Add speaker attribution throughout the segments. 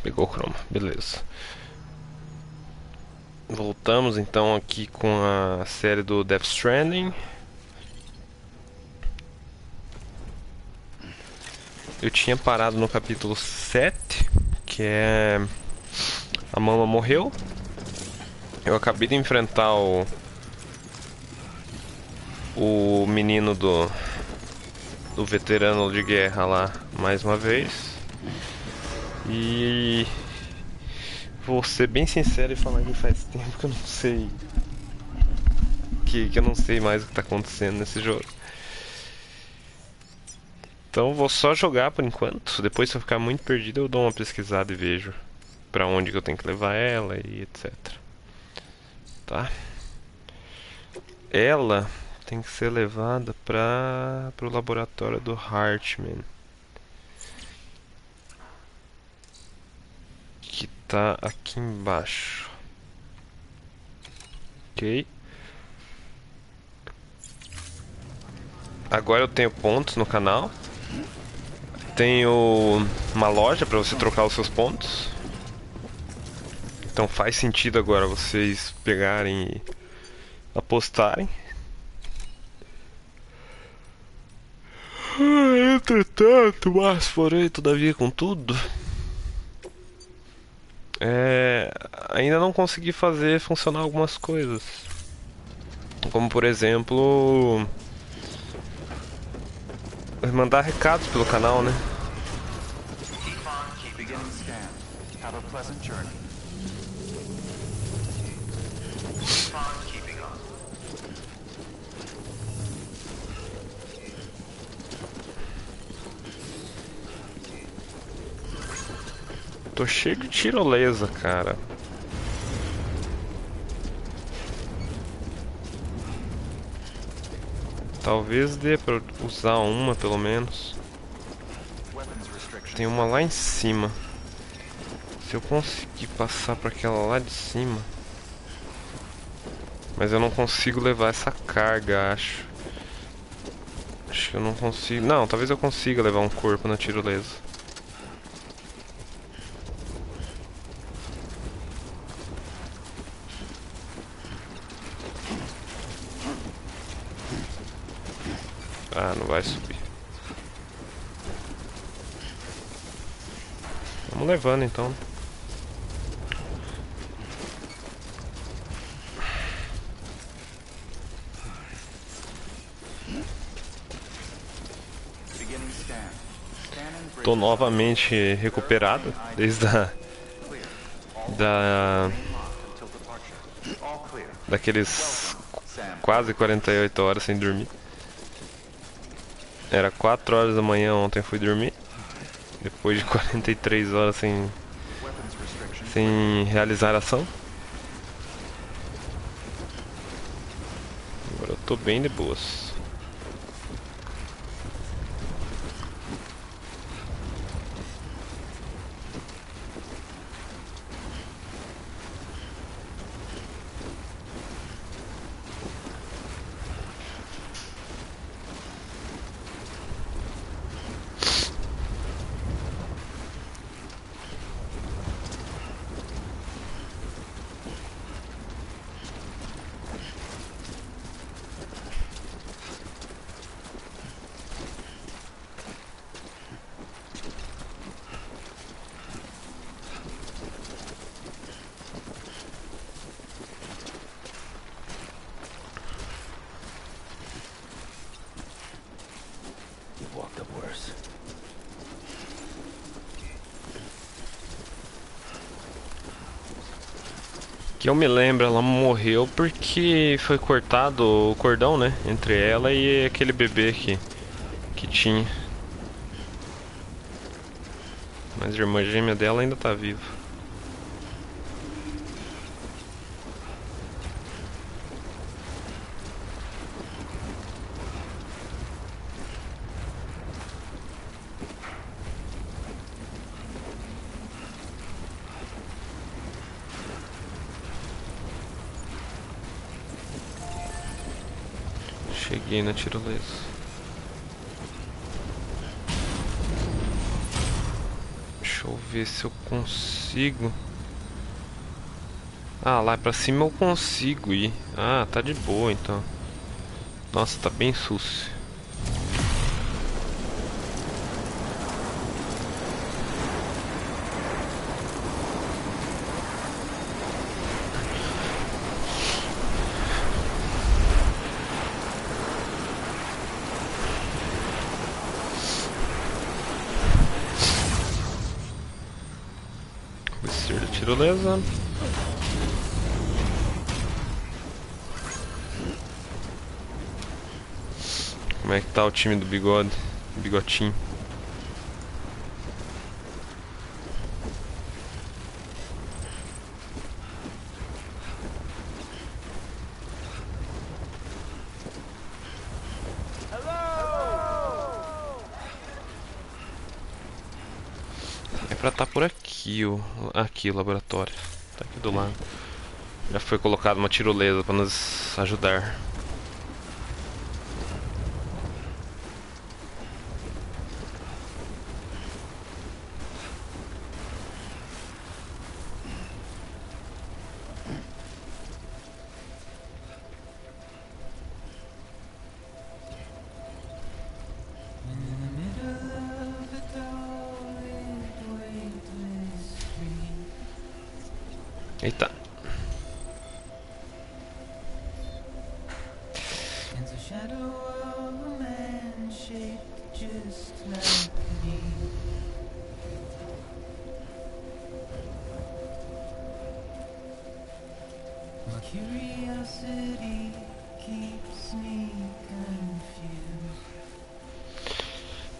Speaker 1: Pegou o chroma, beleza. Voltamos então aqui com a série do Death Stranding. Eu tinha parado no capítulo 7, que é a mama morreu. Eu acabei de enfrentar o menino do veterano de guerra lá mais uma vez. E vou ser bem sincero e falar que faz tempo que eu não sei que eu não sei mais o que tá acontecendo nesse jogo. Então vou só jogar por enquanto. Depois, se eu ficar muito perdido, eu dou uma pesquisada e vejo pra onde que eu tenho que levar ela e etc. Tá? Ela tem que ser levada pro laboratório do Heartman, que tá aqui embaixo. Ok. Agora eu tenho pontos no canal. Tenho uma loja para você trocar os seus pontos. Então faz sentido agora vocês pegarem e apostarem. Entretanto, mas porém, todavia, contudo, ainda não consegui fazer funcionar algumas coisas. Como por exemplo, mandar recados pelo canal, né? Tô cheio de tirolesa, cara. Talvez dê pra usar uma, pelo menos. Tem uma lá em cima. Se eu conseguir passar pra aquela lá de cima... Mas eu não consigo levar essa carga, acho. Acho que eu não consigo... Não, talvez eu consiga levar um corpo na tirolesa. Ah, não vai subir. Vamos levando então. Tô novamente recuperado desde daqueles quase 48 horas sem dormir. Era 4 horas da manhã ontem eu fui dormir. Depois de 43 horas sem realizar ação. Agora eu tô bem de boas. Que eu me lembro, ela morreu porque foi cortado o cordão, né? Entre ela e aquele bebê que tinha. Mas a irmã gêmea dela ainda tá viva. Cheguei na tirolesa. Deixa eu ver se eu consigo. Ah, lá pra cima eu consigo ir. Ah, tá de boa então. Nossa, tá bem sucio. Descer da tirolesa. Como é que tá o time do bigode? Bigotinho. É pra tá por aqui aqui o laboratório. Tá aqui do lado. Já foi colocada uma tirolesa pra nos ajudar. Eita.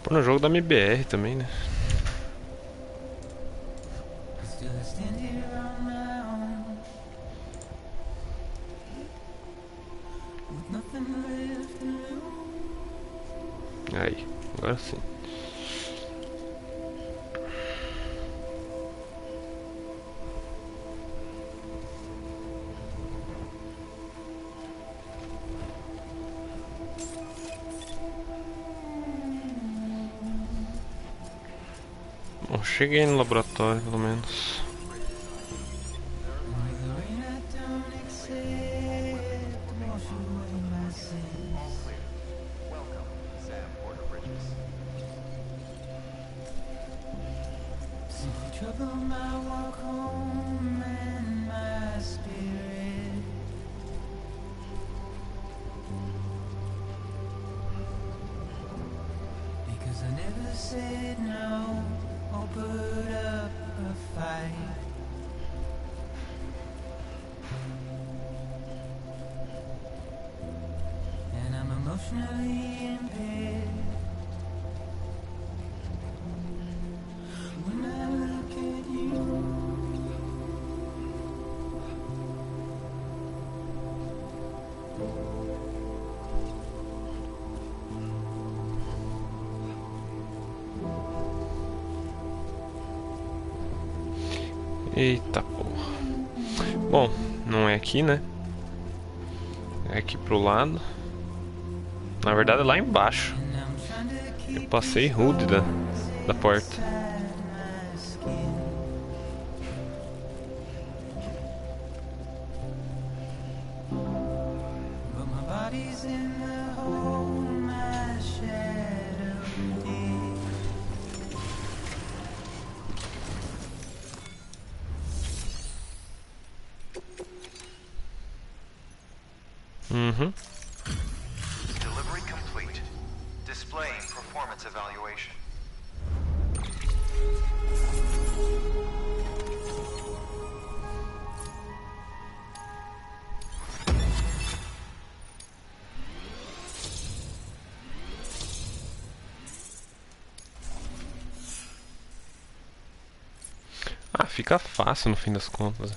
Speaker 1: Pô, no jogo da MBR também, né? Aí, agora sim. Bom, cheguei no laboratório, pelo menos. Eita porra. Bom, não é aqui, né? É aqui pro lado. Na verdade é lá embaixo. Eu passei rude da porta. Uhum.
Speaker 2: Delivery complete. Displaying performance evaluation.
Speaker 1: Ah, fica fácil no fim das contas.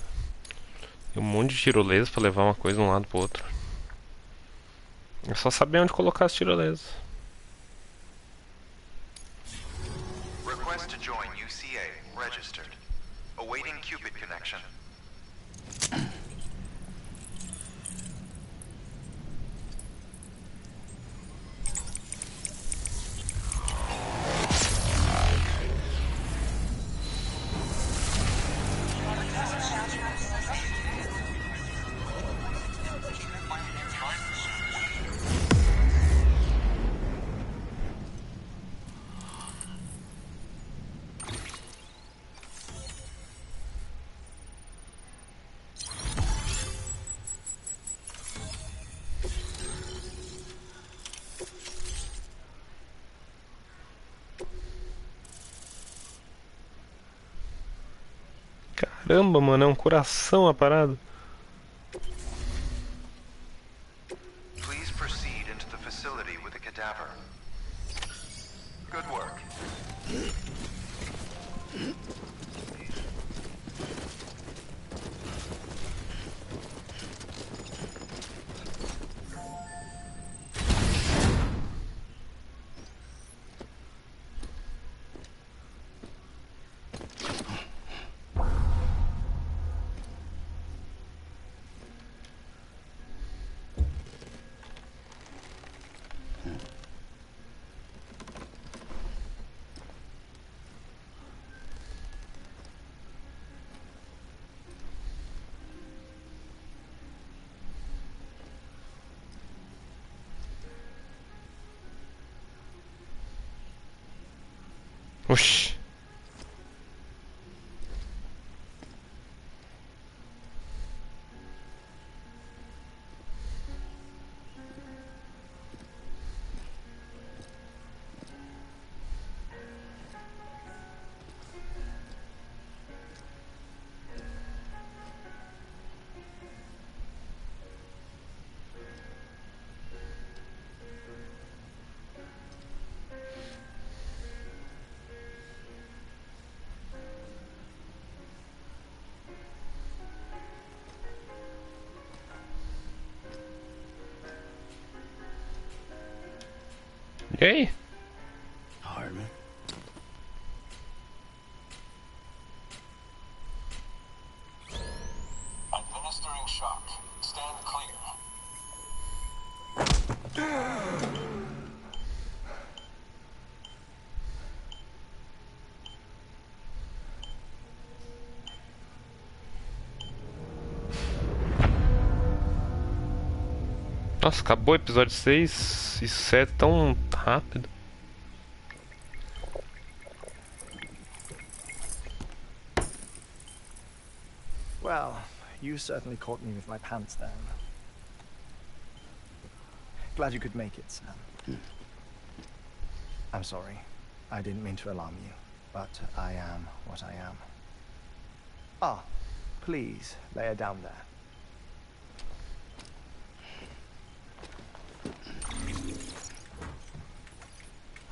Speaker 1: Tem um monte de tirolesas pra levar uma coisa de um lado pro outro. É só saber onde colocar as tirolesas.
Speaker 2: Request to join UCA. Registered. Awaiting Cupid connection.
Speaker 1: Caramba, mano, é um coração a parada.
Speaker 2: Please proceed into the facility with the cadaver. Good work.
Speaker 1: Oxi. E aí?
Speaker 3: Heartman.
Speaker 4: Administering shock. Stand clear.
Speaker 1: Nossa, acabou o episódio 6 e 7 tão rápido.
Speaker 5: Well, you certainly caught me with my pants down. Glad you could make it, Sam. I'm sorry. I didn't mean to alarm you, but I am what I am. Ah, please lay her down there.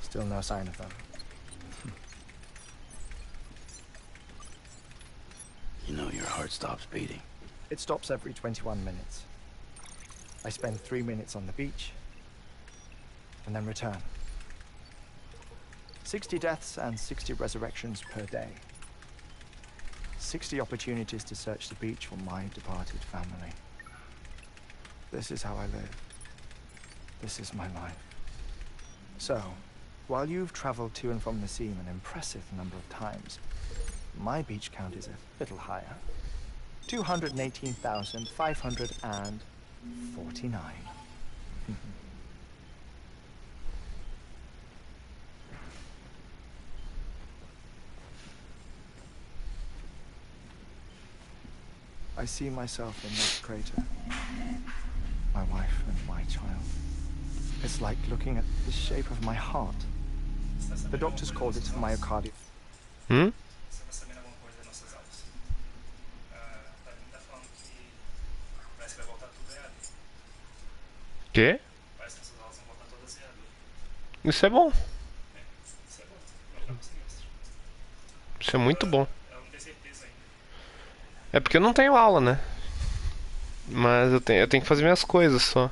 Speaker 5: Still no sign of them.
Speaker 3: You know your heart stops beating.
Speaker 5: It stops every 21 minutes. I spend 3 minutes on the beach, and then return. 60 deaths and 60 resurrections per day. 60 opportunities to search the beach for my departed family. This is how I live. This is my life. So, while you've traveled to and from the scene an impressive number of times, my beach count is a little higher. 218,549. I see myself in that crater. My wife and my child. It's like looking at the shape of my heart. The doctors called it myocardial.
Speaker 1: Hum?
Speaker 6: Você vai saber alguma coisa das nossas aulas? Pra mim tá falando que parece que vai voltar tudo EAD.
Speaker 1: Quê?
Speaker 6: Parece que essas aulas vão voltar todas EAD.
Speaker 1: Isso é bom.
Speaker 6: Isso é bom. Vai mudar pro semestre.
Speaker 1: Isso é muito bom.
Speaker 6: Eu não tenho certeza ainda.
Speaker 1: É porque eu não tenho aula, né? Mas eu tenho que fazer minhas coisas só.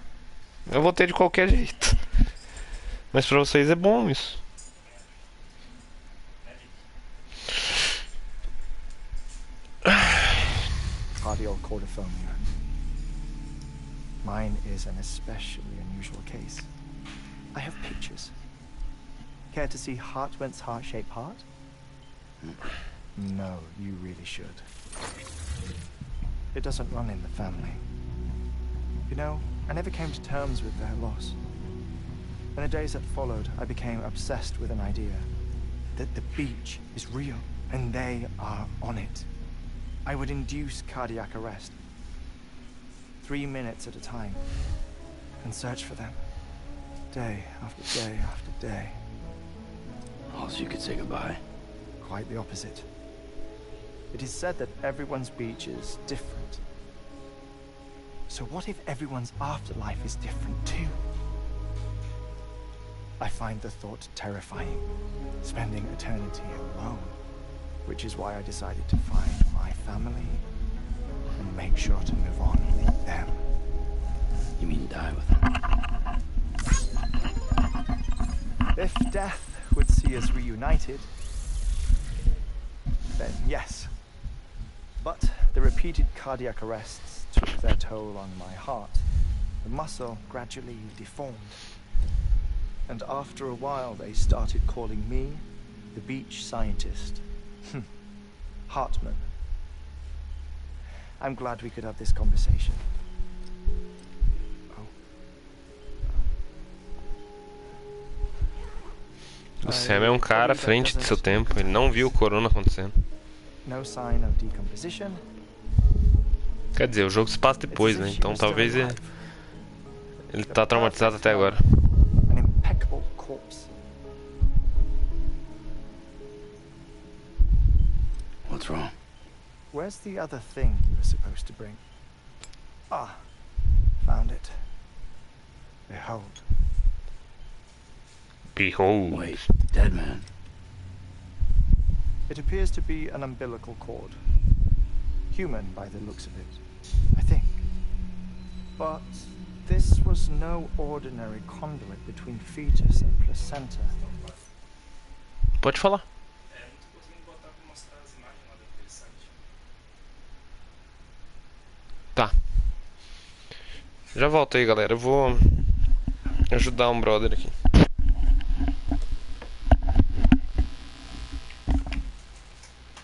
Speaker 1: Eu vou ter de qualquer jeito. Mas pra vocês é bom isso.
Speaker 5: Cardial cordiphobia. Mine is an especially unusual case. I have pictures. Care to see Heartman's heart-shaped heart? No, you really should. It doesn't run in the family. You know, I never came to terms with their loss. In the days that followed, I became obsessed with an idea that the beach is real and they are on it. I would induce cardiac arrest, 3 minutes at a time, and search for them, day after day after day.
Speaker 3: Also, you could say goodbye.
Speaker 5: Quite the opposite. It is said that everyone's beach is different. So what if everyone's afterlife is different too? I find the thought terrifying, spending eternity alone, which is why I decided to find my family and make sure to move on with them.
Speaker 3: You mean die with them?
Speaker 5: If death would see us reunited, then yes. But the repeated cardiac arrests took their toll on my heart. The muscle gradually deformed. And after a while, they started calling me the beach scientist. Heartman. I'm glad we could have this conversation.
Speaker 1: O Sam é um cara à frente de seu tempo. Ele não viu o corona acontecendo.
Speaker 5: No sign of decomposition.
Speaker 1: Quer dizer, o jogo se passa depois, né? Então talvez ele tá traumatizado até agora.
Speaker 5: An impeccable corpse.
Speaker 3: What's wrong?
Speaker 5: Where's the other thing you were supposed to bring? Ah, found it. Behold.
Speaker 1: Behold.
Speaker 3: Wait, dead man.
Speaker 5: It appears to be an umbilical cord. Human by the looks of it, I think. But this was no ordinary conduit between fetus and placenta.
Speaker 1: Pode falar.
Speaker 6: É, não tô conseguindo botar pra mostrar as imagens lá daquele site.
Speaker 1: Tá. Já volto aí, galera. Eu vou ajudar um brother aqui.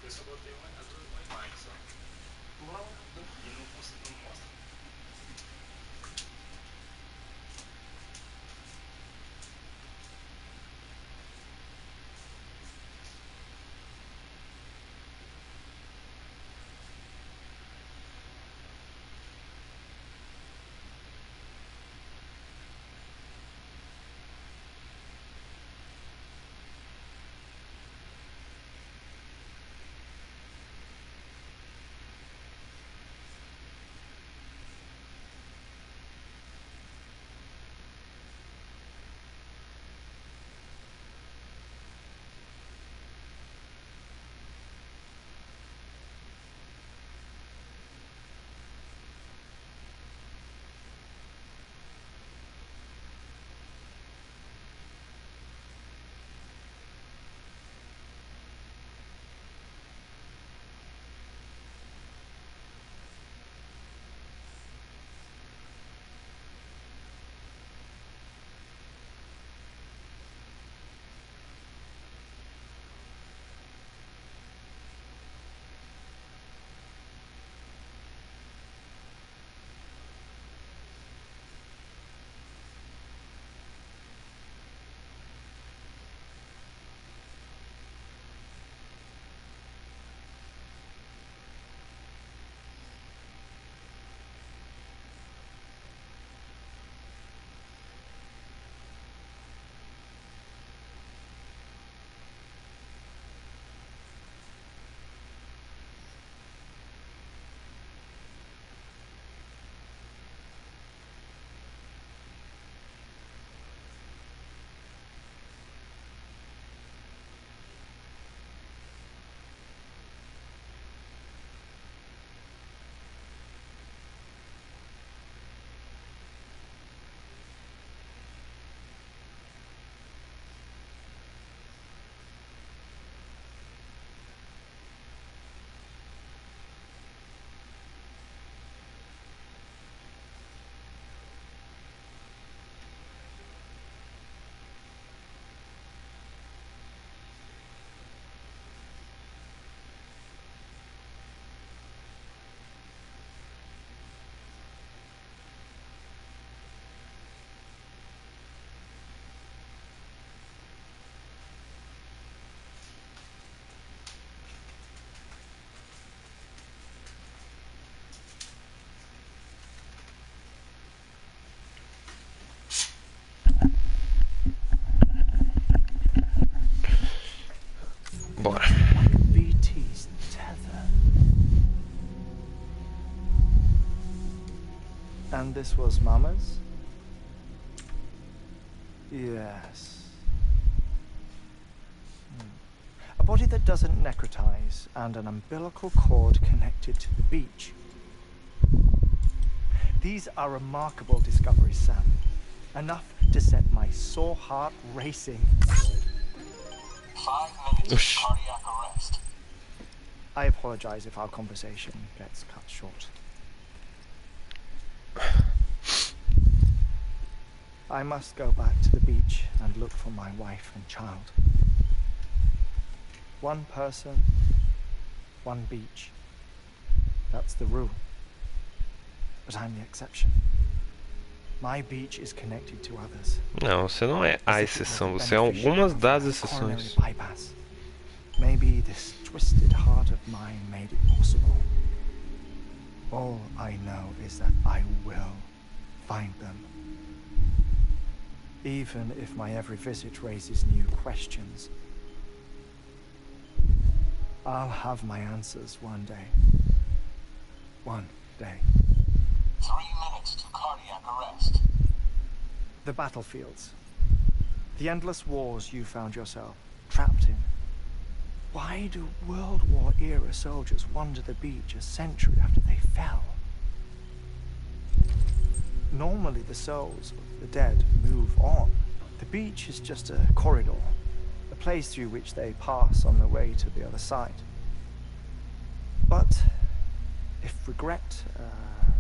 Speaker 6: Eu só botei uma imagem só. E não mostra.
Speaker 5: this was Mama's? Yes. A body that doesn't necrotize and an umbilical cord connected to the beach. These are remarkable discoveries, Sam. Enough to set my sore heart racing.
Speaker 4: 5 minutes of cardiac arrest.
Speaker 5: I apologize if our conversation gets cut short. I must go back to the beach and look for my wife and child. One person, one beach. That's the rule. But I'm the exception. My beach is connected to others.
Speaker 1: Não, você não é a exceção, você é algumas das exceções.
Speaker 5: Bypass. Maybe this twisted heart of mine made it possible. All I know is that I will find them. Even if my every visit raises new questions. I'll have my answers one day. One day.
Speaker 4: 3 minutes to cardiac arrest.
Speaker 5: The battlefields. The endless wars you found yourself trapped in. Why do World War era soldiers wander the beach a century after they fell? Normally the souls of the dead move on. The beach is just a corridor, a place through which they pass on the way to the other side. But if regret,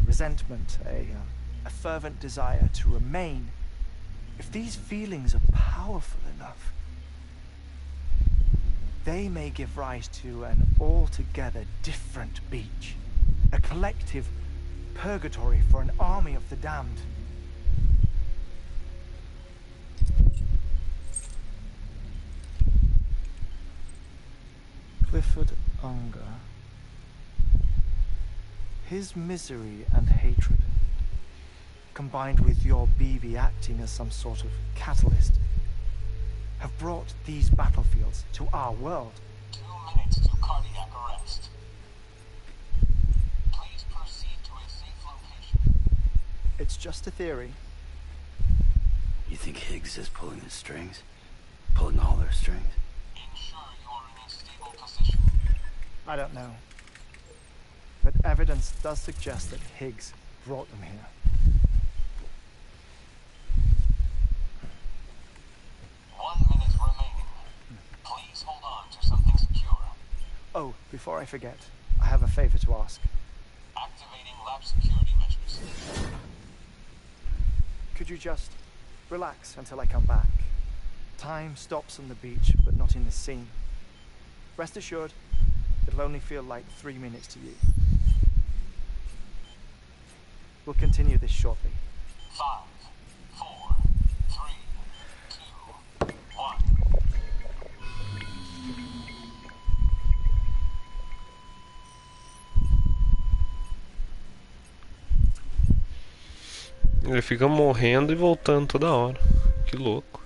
Speaker 5: resentment, a fervent desire to remain, if these feelings are powerful enough, they may give rise to an altogether different beach, a collective purgatory for an army of the damned. Clifford Unger. His misery and hatred, combined with your BB acting as some sort of catalyst, have brought these battlefields to our world.
Speaker 4: 2 minutes to cardiac arrest. Please proceed to a safe location.
Speaker 5: It's just a theory.
Speaker 3: You think Higgs is pulling the strings? Pulling all their strings?
Speaker 4: Ensure you are in a stable position.
Speaker 5: I don't know. But evidence does suggest that Higgs brought them here.
Speaker 4: 1 minute remaining. Please hold on to something secure.
Speaker 5: Oh, before I forget, I have a favor to ask.
Speaker 4: Activating lab security measures.
Speaker 5: Could you just relax until I come back? Time stops on the beach, but not in the scene. Rest assured, it'll only feel like 3 minutes to you. We'll continue this shortly.
Speaker 4: 5, 4, 3, 2, 1.
Speaker 1: Ele fica morrendo e voltando toda hora. Que louco.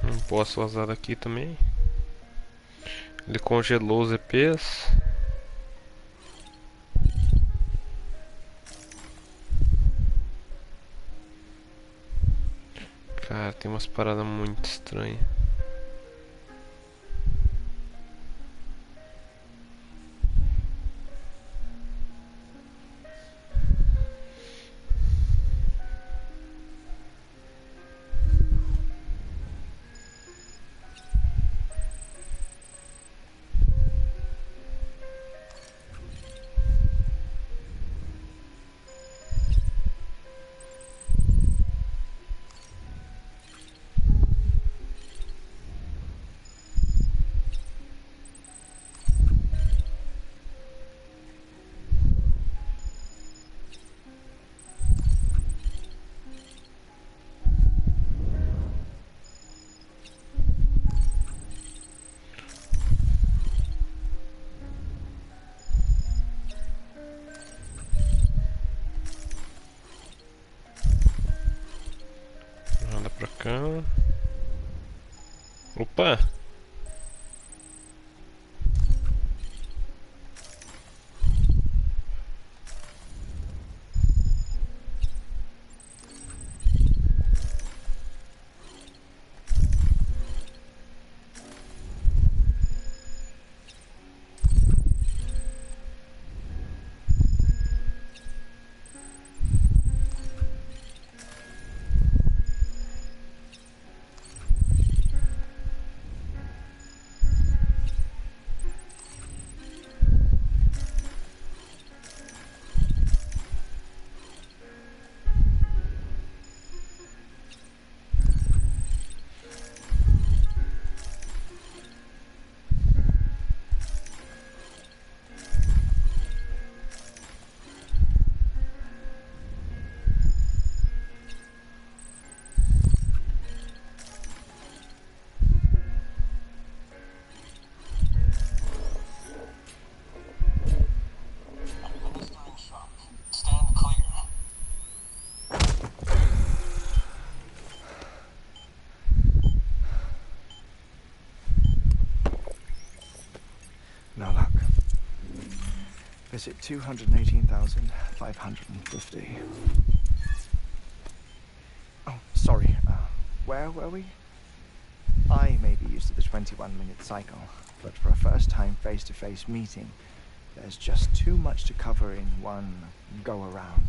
Speaker 1: Não posso vazar daqui também. Ele congelou os EPs. Cara, tem umas paradas muito estranhas. Ah. Opa!
Speaker 4: Administering shock. Stand clear.
Speaker 5: No luck. Visit 218,550. Oh, sorry. Where were we? I may be used to the 21-minute cycle, but for a first-time face-to-face meeting, there's just too much to cover in one go-around.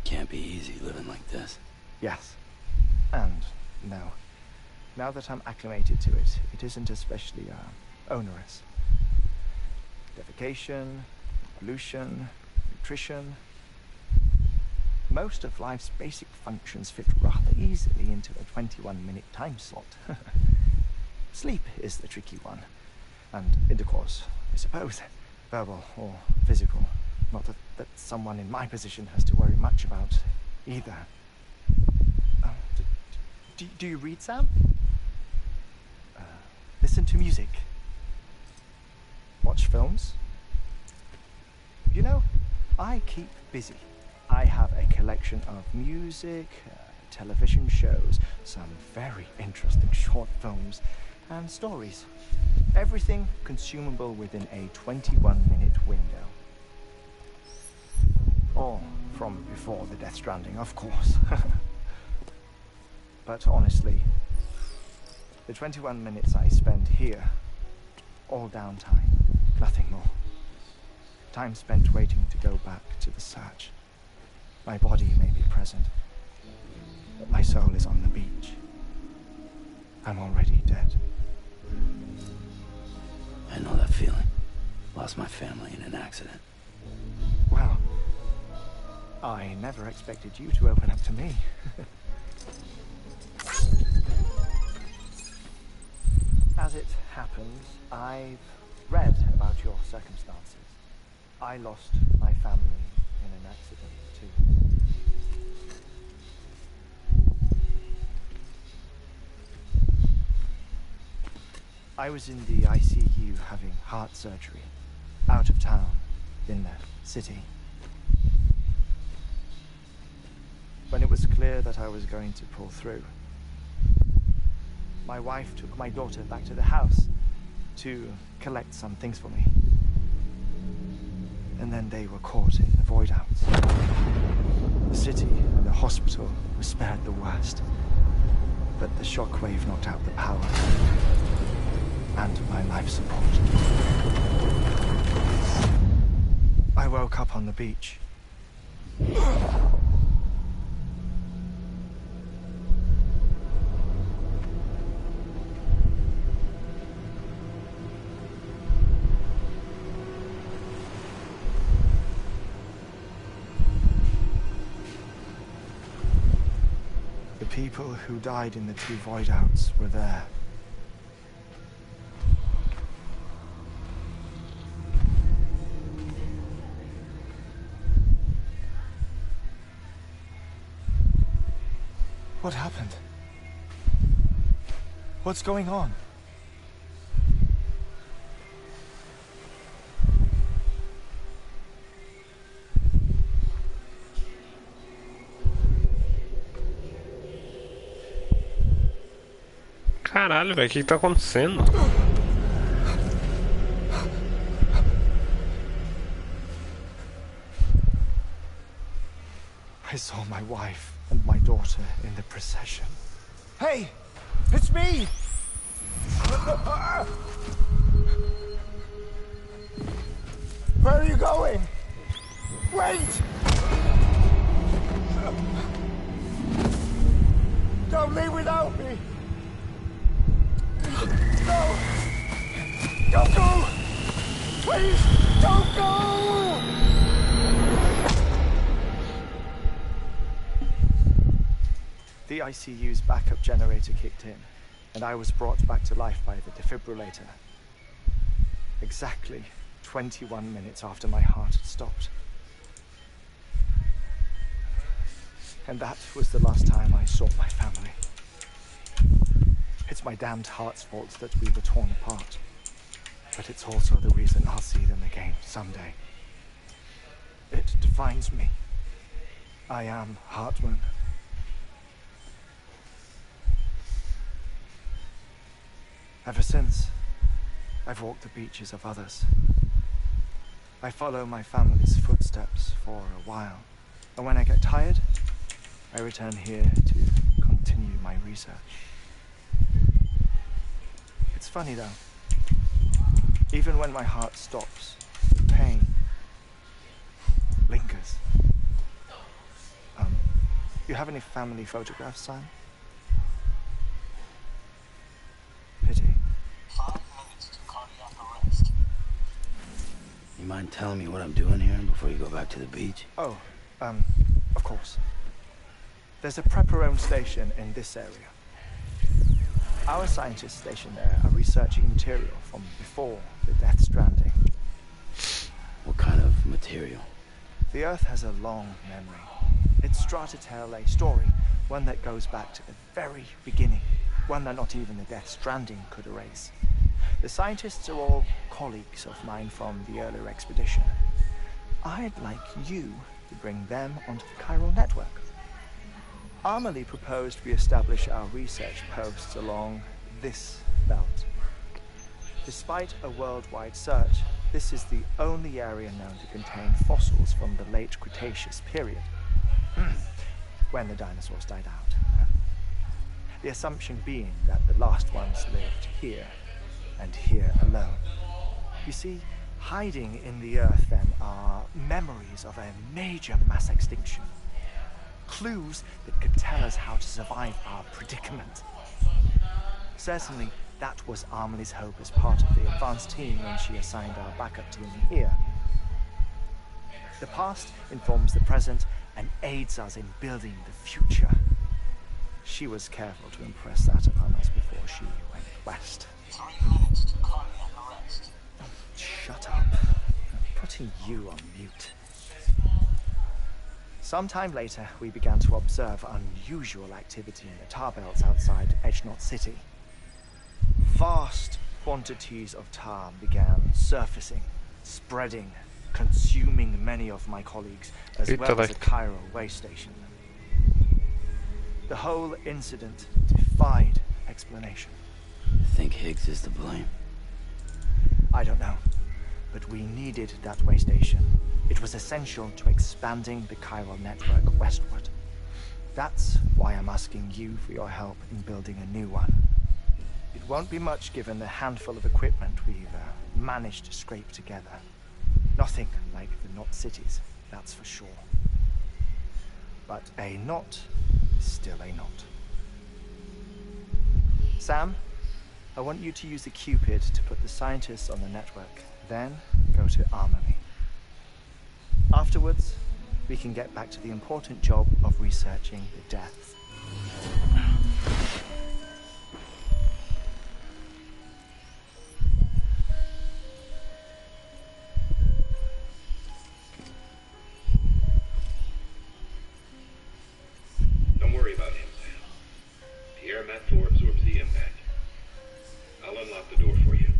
Speaker 3: Can't be easy living like this.
Speaker 5: Yes. And no. Now that I'm acclimated to it, it isn't especially onerous. Defecation, pollution, nutrition. Most of life's basic functions fit rather easily into a 21-minute time slot. Sleep is the tricky one. And intercourse, I suppose. Verbal or physical. Not that someone in my position has to worry much about either. Do you read, Sam? Listen to music. Watch films. You know, I keep busy. I have a collection of music, television shows, some very interesting short films, and stories. Everything consumable within a 21-minute window. All from before the Death Stranding, of course. But honestly, the 21 minutes I spend here, all downtime, nothing more. Time spent waiting to go back to the search. My body may be present, but my soul is on the beach. I'm already dead.
Speaker 3: I know that feeling. Lost my family in an accident.
Speaker 5: Well, I never expected you to open up to me. As it happens, I've read about your circumstances. I lost my family in an accident, too. I was in the ICU having heart surgery, out of town, in the city. When it was clear that I was going to pull through, my wife took my daughter back to the house to collect some things for me. And then they were caught in the void outs. The city and the hospital were spared the worst, but the shockwave knocked out the power and my life support. I woke up on the beach. The people who died in the two void outs were there. What happened? What's going on?
Speaker 1: Caralho, velho, o que tá acontecendo?
Speaker 5: I saw my wife and my daughter in the procession. Hey! It's me! Where are you going? Wait! Don't leave without me! No! Don't go! Please, don't go! The ICU's backup generator kicked in, and I was brought back to life by the defibrillator. Exactly 21 minutes after my heart had stopped. And that was the last time I saw my family. It's my damned heart's fault that we were torn apart. But it's also the reason I'll see them again someday. It defines me. I am Heartman. Ever since, I've walked the beaches of others. I follow my family's footsteps for a while, and when I get tired, I return here to continue my research. It's funny though. Even when my heart stops, the pain lingers. You have any family photographs, Sam? Pity.
Speaker 4: 5 minutes to cardiac arrest.
Speaker 3: You mind telling me what I'm doing here before you go back to the beach?
Speaker 5: Oh, of course. There's a prepper-owned station in this area. Our scientists stationed there are researching material from before the Death Stranding.
Speaker 3: What kind of material?
Speaker 5: The Earth has a long memory. It's tried to tell a story, one that goes back to the very beginning, one that not even the Death Stranding could erase. The scientists are all colleagues of mine from the earlier expedition. I'd like you to bring them onto the chiral network. Amelie proposed we establish our research posts along this belt. Despite a worldwide search, this is the only area known to contain fossils from the late Cretaceous period, when the dinosaurs died out. The assumption being that the last ones lived here, and here alone. You see, hiding in the Earth then are memories of a major mass extinction. Clues that could tell us how to survive our predicament. Certainly, that was Amelie's hope as part of the advanced team when she assigned our backup team here. The past informs the present and aids us in building the future. She was careful to impress that upon us before she went west.
Speaker 4: 3 minutes to cardiac arrest.
Speaker 5: Shut up. I'm putting you on mute. Sometime later, we began to observe unusual activity in the tar belts outside Edgenot City. Vast quantities of tar began surfacing, spreading, consuming many of my colleagues, as well as a chiral way station. The whole incident defied explanation.
Speaker 3: Think Higgs is to blame?
Speaker 5: I don't know, but we needed that way station. It was essential to expanding the chiral network westward. That's why I'm asking you for your help in building a new one. It won't be much given the handful of equipment we've managed to scrape together. Nothing like the knot cities, that's for sure. But a knot is still a knot. Sam, I want you to use the Cupid to put the scientists on the network, then go to Amelie. Afterwards, we can get back to the important job of researching the deaths.
Speaker 7: Don't worry about him, Sam. The air mat floor absorbs the impact. I'll unlock the door for you.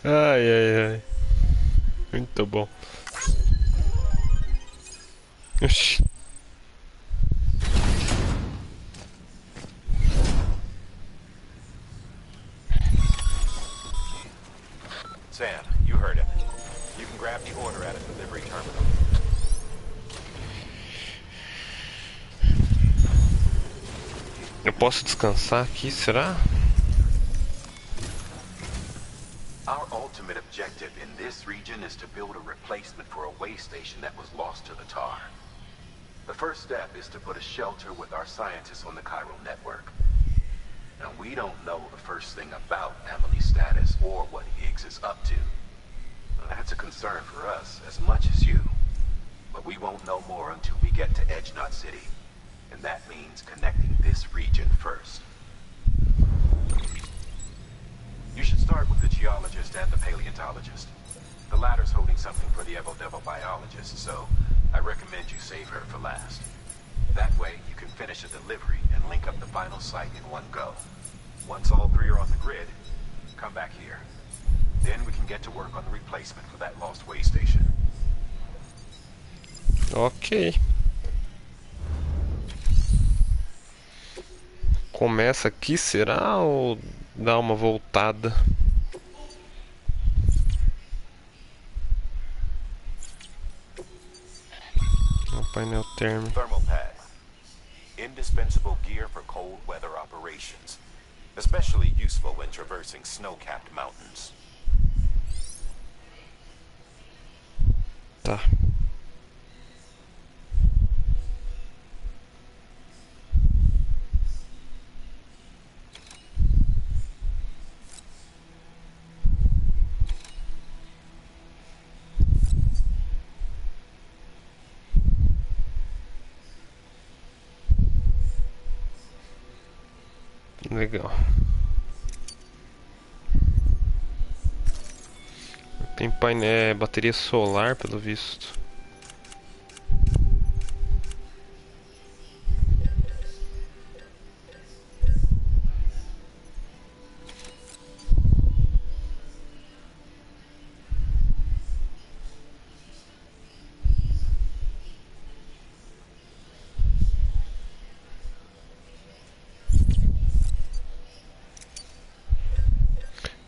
Speaker 1: Ai, ai, ai. Muito bom. Oxi.
Speaker 8: Sam, you heard him. You can grab the order at a delivery terminal.
Speaker 1: Eu posso descansar aqui, será?
Speaker 8: Our ultimate objective in this region is to build a replacement for a way station that was lost to the tar. The first step is to put a shelter with our scientists on the chiral network. Now, we don't know the first thing about Emily's status or what Higgs is up to. That's a concern for us as much as you. But we won't know more until we get to Edge Knot City. And that means connecting this region first. You should start with the geologist and the paleontologist. The latter's holding something for the Evo-Devo biologist, so I recommend you save her for last. That way, you can finish a delivery and link up the final site in one go. Once all three are on the grid, come back here. Then we can get to work on the replacement for that lost way station.
Speaker 1: Ok. Começa aqui, será? Ou dá uma voltada? O painel térmico.
Speaker 8: Thermal pad. Indispensable gear for cold weather operations. Especially useful when traversing snow-capped mountains.
Speaker 1: Tá. Legal. Tem painel, bateria solar, pelo visto.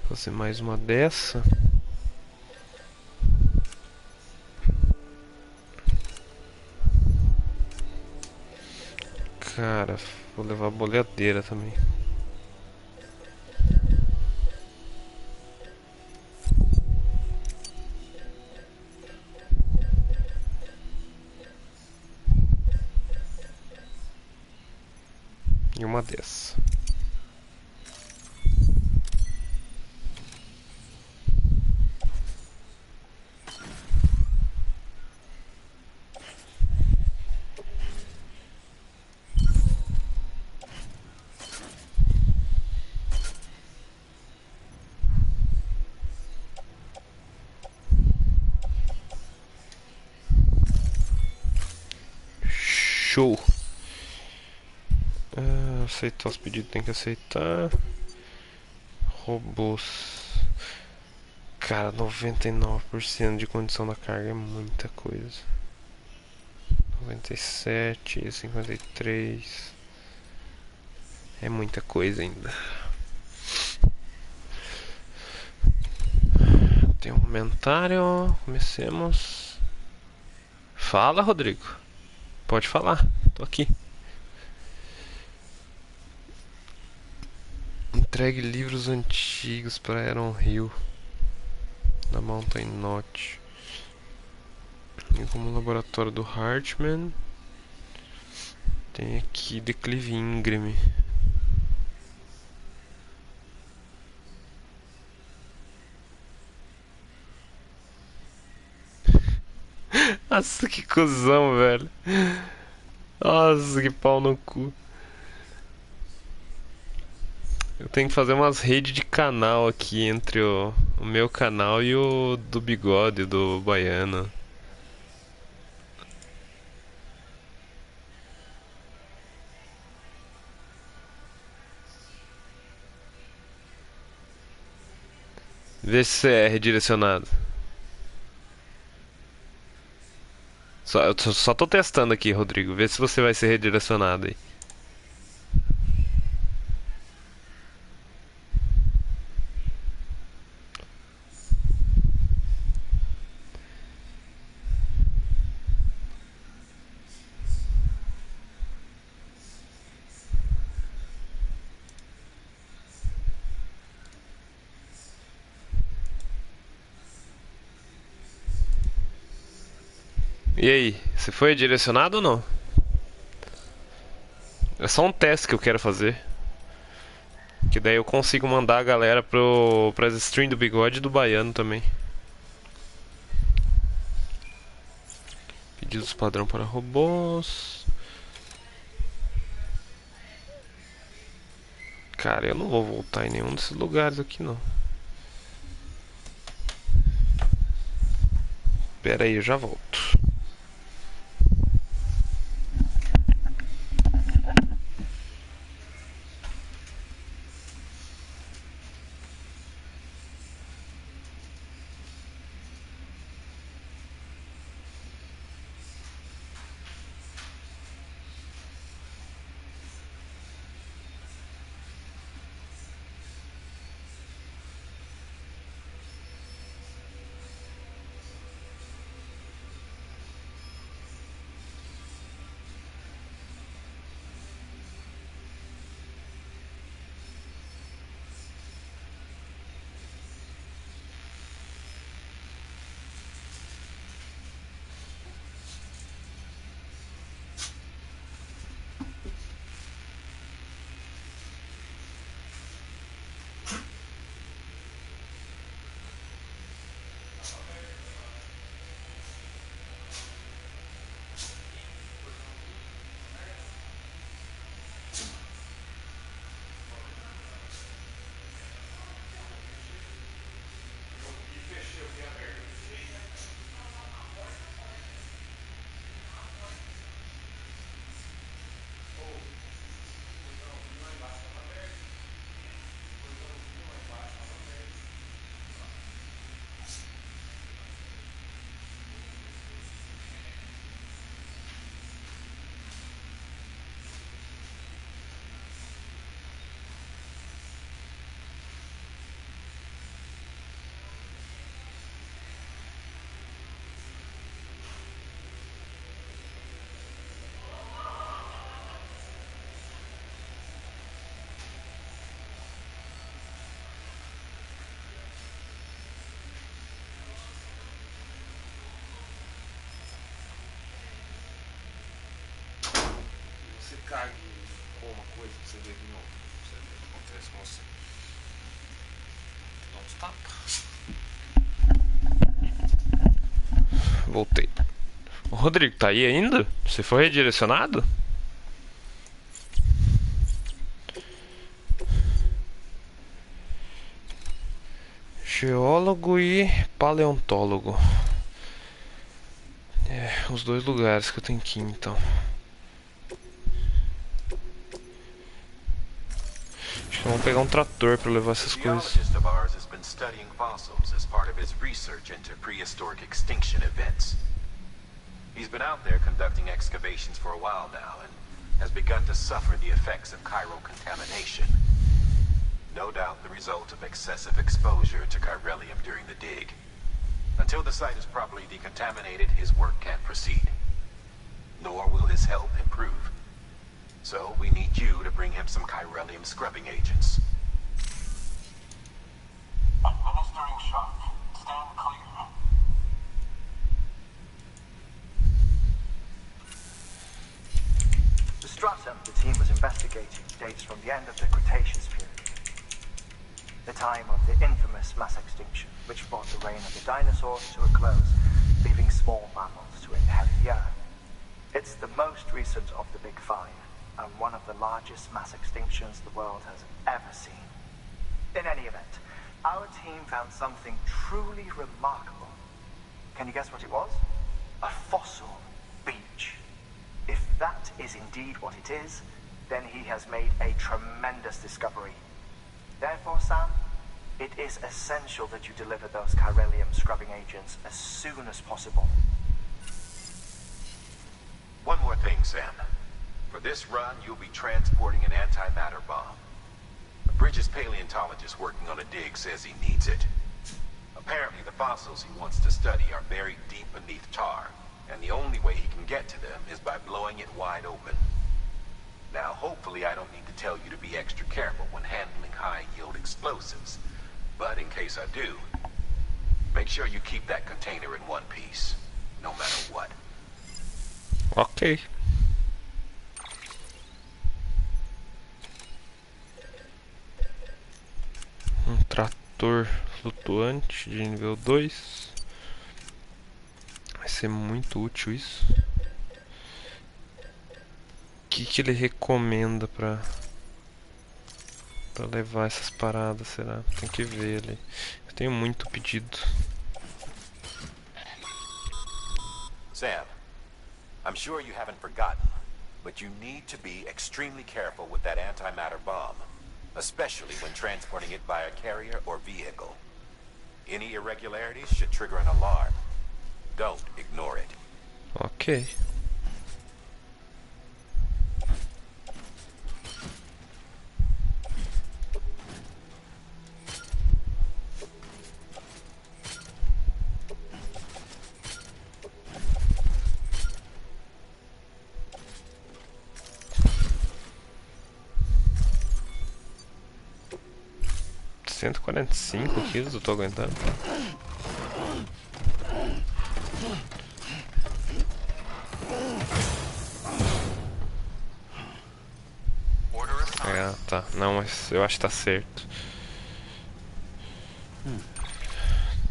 Speaker 1: Fazer mais uma dessa. Cara, vou levar a boleadeira também. E uma dessa. Show! Aceitar os pedidos, tem que aceitar. Robôs. Cara, 99% de condição da carga é muita coisa. 97, 53. É muita coisa ainda. Tem um comentário. Comecemos. Fala, Rodrigo. Pode falar, tô aqui. Entregue livros antigos para Iron Hill da Mountain Knot. E como laboratório do Heartman, tem aqui declive íngreme. Nossa, que cuzão, velho. Nossa, que pau no cu. Eu tenho que fazer umas redes de canal aqui entre o meu canal e o do Bigode, do Baiano. Vê se você é redirecionado. Eu só tô testando aqui, Rodrigo. Vê se você vai ser redirecionado aí. E aí, você foi redirecionado ou não? É só um teste que eu quero fazer. Que daí eu consigo mandar a galera pras streams do Bigode e do Baiano também. Pedidos padrão para robôs. Cara, eu não vou voltar em nenhum desses lugares aqui não. Pera aí, eu já volto. Você cague com uma coisa que você vê de novo. Você vê o que acontece com você. Dá uns tapas. Voltei. O Rodrigo, tá aí ainda? Você foi redirecionado? Geólogo e paleontólogo. É, os dois lugares que eu tenho que ir então. Acho que vamos pegar um trator pra levar essas coisas.
Speaker 8: Geologist of ours has been studying fossils as part of his research into prehistoric extinction events. He's been out there conducting excavations for a while now and has begun to suffer the effects of chiral contamination. No doubt the result of excessive exposure to chiralium during the dig. Until the site is properly decontaminated, his work can't proceed. Nor will his health improve. So we need you to bring him some chiralium scrubbing agents.
Speaker 4: Administering shock. Stand clear.
Speaker 5: The stratum the team was investigating dates from the end of the Cretaceous period. The time of the infamous mass extinction, which brought the reign of the dinosaurs to a close, leaving small mammals to inherit the Earth. It's the most recent of the Big Five, and one of the largest mass extinctions the world has ever seen. In any event, our team found something truly remarkable. Can you guess what it was? A fossil beach. If that is indeed what it is, then he has made a tremendous discovery. Therefore, Sam, It is essential that you deliver those chiralium scrubbing agents as soon as possible.
Speaker 8: One more thing, Sam. For this run, you'll be transporting an antimatter bomb. A Bridges paleontologist working on a dig says he needs it. Apparently, the fossils he wants to study are buried deep beneath tar, and the only way he can get to them is by blowing it wide open. Now, hopefully I don't need to tell you to be extra careful when handling high-yield explosives. But in case I do, make sure you keep that container in one piece, no matter what.
Speaker 1: Ok. Trator flutuante de nível 2. Vai ser muito útil isso. O que ele recomenda pra levar essas paradas, será? Tem que ver ali. Eu tenho muito pedido.
Speaker 8: Sam, I'm sure you haven't forgotten, but you need to be extremely careful with that antimatter bomb, especially when transporting it via carrier or vehicle. Any irregularities should trigger an alarm. Don't ignore it.
Speaker 1: Ok. $145 eu tô aguentando. É, tá. Não, mas eu acho que tá certo.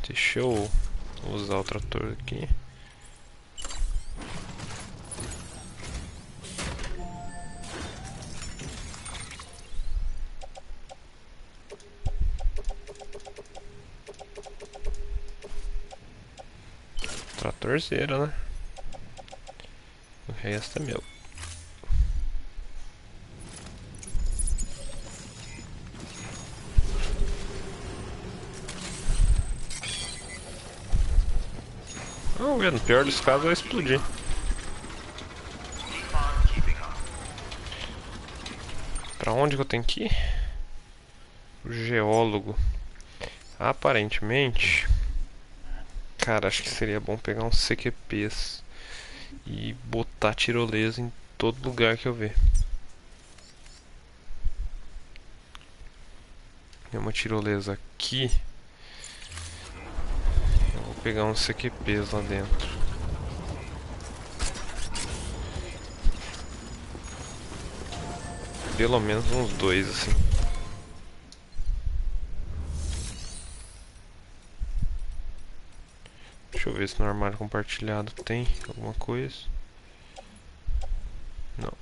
Speaker 1: Deixa eu usar o trator aqui. Tratorzeira, né? O resto é meu. Vamos ver, no pior dos casos vai explodir. Pra onde que eu tenho que ir? O geólogo. Aparentemente, cara, acho que seria bom pegar uns CQPs e botar tirolesa em todo lugar que eu ver. Tem uma tirolesa aqui. Eu vou pegar uns CQPs lá dentro. Pelo menos uns 2 assim. Deixa eu ver se no armário compartilhado tem alguma coisa. Não.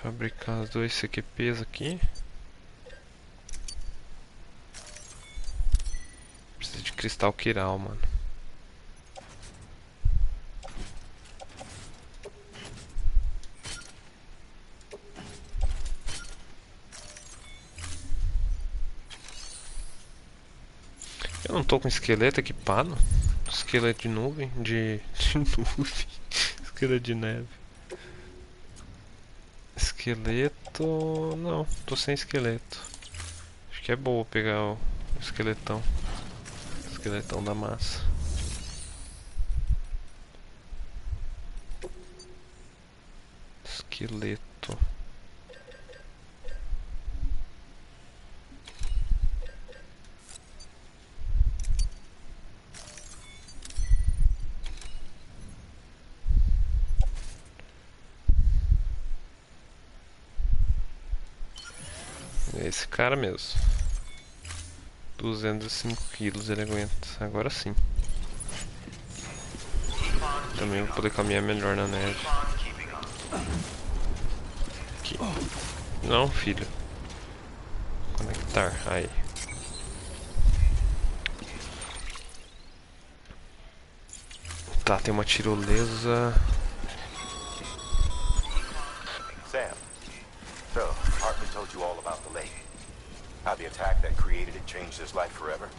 Speaker 1: Fabricar os 2 CQPs aqui. Precisa de cristal quiral, mano. Eu não tô com esqueleto equipado. Esqueleto de nuvem. De nuvem. Esqueleto de neve. Esqueleto... Não, tô sem esqueleto. Acho que é boa pegar o esqueletão. Esqueletão da massa. Esqueleto. Esse cara mesmo. 205 quilos ele aguenta. Agora sim. Também vou poder caminhar melhor na neve. Aqui. Não, filho. Conectar. Aí. Tá, tem uma tirolesa.
Speaker 8: Sam, so Heartman told you all about the lake. How the attack that created it changed his life forever?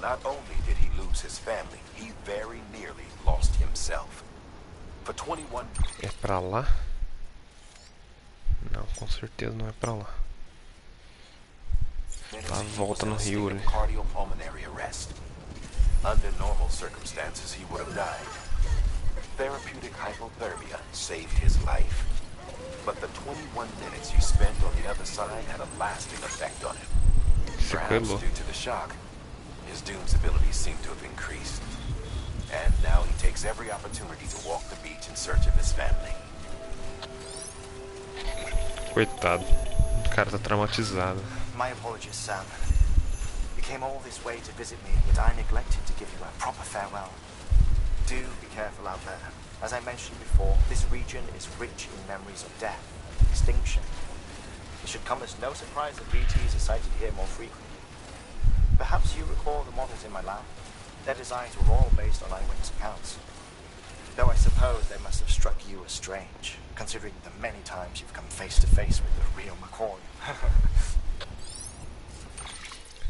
Speaker 8: Not only did he lose his family, he very nearly lost himself. For 21
Speaker 1: É pra lá? Não, com certeza não é pra lá. Dá a volta no rio ali.
Speaker 8: cardiopulmonary arrest. Under normal circumstances, he would have died. Therapeutic hypothermia saved his life. But the 21 minutes you spent on the other side had a lasting effect on him. Perhaps due to the shock, his Doom's abilities seem to have increased. And now he takes every opportunity to walk the beach in search of his family.
Speaker 1: Coitado. O cara tá traumatizado.
Speaker 5: My apologies, Sam. You came all this way to visit me, but I neglected to give you a proper farewell. Do be careful out there. As I mentioned before, this region is rich in memories of death, extinction. It should come as no surprise that BTs are sighted here more frequently. Perhaps you recall the models in my lab? Their designs were all based on eyewitness accounts. Though I suppose they must have struck you as strange, considering the many times you've come face to face with the real McCoy.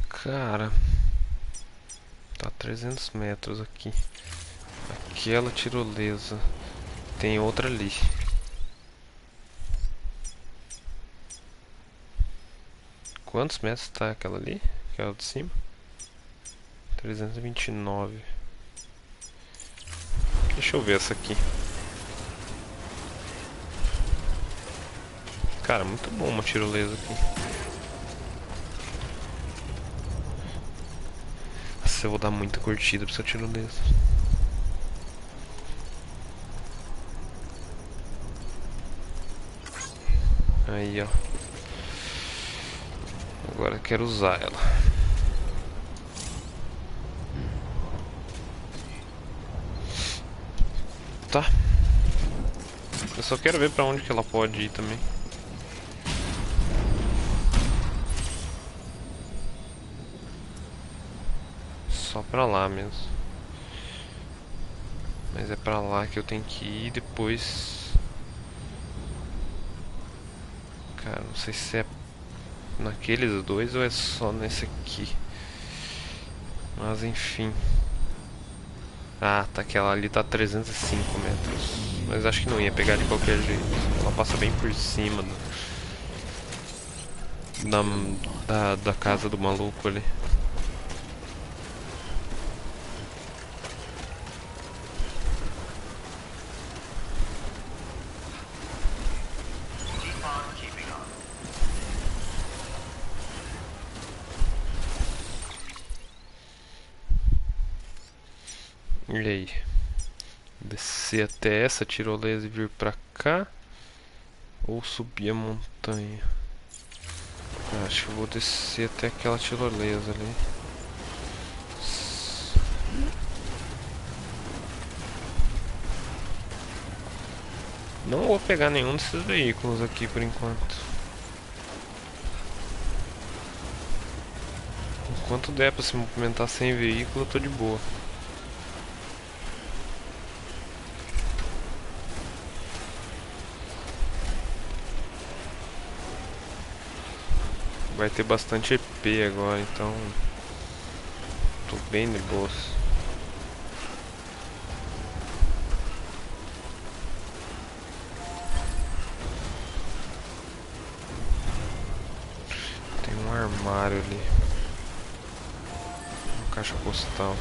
Speaker 1: Cara, tá 300 metros aqui. Aquela tirolesa. Tem outra ali. Quantos metros tá aquela ali? Aquela de cima? 329. Deixa eu ver essa aqui. Cara, muito bom uma tirolesa aqui. Nossa, eu vou dar muita curtida pra essa tirolesa. Aí, ó. Agora eu quero usar ela. Tá. Eu só quero ver pra onde que ela pode ir também. Só pra lá mesmo. Mas é pra lá que eu tenho que ir depois. Cara, não sei se é naqueles dois ou é só nesse aqui. Mas enfim. Ah, tá, aquela ali tá 305 metros. Mas acho que não ia pegar de qualquer jeito. Ela passa bem por cima da casa do maluco ali. E aí? Descer até essa tirolesa e vir pra cá? Ou subir a montanha? Acho que eu vou descer até aquela tirolesa ali. Não vou pegar nenhum desses veículos aqui por enquanto. Enquanto der pra se movimentar sem veículo, eu tô de boa. Vai ter bastante EP agora, então tô bem de boas. Tem um armário ali. Uma caixa postal.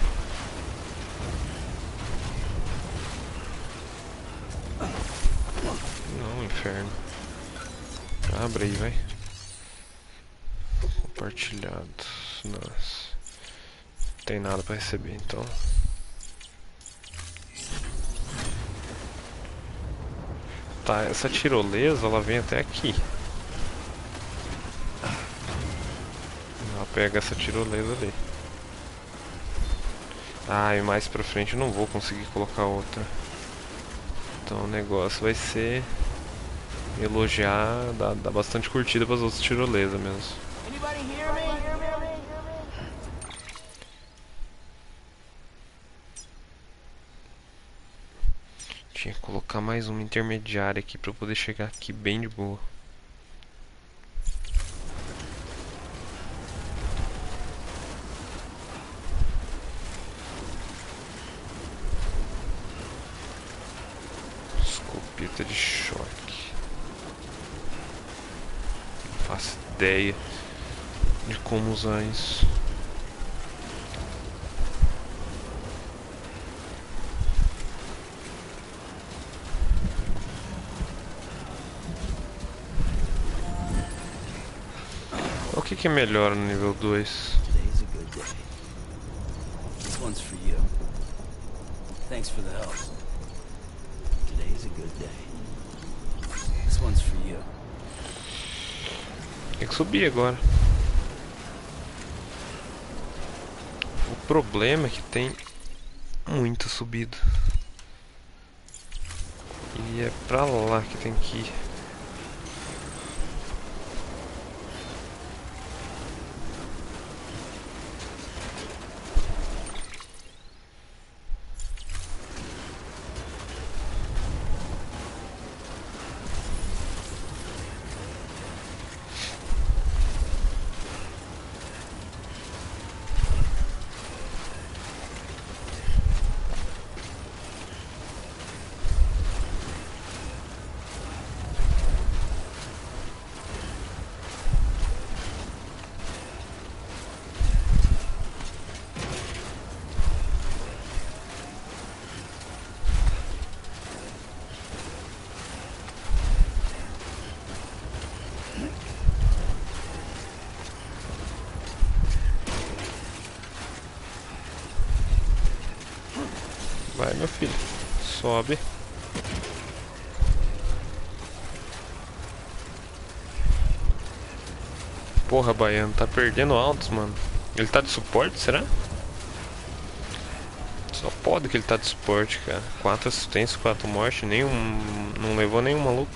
Speaker 1: Não, inferno. Abre aí, vai. Compartilhado. Nossa. Não tem nada pra receber, então. Tá, essa tirolesa, ela vem até aqui. Ela pega essa tirolesa ali. Ah, e mais pra frente eu não vou conseguir colocar outra. Então o negócio vai ser elogiar, dar bastante curtida pras outras tirolesas mesmo. Tinha que colocar mais uma intermediária aqui pra eu poder chegar aqui bem de boa. Escopeta de choque. Não faço ideia de como usar isso. O que é melhor no nível 2?
Speaker 3: Today's a good day. This one's for you. Thanks for the help. Today's a good day. This one's for you.
Speaker 1: Tem que subir agora. O problema é que tem muita subida. E é pra lá que tem que ir. Vai, meu filho. Sobe. Porra, Baiano, tá perdendo altos, mano. Ele tá de suporte, será? Só pode que ele tá de suporte, cara. 4 assistências, 4 mortes, nenhum. Não levou nenhum maluco.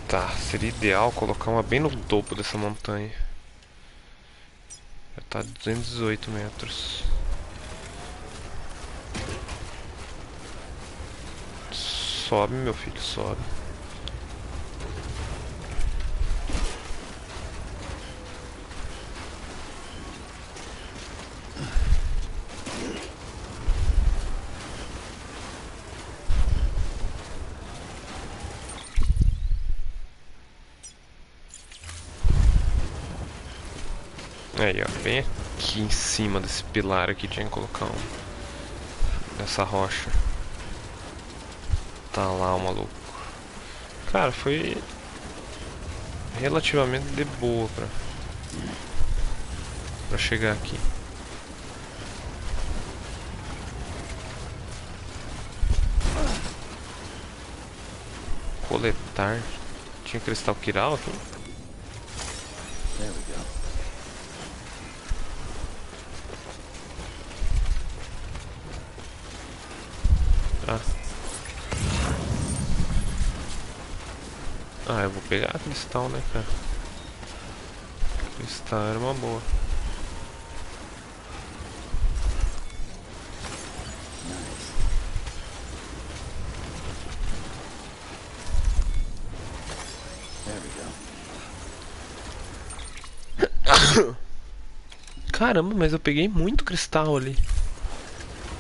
Speaker 1: Tá, seria ideal colocar uma bem no topo dessa montanha. Já tá 218 metros. Sobe, meu filho, sobe. Aí, ó, bem aqui em cima desse pilar aqui tinha que colocar nessa rocha. Tá lá o maluco. Cara, foi relativamente de boa pra chegar aqui. Coletar. Tinha cristal quiral aqui.
Speaker 3: There we go.
Speaker 1: Ah, eu vou pegar cristal, né, cara? Cristal era uma boa. Caramba, mas eu peguei muito cristal ali.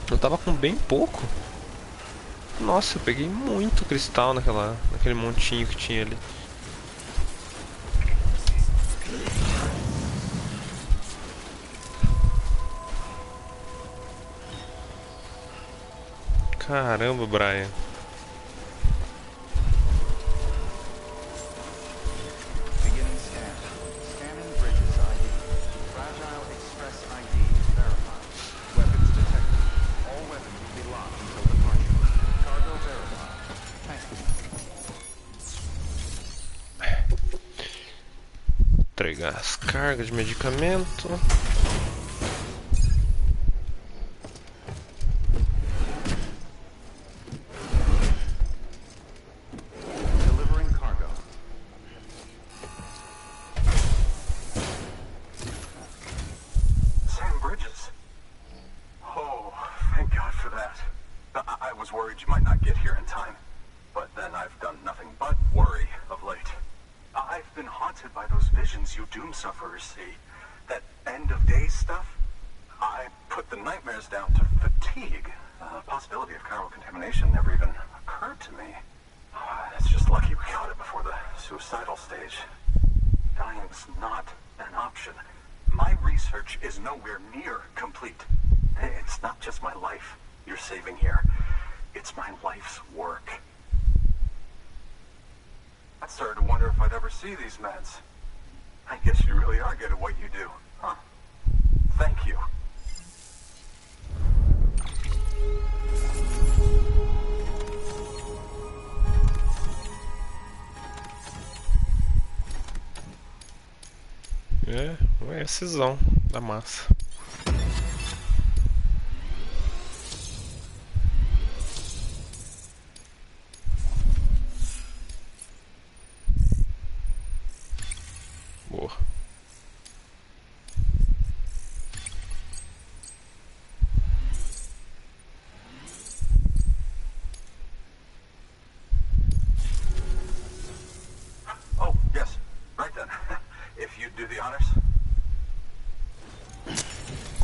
Speaker 1: Eu tava com bem pouco. Nossa, eu peguei muito cristal naquele montinho que tinha ali. Caramba, Brian.
Speaker 2: Beginning scan. Scanning bridges ID. Fragile Express ID verified. Weapons detected. All weapons will be locked until departure. Cargo verified. Thanks.
Speaker 1: Entregar as cargas de medicamento.
Speaker 2: Delivering cargo.
Speaker 8: you might not get here in time. But then I've done nothing but worry of late. I've been haunted by those visions you doom sufferers see. That end of days stuff. I put the nightmares down to fatigue. The possibility of chiral contamination never even occurred to me. It's just lucky we got it before the suicidal stage. Dying's not an option. My research is nowhere near complete. It's not just my life you're saving here. It's my life's work. I started to wonder if I'd ever see these meds. I guess you really are good at what you do, huh? Thank you.
Speaker 1: É, é cisão da massa. Boa.
Speaker 8: Oh, yes. Right then. If you'd do the honors.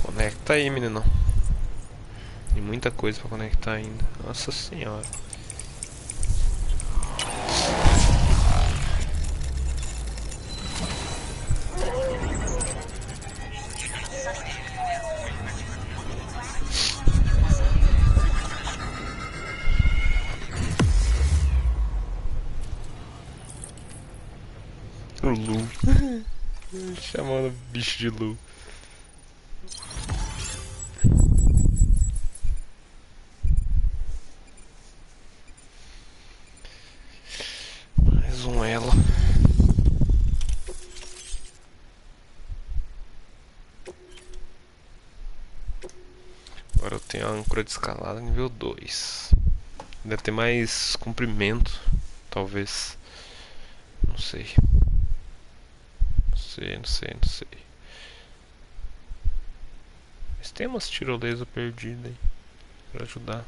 Speaker 1: Conecta aí, menino. Tem muita coisa pra conectar ainda. Nossa senhora. Lu. Chamando bicho de Lu. Mais um elo. Agora eu tenho a âncora de escalada nível 2. Deve ter mais comprimento. Talvez. Não sei. Não sei. Mas tem umas tirolesas perdidas aí pra ajudar.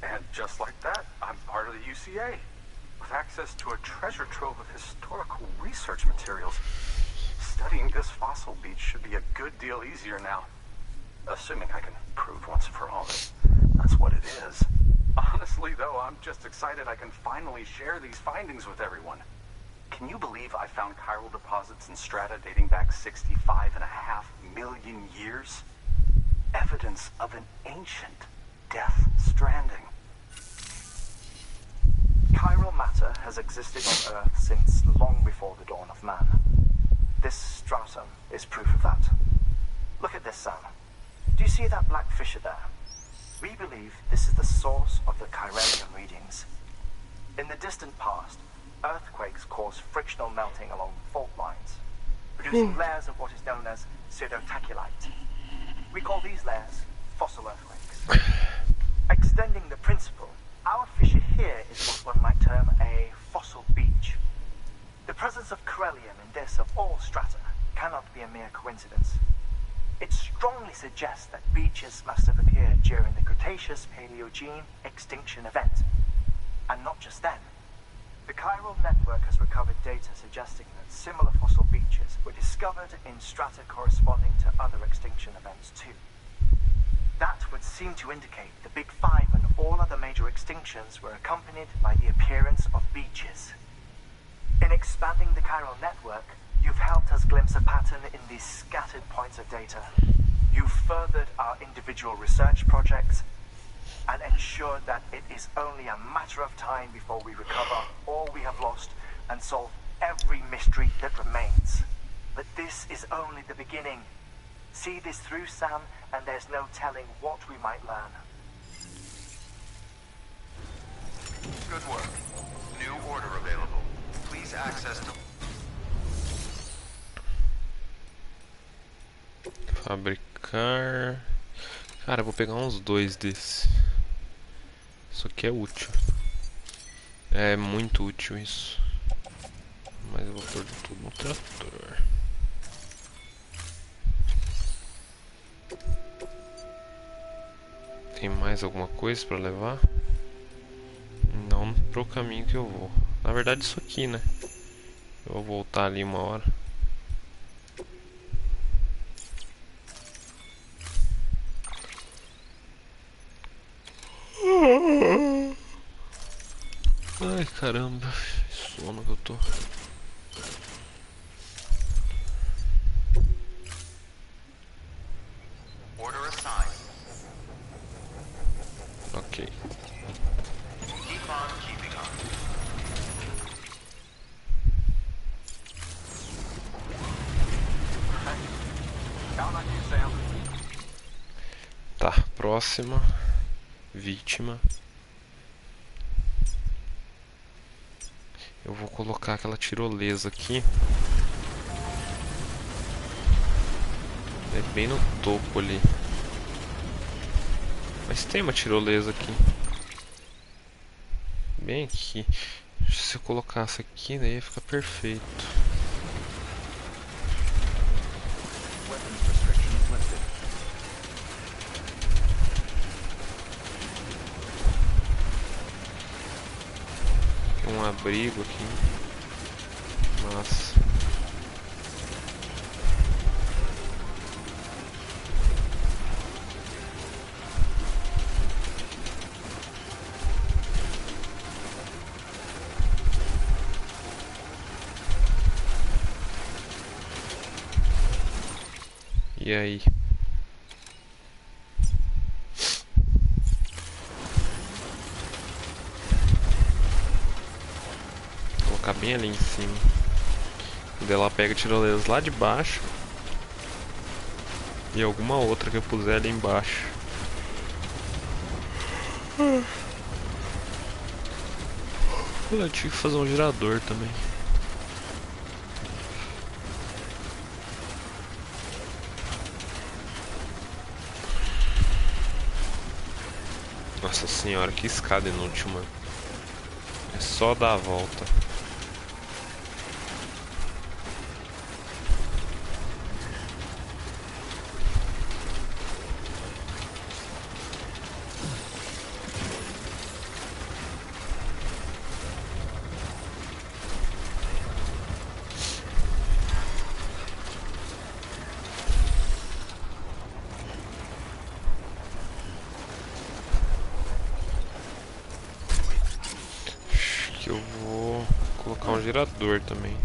Speaker 8: And just like that, I'm part of the UCA, with access to a treasure trove of historical research materials. Studying this fossil beach should be a good deal easier now. Assuming I can prove once and for all that that's what it is. Honestly, though, I'm just excited I can finally share these findings with everyone. Can you believe I found chiral deposits in strata dating back 65.5 million years? Evidence of an ancient death stranding.
Speaker 5: Chiral matter has existed on Earth since long before the dawn of man. This stratum is proof of that. Look at this, Sam. Do you see that black fissure there? We believe this is the source of the chiralium readings. In the distant past, earthquakes cause frictional melting along fault lines, producing layers of what is known as pseudotaculite. We call these layers fossil earthquakes. Extending the principle, our fissure here is what one might term a fossil beach. The presence of chiralium in this of all strata cannot be a mere coincidence. It strongly suggests that beaches must have appeared during the Cretaceous-Paleogene extinction event. And not just then. The chiral network has recovered data suggesting that similar fossil beaches were discovered in strata corresponding to other extinction events too. That would seem to indicate the Big Five and all other major extinctions were accompanied by the appearance of beaches. In expanding the chiral network, you've helped us glimpse a pattern in these scattered points of data. You've furthered our individual research projects and ensured that it is only a matter of time before we recover all we have lost and solve every mystery that remains. But this is only the beginning. See this through, Sam, and there's no telling what we might learn.
Speaker 2: Good work. New order available. Please access the...
Speaker 1: Fabricar. Cara, eu vou pegar uns 2 desses. Isso aqui é útil. É muito útil isso. Mas eu vou pôr tudo no trator. Tem mais alguma coisa pra levar? Não pro caminho que eu vou. Na verdade isso aqui, né? Eu vou voltar ali uma hora. Ai caramba, que sono que eu tô.
Speaker 2: Order assigned.
Speaker 1: Ok.
Speaker 2: Keep on keeping on. Count on you, Sam.
Speaker 1: Tá, próxima vítima. Eu vou colocar aquela tirolesa aqui. É bem no topo ali. Mas tem uma tirolesa aqui. Bem aqui. Se eu colocasse aqui, daí ia ficar perfeito.
Speaker 2: Weapons restrictions lifted.
Speaker 1: Tem um abrigo aqui. Massa. E aí? Vou colocar bem ali em cima. E daí ela pega tirolesas lá de baixo. E alguma outra que eu puser ali embaixo. Eu tinha que fazer um girador também. Nossa senhora, que escada inútil, mano. É só dar a volta. Que eu vou colocar um gerador também.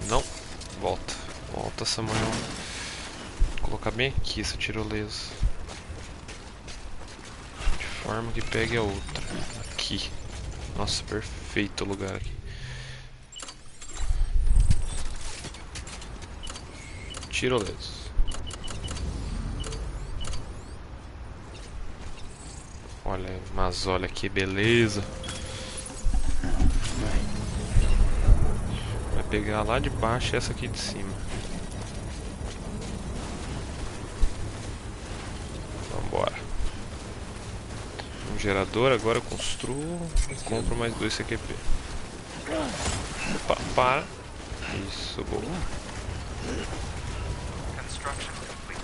Speaker 1: Não, volta. Volta, Samuel. Vou colocar bem aqui essa tirolesa. De forma que pegue a outra. Aqui. Nossa, perfeito o lugar aqui. Tirolesa. Olha, mas olha que beleza. Vai pegar lá de baixo e essa aqui de cima. Vambora. Um gerador, agora eu construo e compro mais 2 CQP. Opa, para. Isso, boa.
Speaker 2: Construction complete.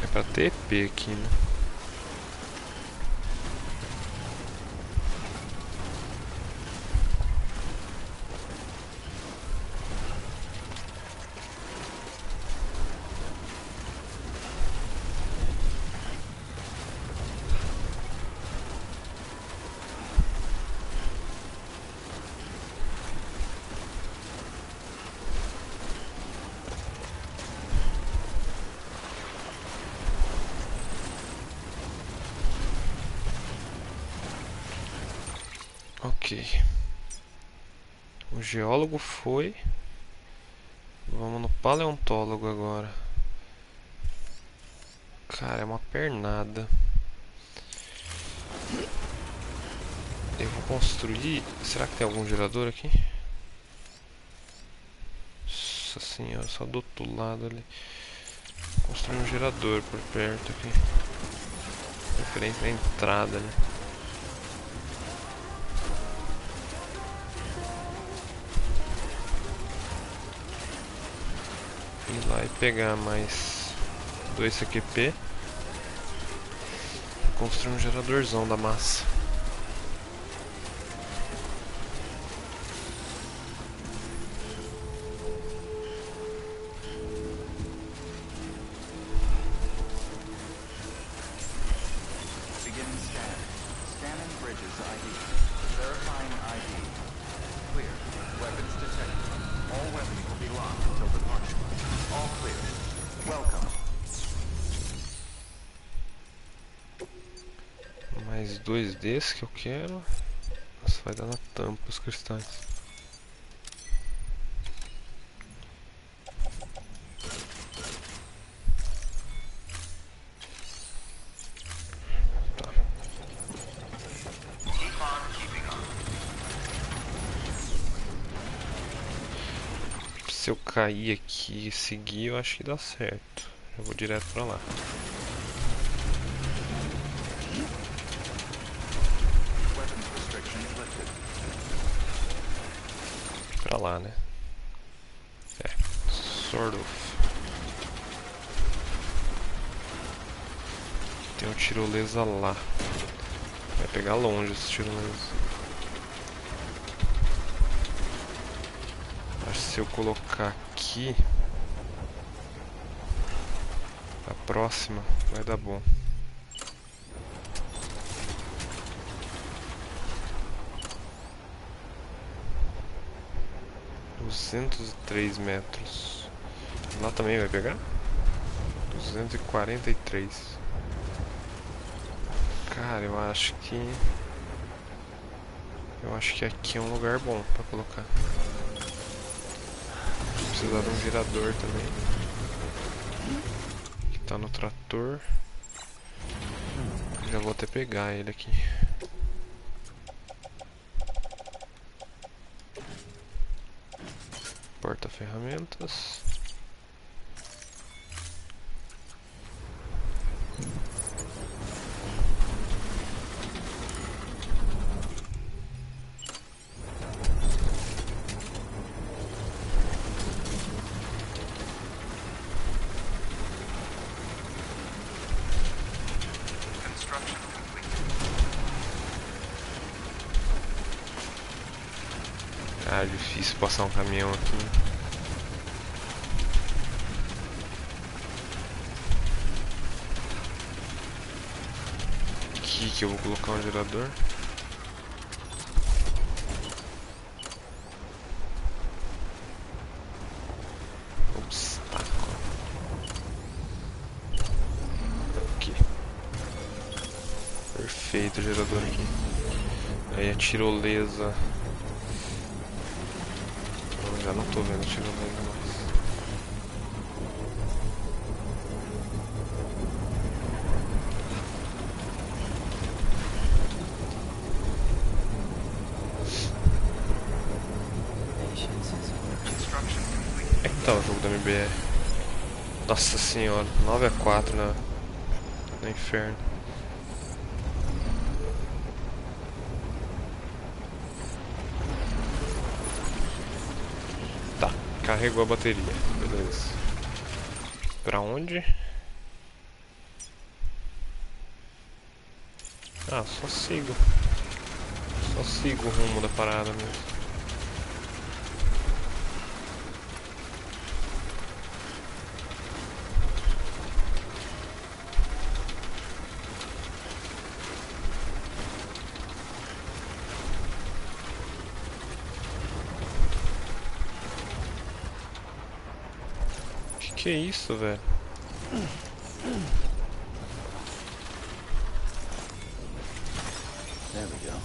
Speaker 1: É pra TP aqui, né? Ok. O geólogo foi. Vamos no paleontólogo agora. Cara, é uma pernada. Eu vou construir... Será que tem algum gerador aqui? Nossa senhora, só do outro lado ali. Vou construir um gerador por perto aqui. Referente à entrada ali. Ir lá e pegar mais 2 CQP. Construir um geradorzão da massa.
Speaker 2: Beginning scan. Scanning bridges ID. Verifying ID. Clear. Weapons detected. All weapons will be locked until departure. All clear. Welcome.
Speaker 1: Mais 2 desses que eu quero. Nossa, vai dar na tampa os cristais. Tá.
Speaker 2: Keep on keeping on.
Speaker 1: Se eu cair aqui e seguir, eu acho que dá certo. Eu vou direto pra lá.
Speaker 2: Weapons restrictions lifted.
Speaker 1: Pra lá, né? É, sort of. Tem um tirolesa lá. Vai pegar longe esse tirolesa. Acho que se eu colocar aqui, a próxima vai dar bom. $203. Lá também vai pegar? 243. Cara, eu acho que aqui é um lugar bom pra colocar. Vou precisar de um gerador também. Que tá no trator. Já vou até pegar ele aqui. Porta-ferramentas.
Speaker 2: Construction complete.
Speaker 1: Ah, difícil passar um caminhão aqui. Aqui que eu vou colocar um gerador. Obstáculo. Aqui. Perfeito o gerador aqui. Aí a tirolesa. Eu já não tô vendo a tirolesa mais.
Speaker 2: Construction complete.
Speaker 1: É que tá o jogo da MBR. Nossa senhora, 9-4 no inferno. Tá, carregou a bateria, beleza. Pra onde? Ah, só sigo. Só sigo o rumo da parada mesmo. Que é isso, velho?
Speaker 3: There we go.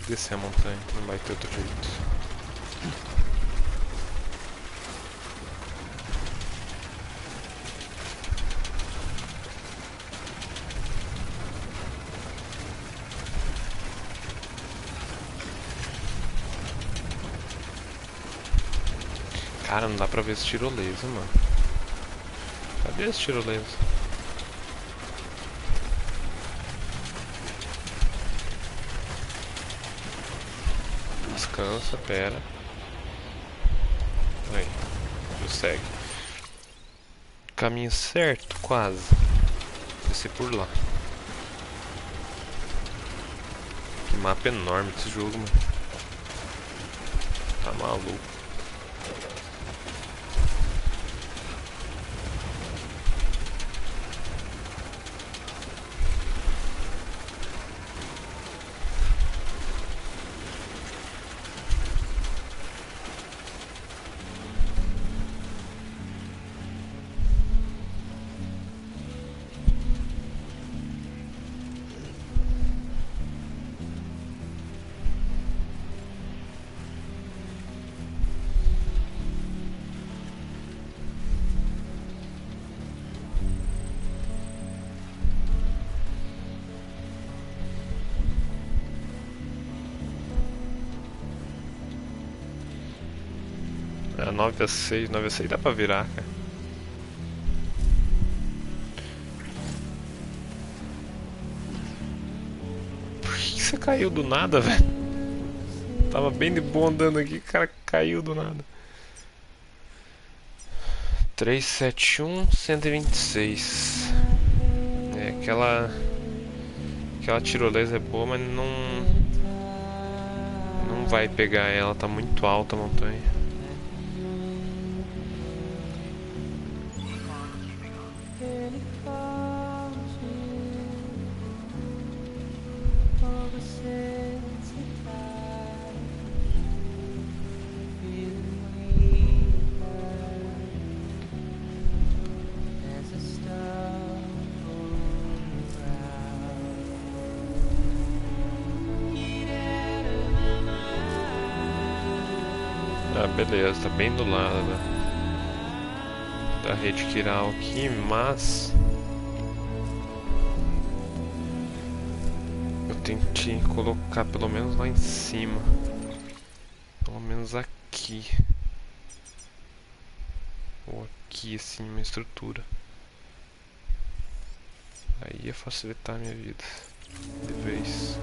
Speaker 1: que descer a montanha, não vai ter outro jeito. Cara, não dá pra ver esse tirolesa, mano. Cadê esse tirolesa? Descansa, pera. Aí, segue. Caminho certo, quase. Descer por lá. Que mapa enorme desse jogo, mano. Tá maluco. É, 9 a 6, 9 a 6 dá pra virar, cara. Por que você caiu do nada, velho? Tava bem de boa andando aqui, o cara caiu do nada. 371, 126. É, aquela tirolesa é boa, mas não vai pegar ela, tá muito alta a montanha. Ah, beleza, tá bem do lado da rede Kiral aqui, mas eu tentei colocar pelo menos lá em cima, pelo menos aqui, ou aqui assim, uma estrutura. Aí ia facilitar a minha vida de vez.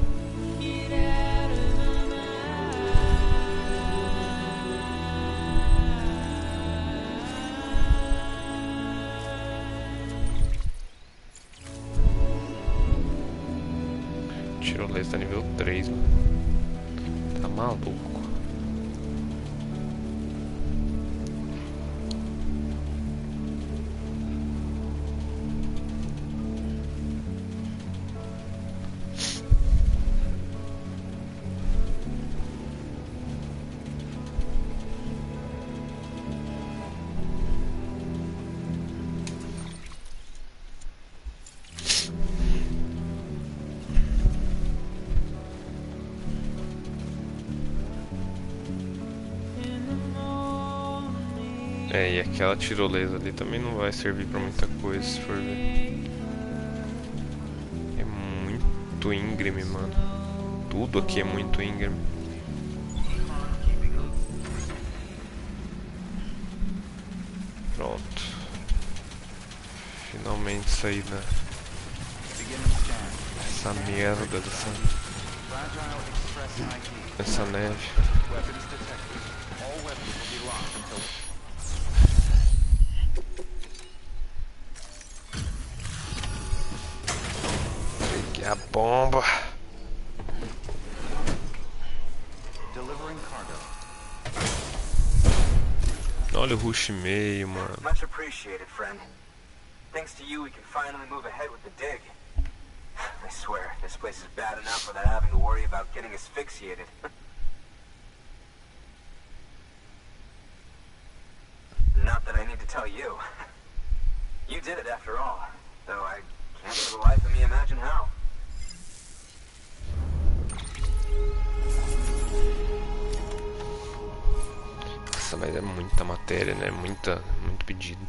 Speaker 1: Tirolesa tá nível 3, mano. Tá maluco. É, e aquela tirolesa ali também não vai servir pra muita coisa, se for ver. É muito íngreme, mano. Tudo aqui é muito íngreme. Pronto. Finalmente saí dessa merda, dessa neve. Peguei a bomba. Olha o rush meio, mano.
Speaker 8: Much appreciated, friend. Thanks to you, we can finally move ahead with the dig. I swear, this place is bad enough without having to worry about getting asphyxiated. Not that I need to tell you. You did it after all, though I can't for the life of me imagine how.
Speaker 1: muita matéria, né? Muito pedido.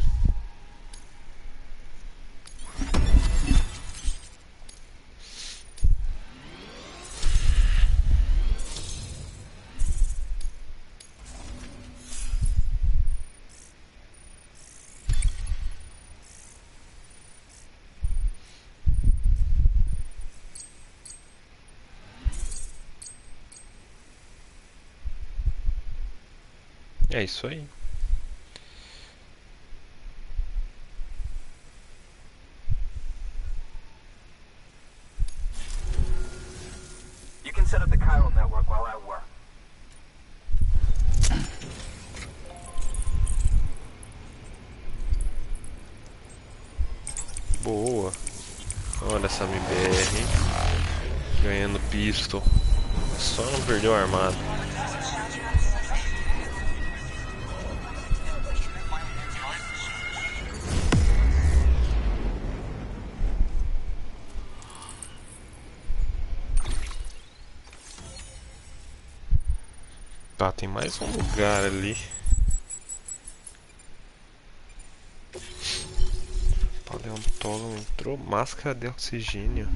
Speaker 1: É isso aí.
Speaker 8: You can set up the chiral network while I work.
Speaker 1: Boa. Olha essa MBR, hein? Ganhando pistol. Só não perdeu a armada. Tá, tem mais um lugar ali. Paleontólogo entrou. Máscara de oxigênio.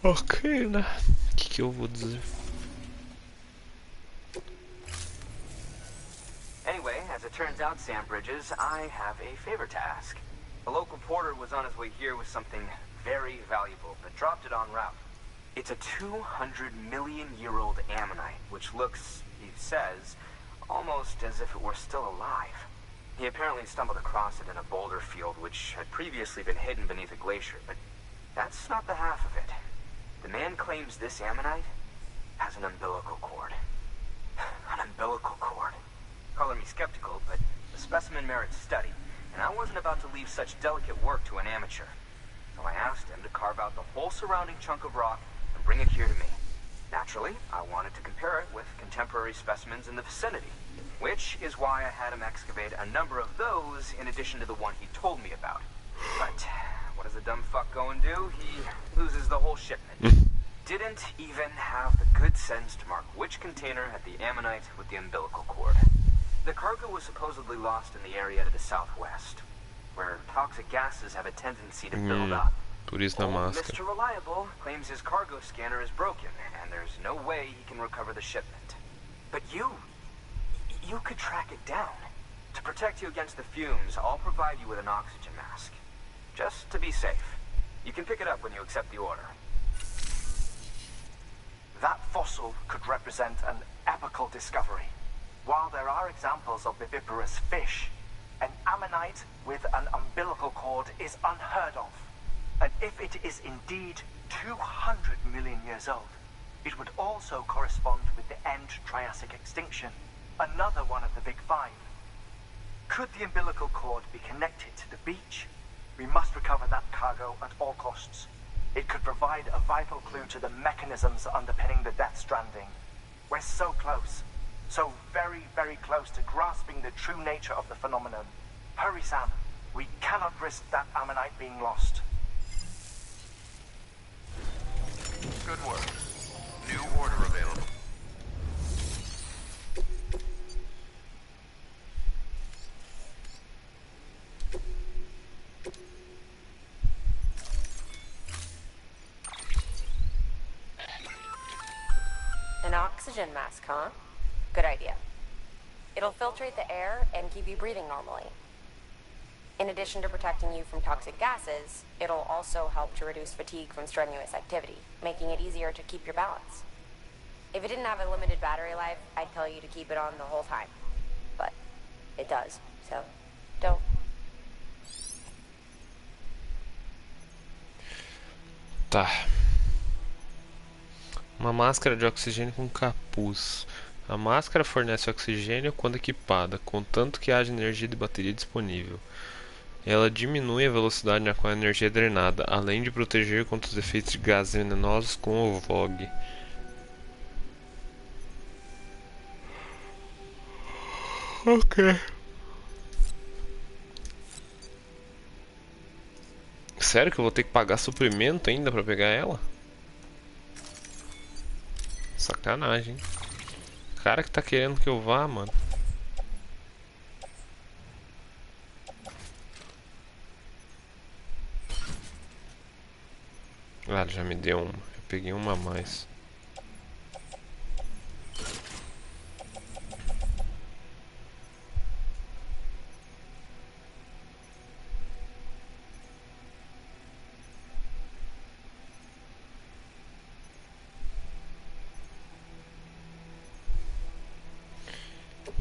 Speaker 1: Ok, né? O que eu vou dizer?
Speaker 8: Anyway, as it turns out, Sam Bridges, I have a favor to ask. A local porter was on his way here with something very valuable, but dropped it en route. It's a 200-million-year-old ammonite, which looks, he says, almost as if it were still alive. He apparently stumbled across it in a boulder field which had previously been hidden beneath a glacier, but that's not the half of it. The man claims this ammonite has an umbilical cord. An umbilical cord. Color me skeptical, but the specimen merits study, and I wasn't about to leave such delicate work to an amateur. So I asked him to carve out the whole surrounding chunk of rock and bring it here to me. Naturally, I wanted to compare it with contemporary specimens in the vicinity, which is why I had him excavate a number of those in addition to the one he told me about. But what does the dumb fuck go and do? He loses the whole shipment. Didn't even have the good sense to mark which container had the ammonite with the umbilical cord. The cargo was supposedly lost in the area to the southwest, where toxic gases have a tendency to build up.
Speaker 1: Por isso na
Speaker 8: Old
Speaker 1: máscara.
Speaker 8: Mr. Reliable claims his cargo scanner is broken, and there's no way he can recover the shipment. But you could track it down. To protect you against the fumes, I'll provide you with an oxygen mask. Just to be safe. You can pick it up when you accept the order.
Speaker 9: That fossil could represent an epical discovery. While there are examples of viviparous fish, an ammonite with an umbilical cord is unheard of. And if it is indeed 200 million years old, it would also correspond with the end Triassic extinction, another one of the big five. Could the umbilical cord be connected to the beach? We must recover that cargo at all costs. It could provide a vital clue to the mechanisms underpinning the Death Stranding. We're so close. So very, very close to grasping the true nature of the phenomenon. Hurry, Sam. We cannot risk that ammonite being lost.
Speaker 2: Good work. New order available.
Speaker 10: An oxygen mask, huh? Good idea. It'll filtrate the air and keep you breathing normally. In addition to protecting you from toxic gases, it'll also help to reduce fatigue from strenuous activity, making it easier to keep your balance. If it didn't have a limited battery life, I'd tell you to keep it on the whole time. But it does, so don't.
Speaker 1: Tá. Uma máscara de oxigênio com capuz. A máscara fornece oxigênio quando equipada, contanto que haja energia de bateria disponível. Ela diminui a velocidade na qual a energia é drenada, além de proteger contra os efeitos de gases venenosos como o VOG. Ok. Sério que eu vou ter que pagar suprimento ainda pra pegar ela? Sacanagem, hein? Cara que tá querendo que eu vá, mano. Ah, já me deu uma. Eu peguei uma a mais.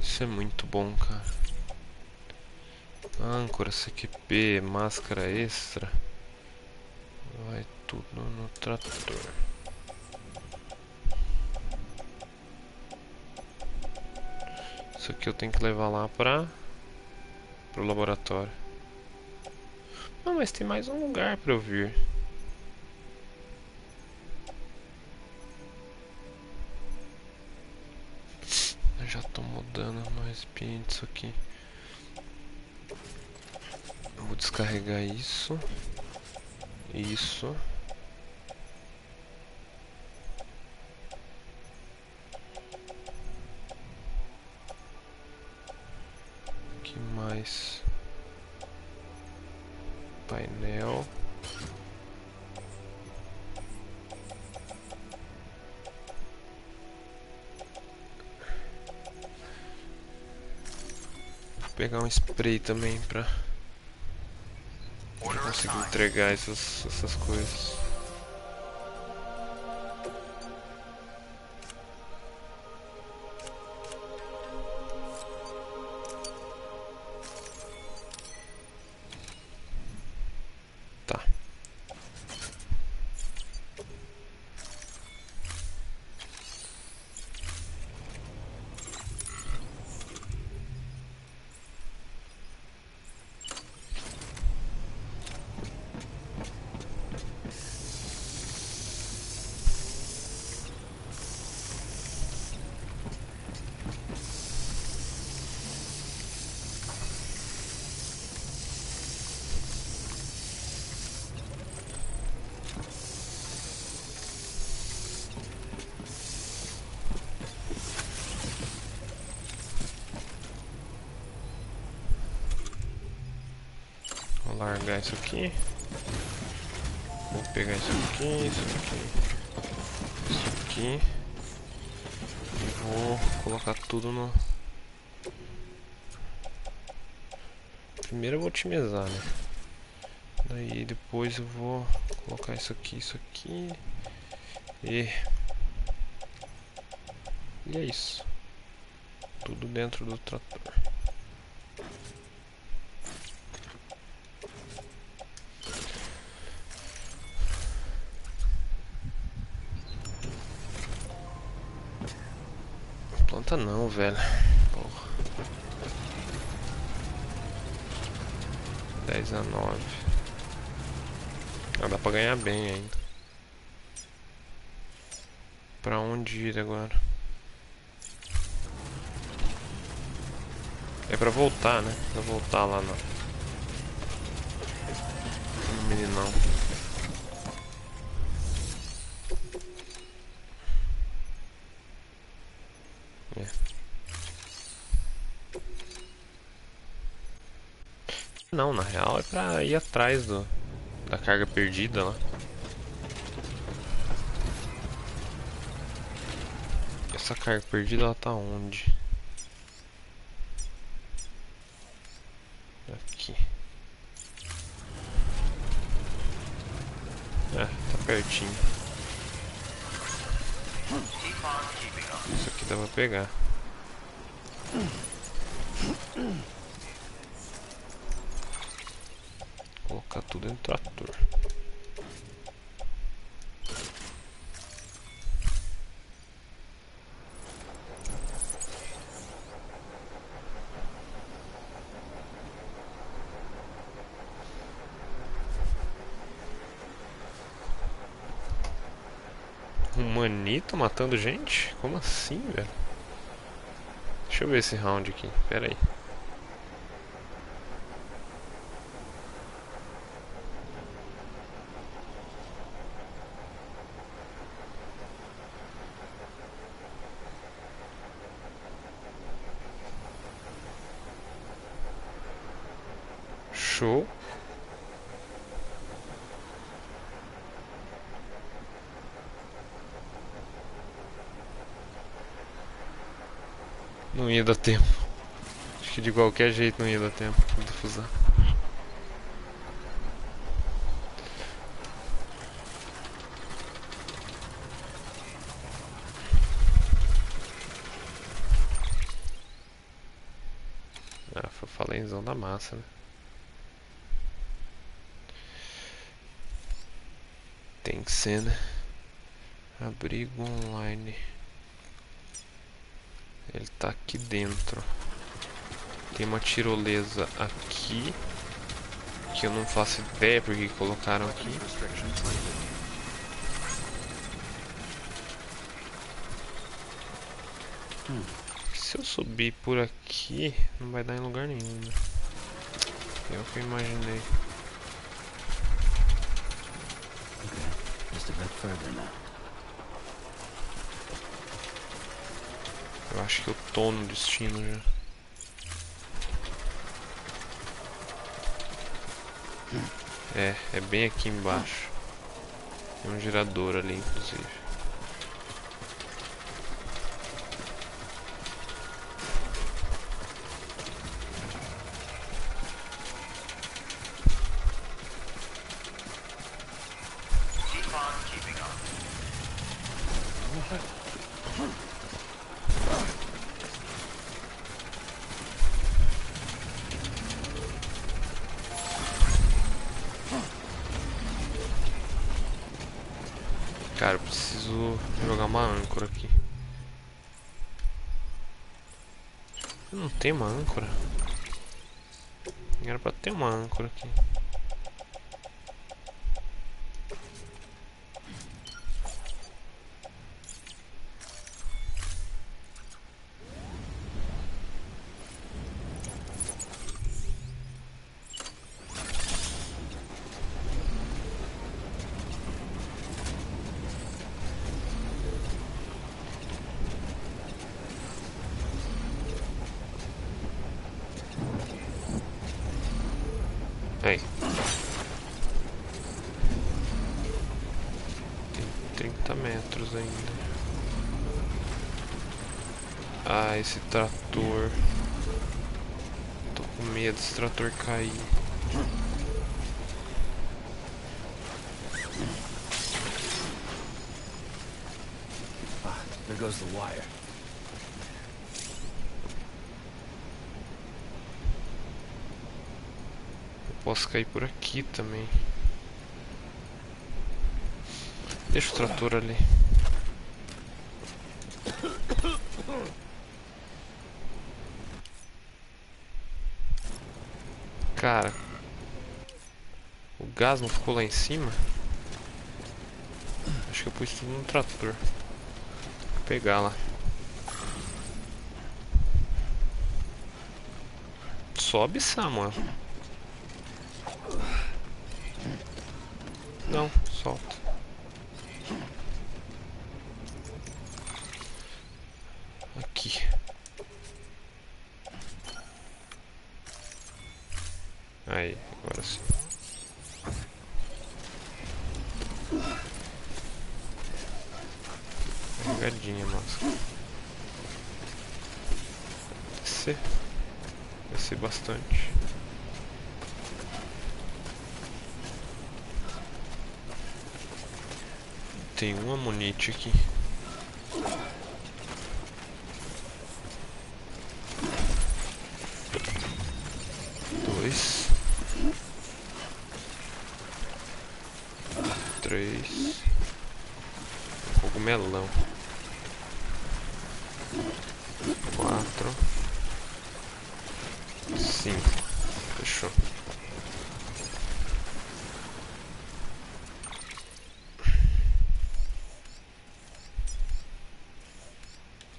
Speaker 1: Isso é muito bom, cara. Âncora, CQP, máscara extra. Vai tudo no trator. Isso aqui eu tenho que levar lá pro laboratório. Não, mas tem mais um lugar pra eu vir. Eu já tô mudando no recipiente isso aqui. Eu vou descarregar isso. Isso. Que mais? Painel. Vou pegar um spray também pra conseguir entregar essas coisas. Tá. Vou largar isso aqui. Vou pegar isso aqui, isso aqui, isso aqui. E vou colocar tudo no... Primeiro eu vou otimizar, né? Daí depois eu vou colocar isso aqui. E é isso. Tudo dentro do trator. Planta não, velho. Porra. 10 a 9. Ah, dá pra ganhar bem ainda. Pra onde ir agora? É pra voltar, né? Pra voltar lá no meninão. É. Não, na real é pra ir atrás da carga perdida lá. Essa carga perdida ela tá onde? Aqui. É, tá pertinho. Isso aqui dá pra pegar. Colocar tudo dentro do trator. Humanito matando gente? Como assim, velho? Deixa eu ver esse round aqui, pera aí. Show. Não ia dar tempo. Acho que de qualquer jeito não ia dar tempo de defusar. Ah, foi falenzão da massa, né? Tem que ser, né? Abrigo online. Ele tá aqui dentro. Tem uma tirolesa aqui, que eu não faço ideia porque colocaram aqui. Se eu subir por aqui, não vai dar em lugar nenhum, né? É o que eu imaginei. Eu acho que eu tô no destino já. É bem aqui embaixo. Tem um gerador ali, inclusive. Cara, eu preciso jogar uma âncora aqui. Eu não tenho uma âncora. Era pra ter uma âncora aqui. Aí. Tem 30 metros ainda. Ah, esse trator. Tô com medo desse trator cair.
Speaker 3: There goes the wire.
Speaker 1: Posso cair por aqui também. Deixa o trator ali. Cara, o gás não ficou lá em cima? Acho que eu pus tudo no trator. Vou pegar lá. Sobe, Samuel. Não, solta. Aqui. Aí, agora sim. Carregadinha a máscara. Descer. Descer bastante. Tem uma amunite aqui. Dois. 3. Cogumelão. 4. 5. Fechou.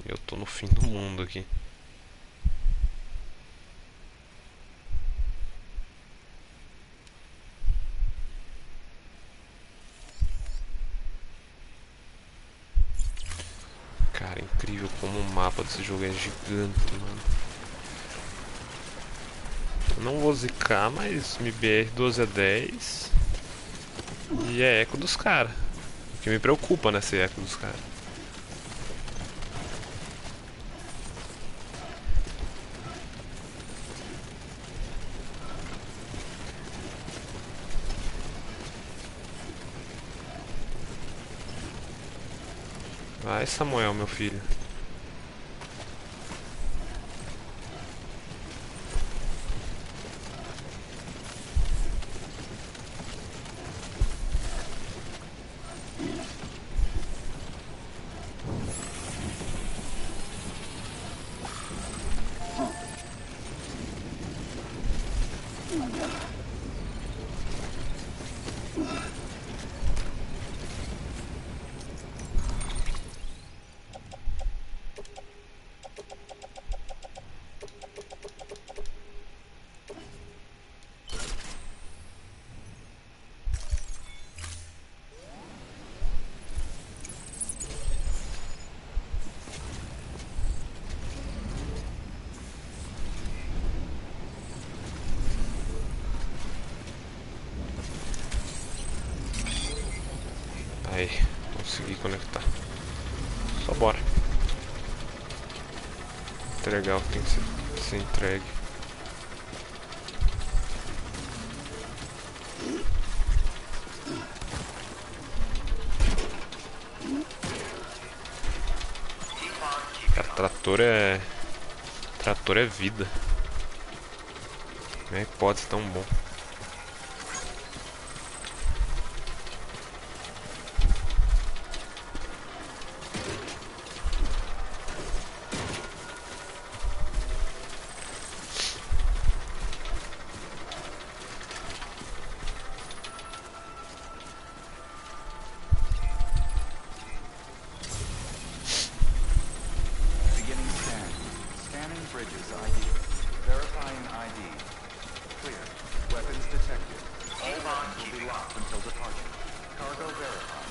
Speaker 1: Eu tô no fim do mundo aqui. Cara, incrível como o mapa desse jogo é gigante, mano. Não vou zicar, mas MBR 12 a 10. E é eco dos caras. O que me preocupa, né, ser eco dos caras. Vai, Samuel, meu filho. Aí, consegui conectar. Só bora. Entregar o que tem que ser entregue. Cara, trator é... Trator é vida. Como é que pode ser tão bom?
Speaker 2: Beginning scan. Scanning bridges ID. Verifying ID. Clear. Weapons detected. All weapons will be locked until departure. Cargo verified.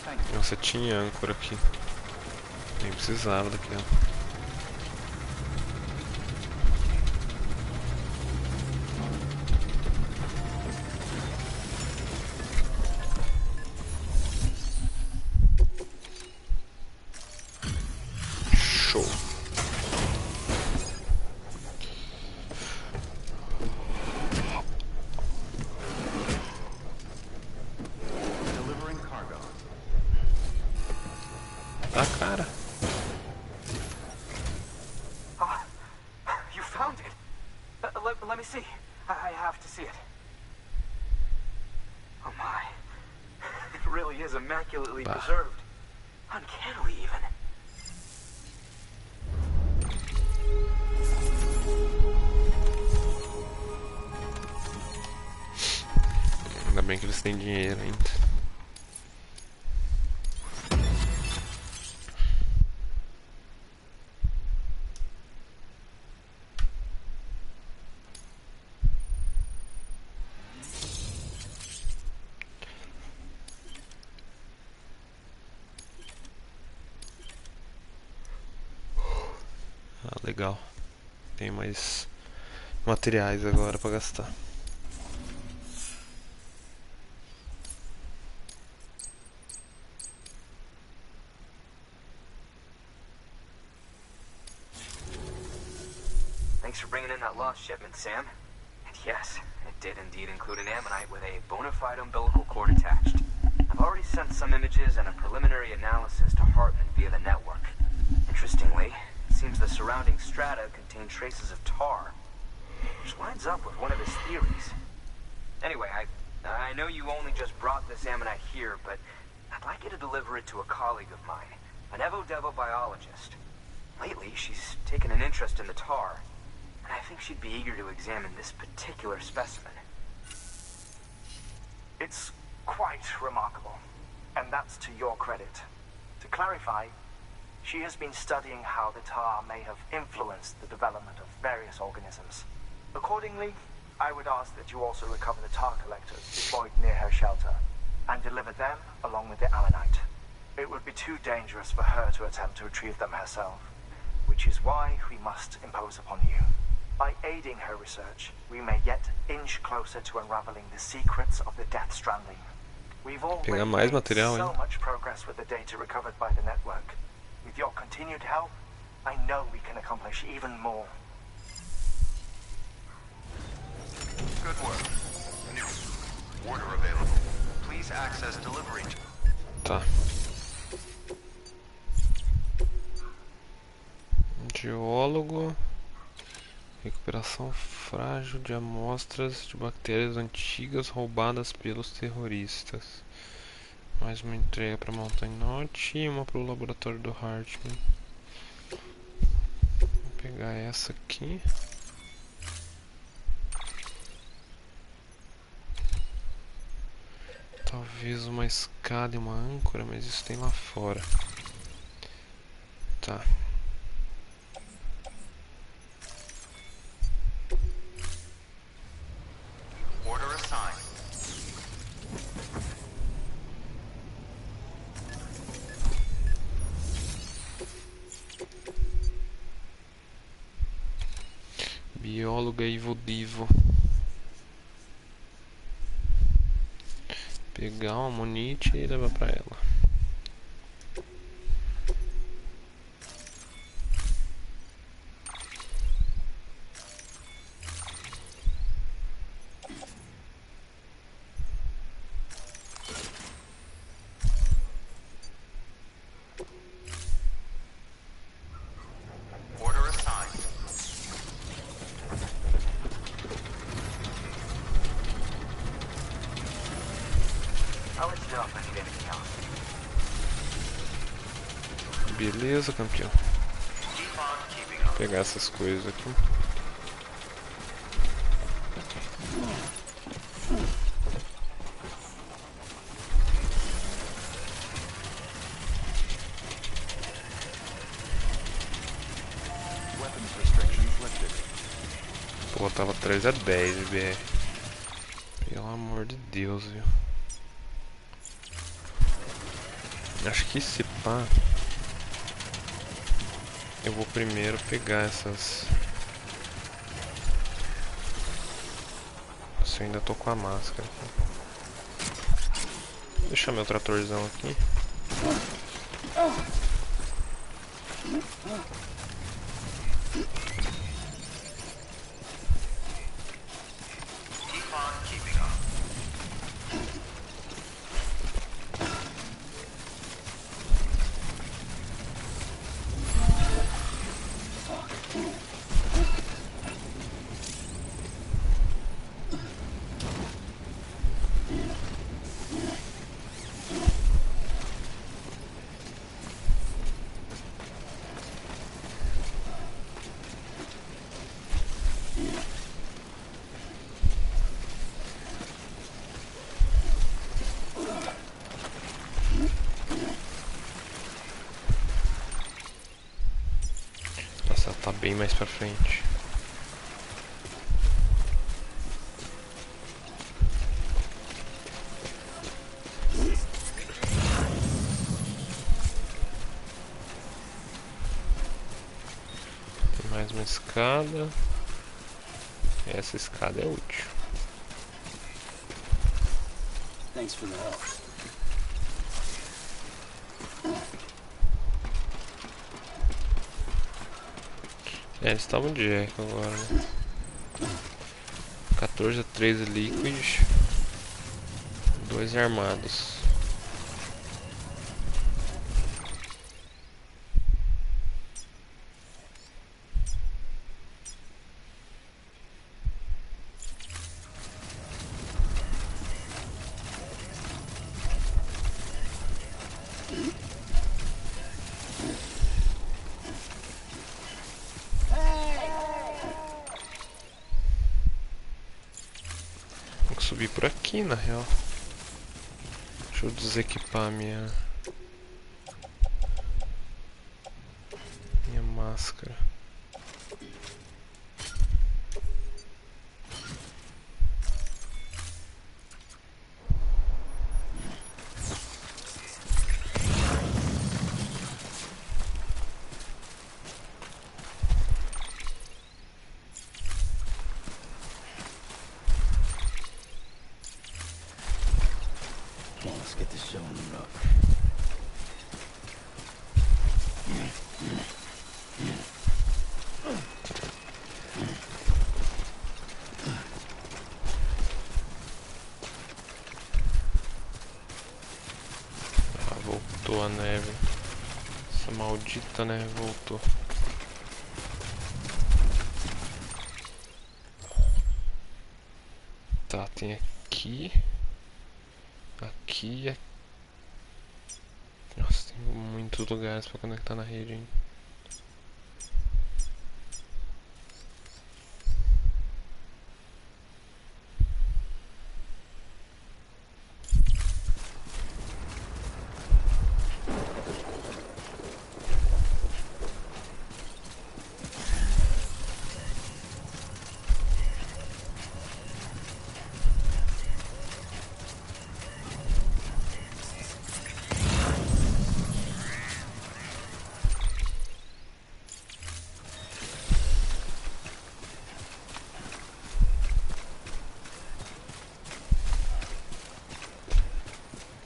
Speaker 2: Thank you.
Speaker 1: Nossa, tinha âncora aqui. Nem precisava daquela. Show.
Speaker 2: Delivering cargo.
Speaker 1: Ah, cara.
Speaker 9: You found it. Let me see. I have to see it. Oh my. It really is immaculately
Speaker 1: Bah.
Speaker 9: preserved. Uncannily even.
Speaker 1: Ainda bem que eles têm dinheiro ainda. Ah, legal. Tem mais materiais agora pra gastar.
Speaker 11: Thanks for bringing in that lost shipment, Sam. And yes, it did indeed include an ammonite with a bona fide umbilical cord attached. I've already sent some images and a preliminary analysis to Heartman via the network. Interestingly, it seems the surrounding strata contain traces of tar, which lines up with one of his theories. Anyway, I know you only just brought this ammonite here, but I'd like you to deliver it to a colleague of mine, an Evo-Devo biologist. Lately, she's taken an interest in the tar, and I think she'd be eager to examine this particular specimen.
Speaker 9: It's quite remarkable, and that's to your credit. To clarify, she has been studying how the tar may have influenced the development of various organisms. Accordingly, I would ask that you also recover the tar collectors deployed near her shelter, and deliver them along with the ammonite. It would be too dangerous for her to attempt to retrieve them herself, which is why we must impose upon you. By aiding her research, we may yet inch closer to unraveling the secrets of the Death Stranding. We've already
Speaker 1: Pegar mais
Speaker 9: made
Speaker 1: material,
Speaker 9: so
Speaker 1: hein?
Speaker 9: much progress with the data recovered by the network. With your continued help, I know we can accomplish even more.
Speaker 2: Good work. New. Order available. Please access delivery.
Speaker 1: Tá. Geólogo. Recuperação frágil de amostras de bactérias antigas roubadas pelos terroristas. Mais uma entrega para Montanhote e uma para o laboratório do Heartman. Vou pegar essa aqui. Talvez uma escada e uma âncora, mas isso tem lá fora. Tá.
Speaker 2: Order assigned.
Speaker 1: Bióloga Ivo. Pegar uma amonite e levar pra ela.
Speaker 2: Order assigned.
Speaker 9: I'll let you know if I need anything else.
Speaker 1: Beleza, campeão.
Speaker 2: Keep on keeping up.
Speaker 1: Vou pegar essas coisas aqui.
Speaker 2: Weapons restrictions lifted.
Speaker 1: Pô, tava 3 a 10, BR. Pelo amor de Deus, viu? Acho que se pá, eu vou primeiro pegar essas. Se eu ainda tô com a máscara aqui. Vou deixar meu tratorzão aqui.
Speaker 2: Keep on keeping up.
Speaker 1: Nossa, ela tá bem mais pra frente. Tem mais uma escada. Essa escada é útil.
Speaker 3: Thanks for the help.
Speaker 1: É, eles estavam de eco agora, né? 14 a 13 líquidos. 2 armados. Tem que subir por aqui, na real. Deixa eu desequipar minha máscara.
Speaker 3: showing rough.
Speaker 1: Ah, voltou a neve. Essa maldita neve voltou. Tá, tem aqui. Aqui e aqui. Nossa, tem muitos lugares pra conectar na rede, hein?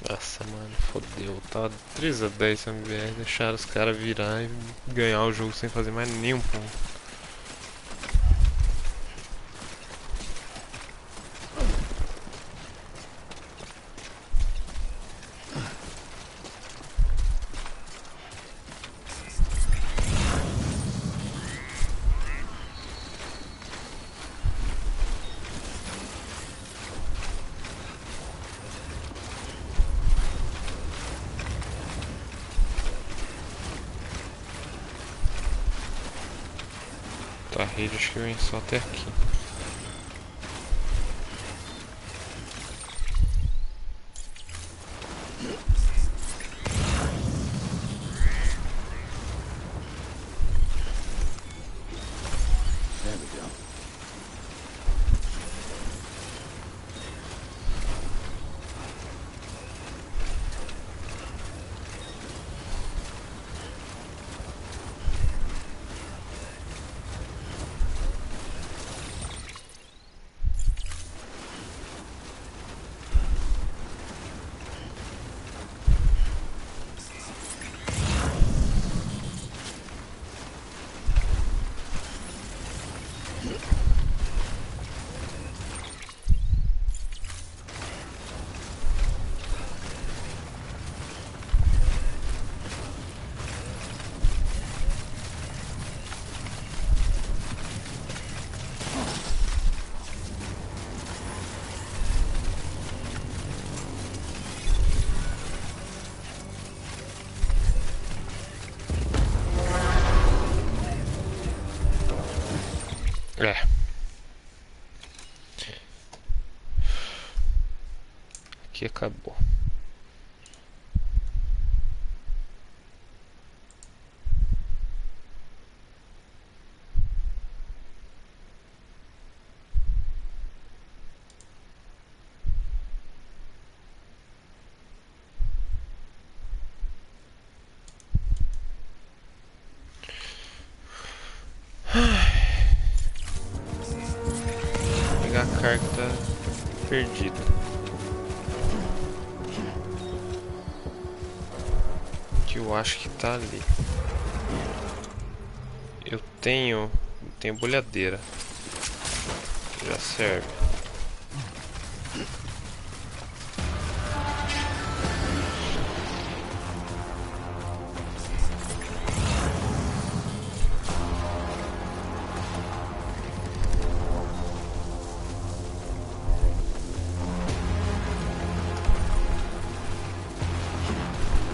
Speaker 1: Nossa, mano, fodeu. Tava 3-10 se eu me vier. Deixaram os caras virar e ganhar o jogo sem fazer mais nenhum ponto. A rede acho que vem só até aqui.
Speaker 3: There we go.
Speaker 1: É. Aqui acabou. Pegar a carga tá perdida. Que eu acho que tá ali. Eu tenho bolhadeira. Já serve.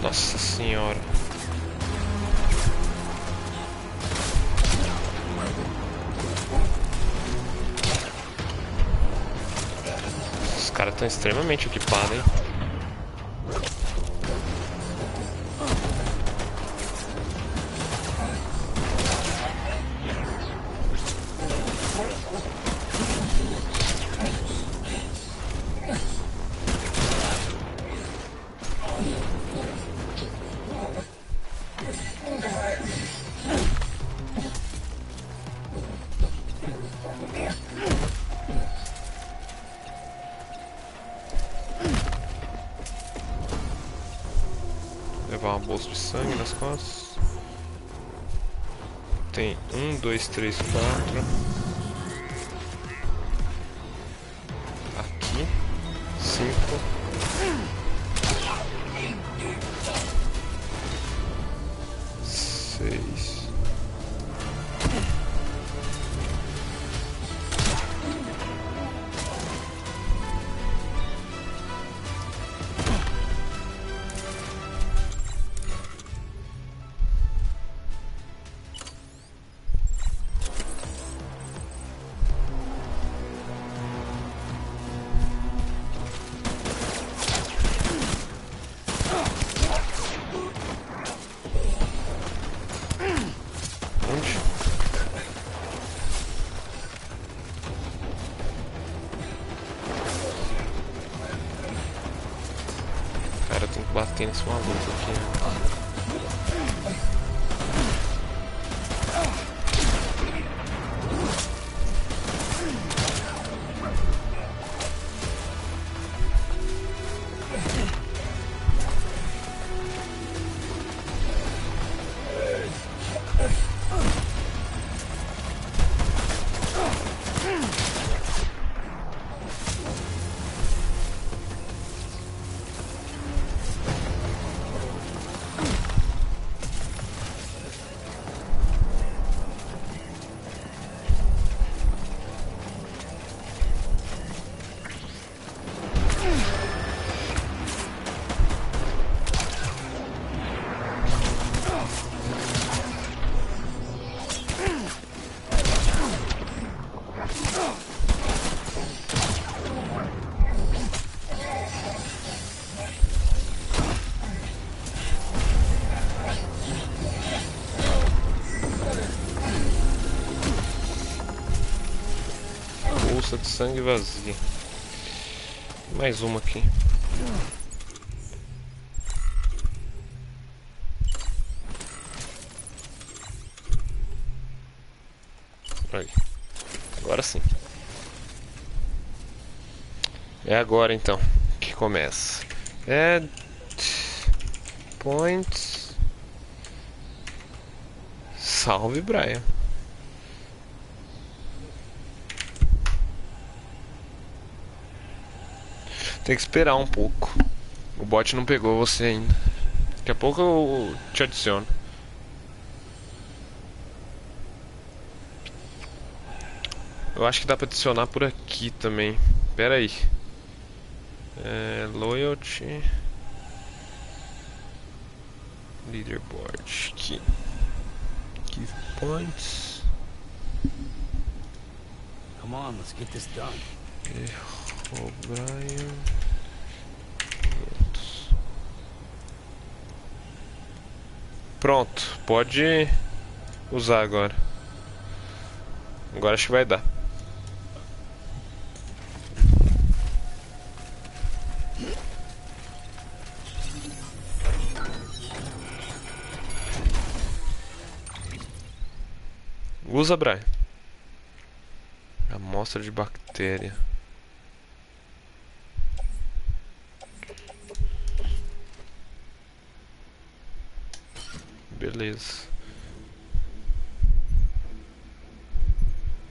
Speaker 1: Nossa senhora. Os caras estão extremamente equipados, hein? bolso de sangue nas costas. Tem 1, 2, 3, 4. Aqui. 5. 6. Bater nesse maluco aqui, né? Bolsa de sangue vazia. Mais uma aqui. Aí. Agora sim. É agora então que começa. Add points. Salve, Brian. Tem que esperar um pouco. O bot não pegou você ainda. Daqui a pouco eu te adiciono. Eu acho que dá pra adicionar por aqui também. Pera aí. Loyalty. Leaderboard. Aqui. Give points.
Speaker 3: Come on, let's get this done.
Speaker 1: O Brian. Pronto, pode usar agora. Agora acho que vai dar. Usa, Brian. Amostra de bactéria. Beleza.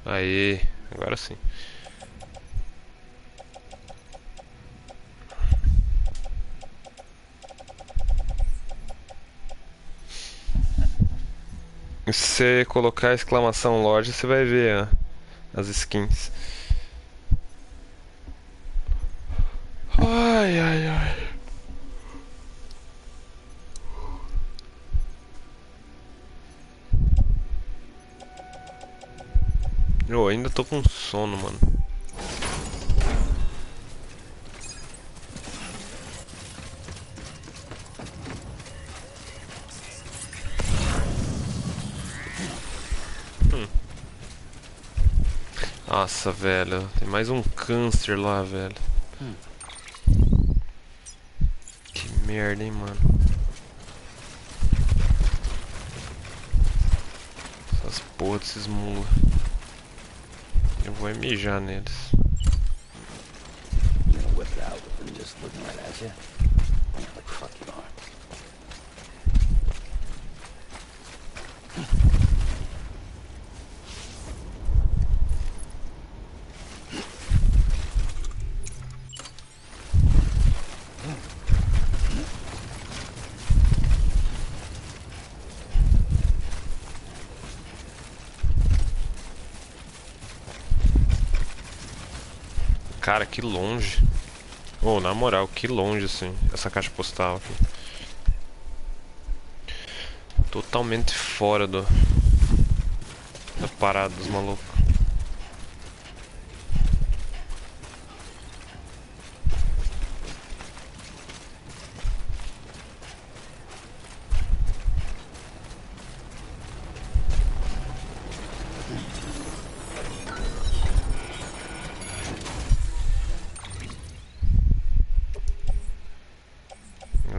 Speaker 1: Aê, agora sim. Se você colocar a exclamação loja, você vai ver as skins. Ai, ai, ai. Eu ainda tô com sono, mano. Nossa, velho. Tem mais um câncer lá, velho. Que merda, hein, mano. Essas porra desses mulos. Eu vou mijar neles. Cara, que longe. Oh, na moral, que longe assim, essa caixa postal aqui. Totalmente fora da parada dos malucos.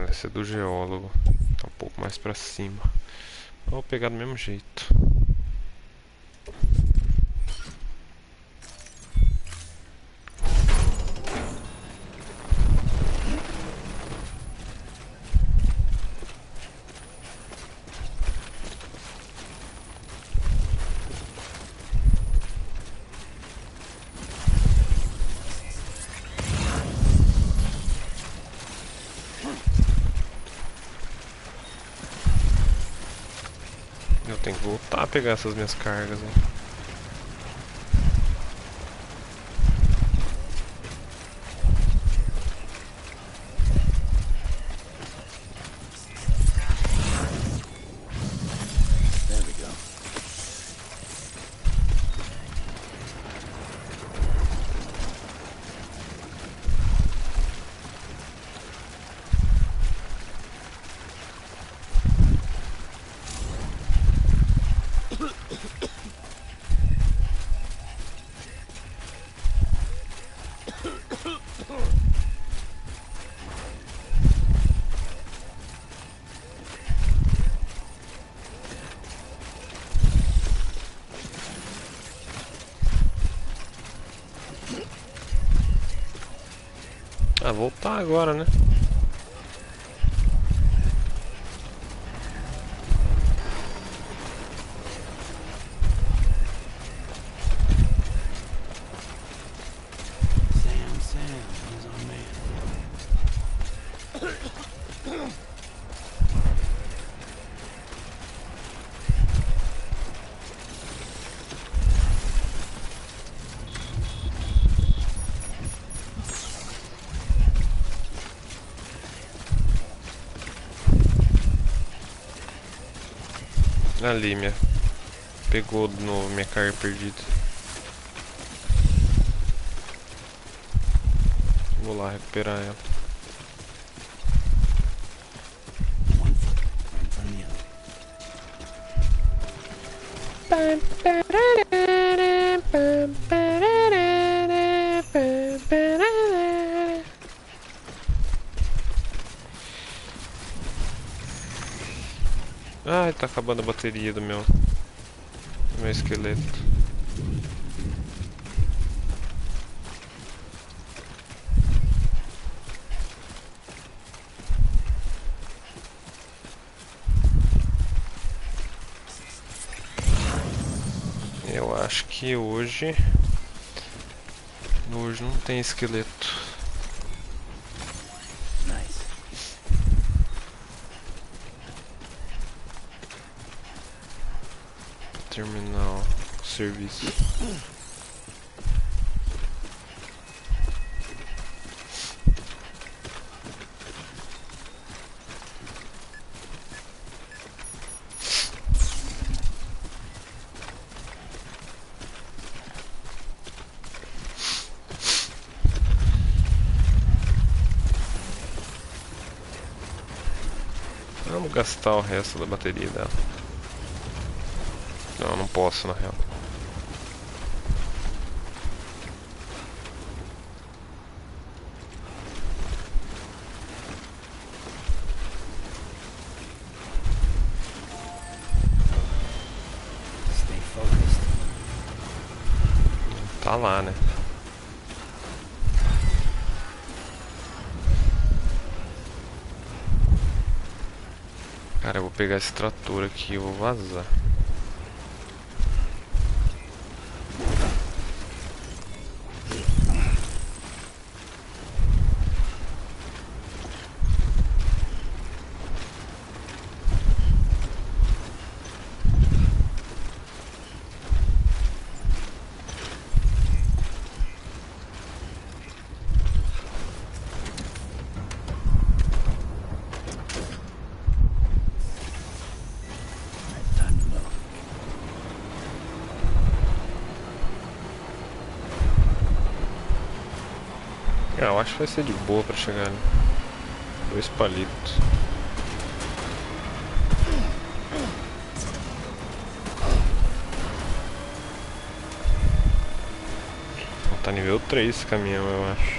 Speaker 1: Esse é do geólogo. Tá um pouco mais pra cima. Vou pegar do mesmo jeito. Eu tenho que voltar a pegar essas minhas cargas, hein?
Speaker 3: There we go.
Speaker 1: Ah, voltar agora, né?
Speaker 3: Sam, he's our man.
Speaker 1: Ali, pegou de novo minha carga perdida. Vou lá recuperar ela.
Speaker 3: One foot right in front of the other.
Speaker 1: Ai, tá acabando a bateria do meu esqueleto. Eu acho que hoje não tem esqueleto.
Speaker 3: Nice.
Speaker 1: Terminar o serviço. Vamos gastar o resto da bateria dela. Não posso, na real.
Speaker 3: Stay focused.
Speaker 1: Tá lá, né? Cara, eu vou pegar esse trator aqui e vou vazar. Eu acho que vai ser de boa pra chegar ali. 2 palitos. Tá nível 3 esse caminhão, eu acho.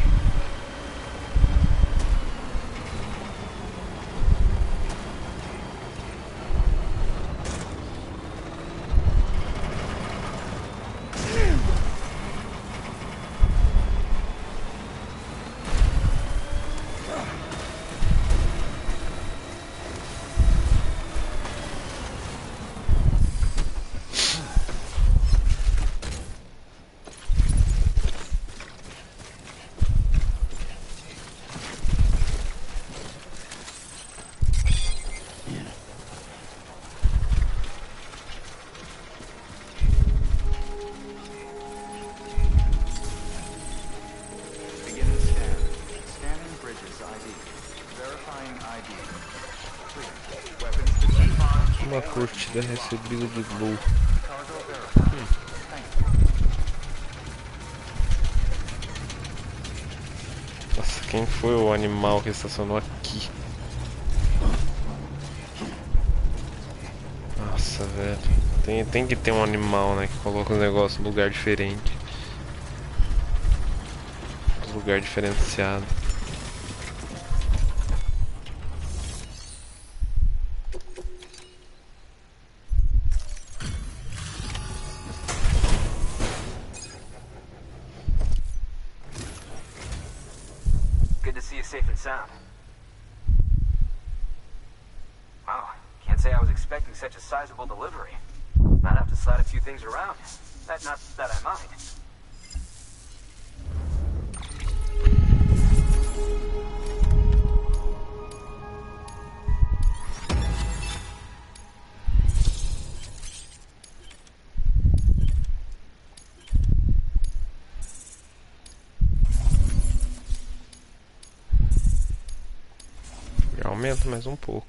Speaker 2: Beginning scan. Scanning bridges ID. Verifying ID. Clear. Weapons detected.
Speaker 1: Uma curtida recebida de Blue.
Speaker 2: Cargo verified. Thank you.
Speaker 1: Nossa, quem foi o animal que estacionou aqui? Nossa, velho. Tem que ter um animal, né, que coloca os negócios num lugar diferente. Lugar diferenciado.
Speaker 11: Good to see you safe and sound. Wow, can't say I was expecting such a sizable delivery. Might have to slide a few things around. Not that I mind.
Speaker 1: Aumenta mais um pouco.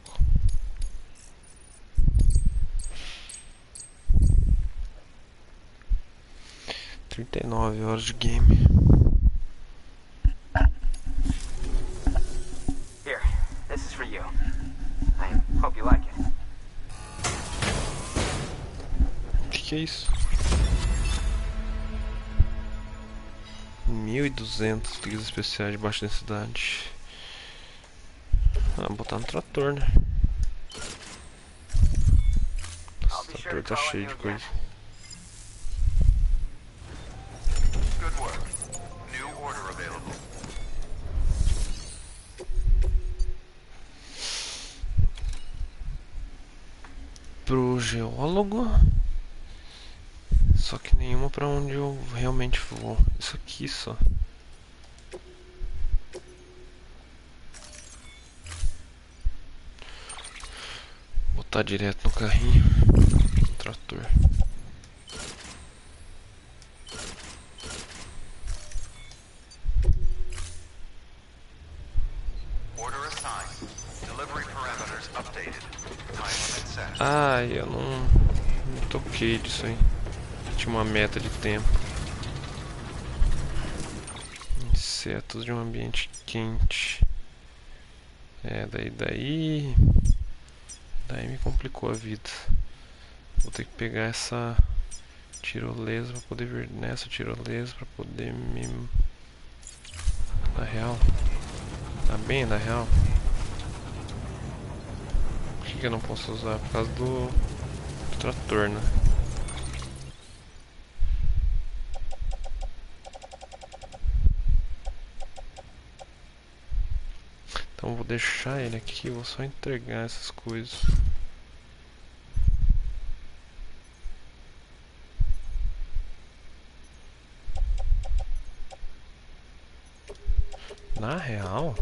Speaker 1: Trinta e 39 horas de game.
Speaker 11: Here, this is for you. I hope you like it.
Speaker 1: Que é isso? 1.200 ligas especiais de baixa densidade. Ah, botar no trator, né? Nossa, o trator tá cheio de coisa.
Speaker 2: Good work. New order available.
Speaker 1: Pro geólogo. Só que nenhuma pra onde eu realmente vou. Isso aqui só. Botar direto no carrinho. No trator.
Speaker 2: Order assigned. Delivery parameters updated. Time limit set.
Speaker 1: Ai, eu não toquei disso aí. Tinha uma meta de tempo. Insetos de um ambiente quente. É, daí me complicou a vida. Vou ter que pegar essa tirolesa pra poder vir nessa tirolesa pra poder me... Na real, tá bem na real. Por que eu não posso usar? Por causa do trator, né? Então vou deixar ele aqui, vou só entregar essas coisas. Na real,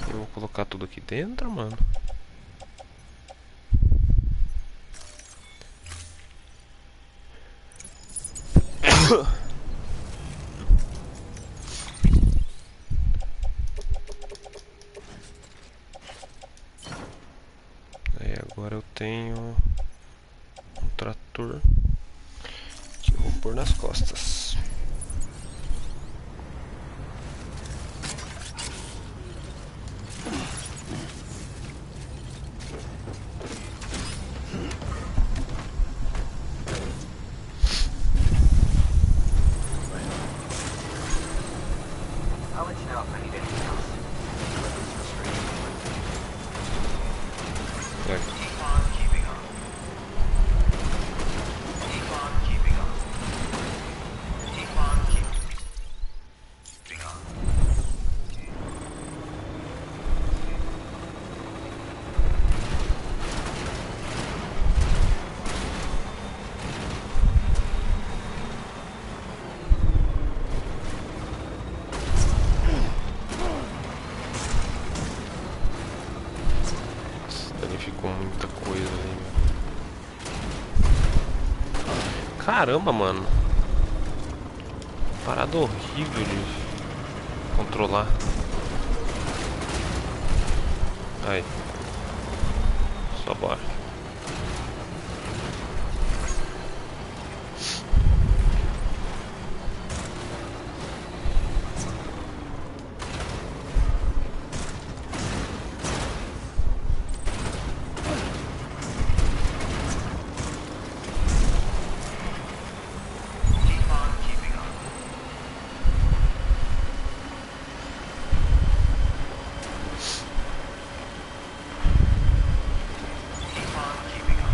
Speaker 1: eu vou colocar tudo aqui dentro, mano. Aí agora eu tenho um trator. pôr nas costas.
Speaker 11: I'll let you know if I need anything else. Weapons for straight.
Speaker 1: Certo.
Speaker 11: Decon keeping on. Decon keeping on. Decon keeping on.
Speaker 1: Danificou muita coisa ali, meu. Caramba, mano. Parada horrível de controlar. Aí. Só bora.
Speaker 11: Decon keeping on. Decon keeping on.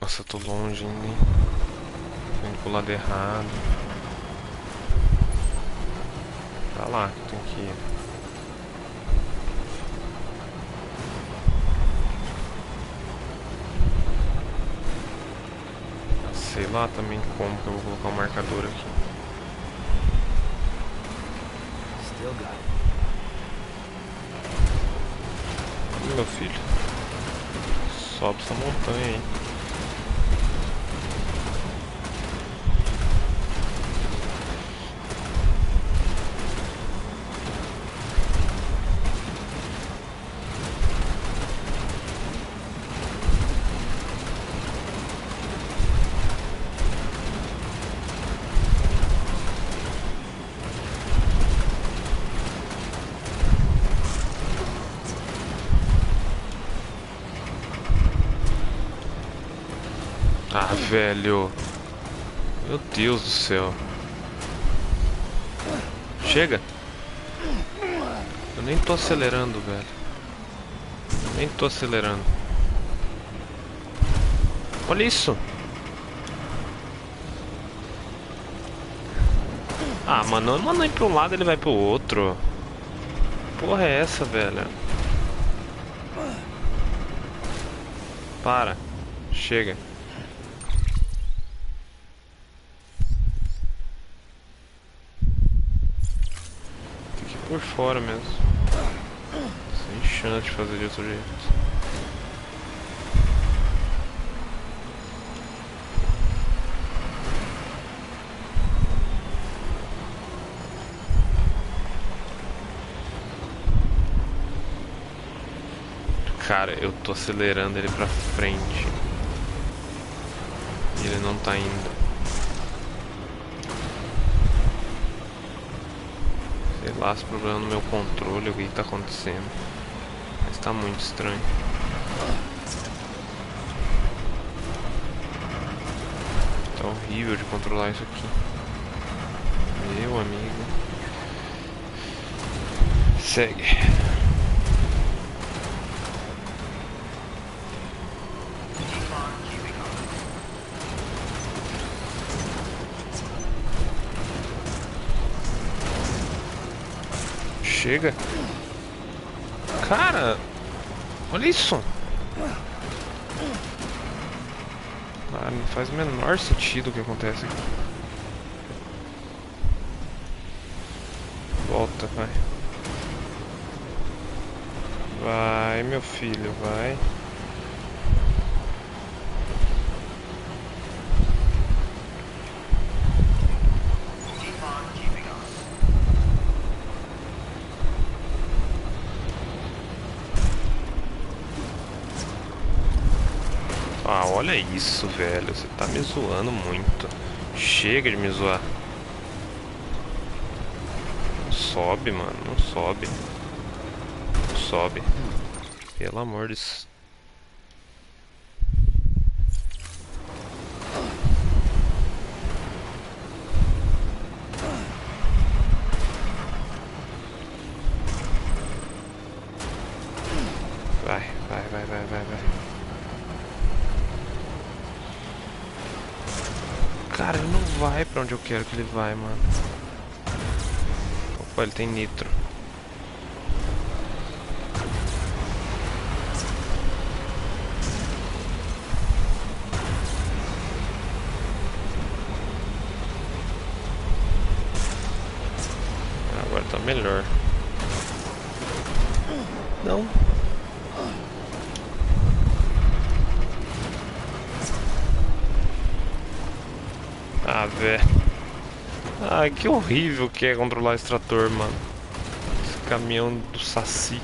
Speaker 1: Nossa, eu tô longe ainda, hein? Tô indo pro lado errado. Pra lá que eu tenho que ir. Sei lá também como que eu vou colocar o marcador aqui.
Speaker 3: Still got it.
Speaker 1: Ih, meu filho. Sobe essa montanha aí. Ah, velho. Meu Deus do céu. Chega. Eu nem tô acelerando, velho. Eu nem tô acelerando. Olha isso. Ah, mano, eu mando ir pra um lado, ele vai pro outro. Porra é essa, velho? Para. Chega. Tem que ir por fora mesmo. Sem chance de fazer de outro jeito. Cara, eu tô acelerando ele pra frente. E ele não tá indo. Sei lá se o problema é no meu controle, o que tá acontecendo. Mas tá muito estranho. Tá horrível de controlar isso aqui. Meu amigo. Segue. Chega. Cara, olha isso. Ah, não faz o menor sentido o que acontece aqui. Volta, vai. Vai, meu filho, vai. Ah, olha isso, velho. Você tá me zoando muito. Chega de me zoar. Não sobe, mano. Não sobe. Não sobe. Pelo amor de Deus. Vai, vai, vai, vai, vai, vai. Cara, ele não vai pra onde eu quero que ele vai, mano. Opa, ele tem nitro. Agora tá melhor. Não. Ah, velho. Ah, que horrível que é controlar esse trator, mano. Esse caminhão do Saci.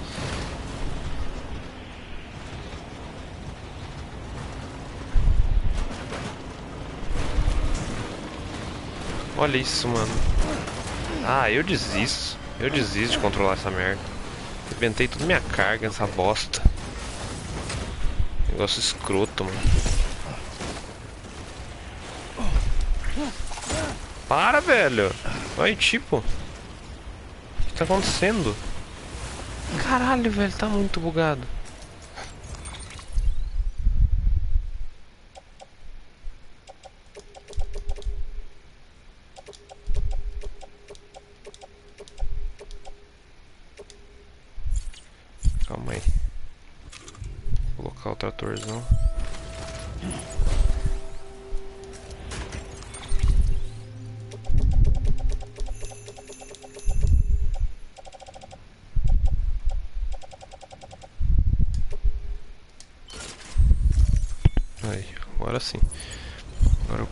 Speaker 1: Olha isso, mano. Ah, eu desisto. Eu desisto de controlar essa merda. Arrebentei toda minha carga nessa bosta. Negócio escroto, mano. Para, velho. Vai, tipo. O que tá acontecendo? Caralho, velho. Tá muito bugado. Calma aí. Vou colocar o tratorzão. Aí, agora sim. Agora eu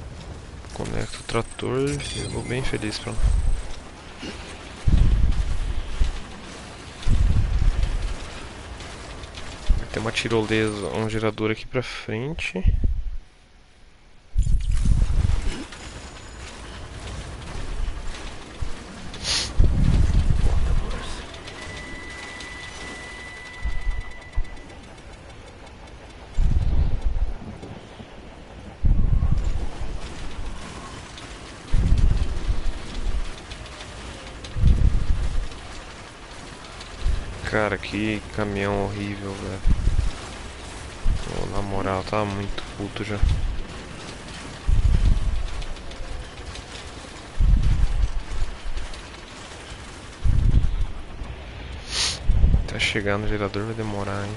Speaker 1: conecto o trator e eu vou bem feliz pra lá. Tem uma tirolesa, um gerador aqui pra frente. Cara, que caminhão horrível, velho. Na moral, tá muito puto já. Até chegar no gerador vai demorar, hein.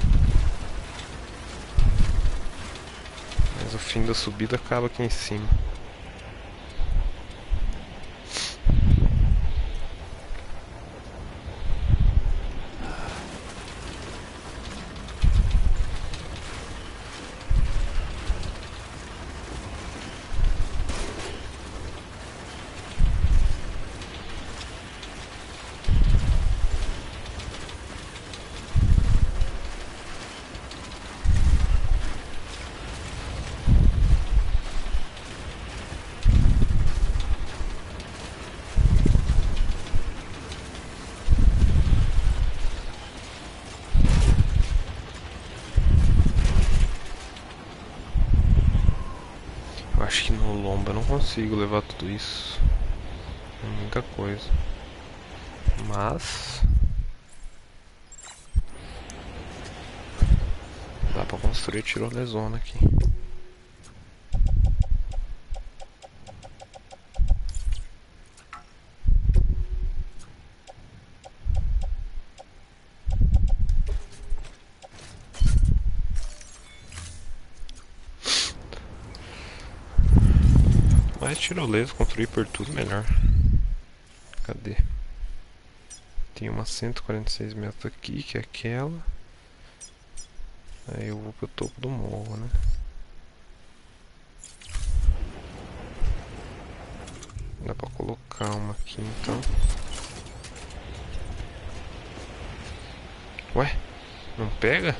Speaker 1: Mas o fim da subida acaba aqui em cima. Acho que no lombo eu não consigo levar tudo isso. É muita coisa. Mas dá pra construir tirolesona aqui. mais tirolesa, construir por tudo melhor. Cadê? Tem uma 146 metros aqui, que é aquela. Aí eu vou pro topo do morro, né? Dá pra colocar uma aqui então. Ué? Não pega?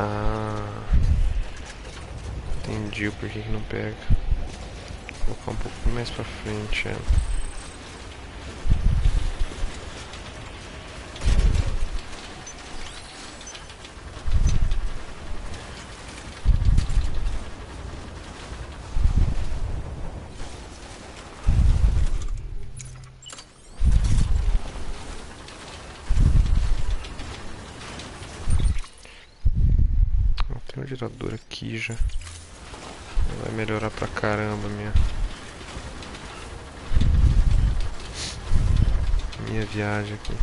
Speaker 1: Ah, entendi o porquê que não pega. Vou colocar um pouco mais pra frente ela. Tem um gerador aqui já. Vai melhorar pra caramba minha viagem aqui.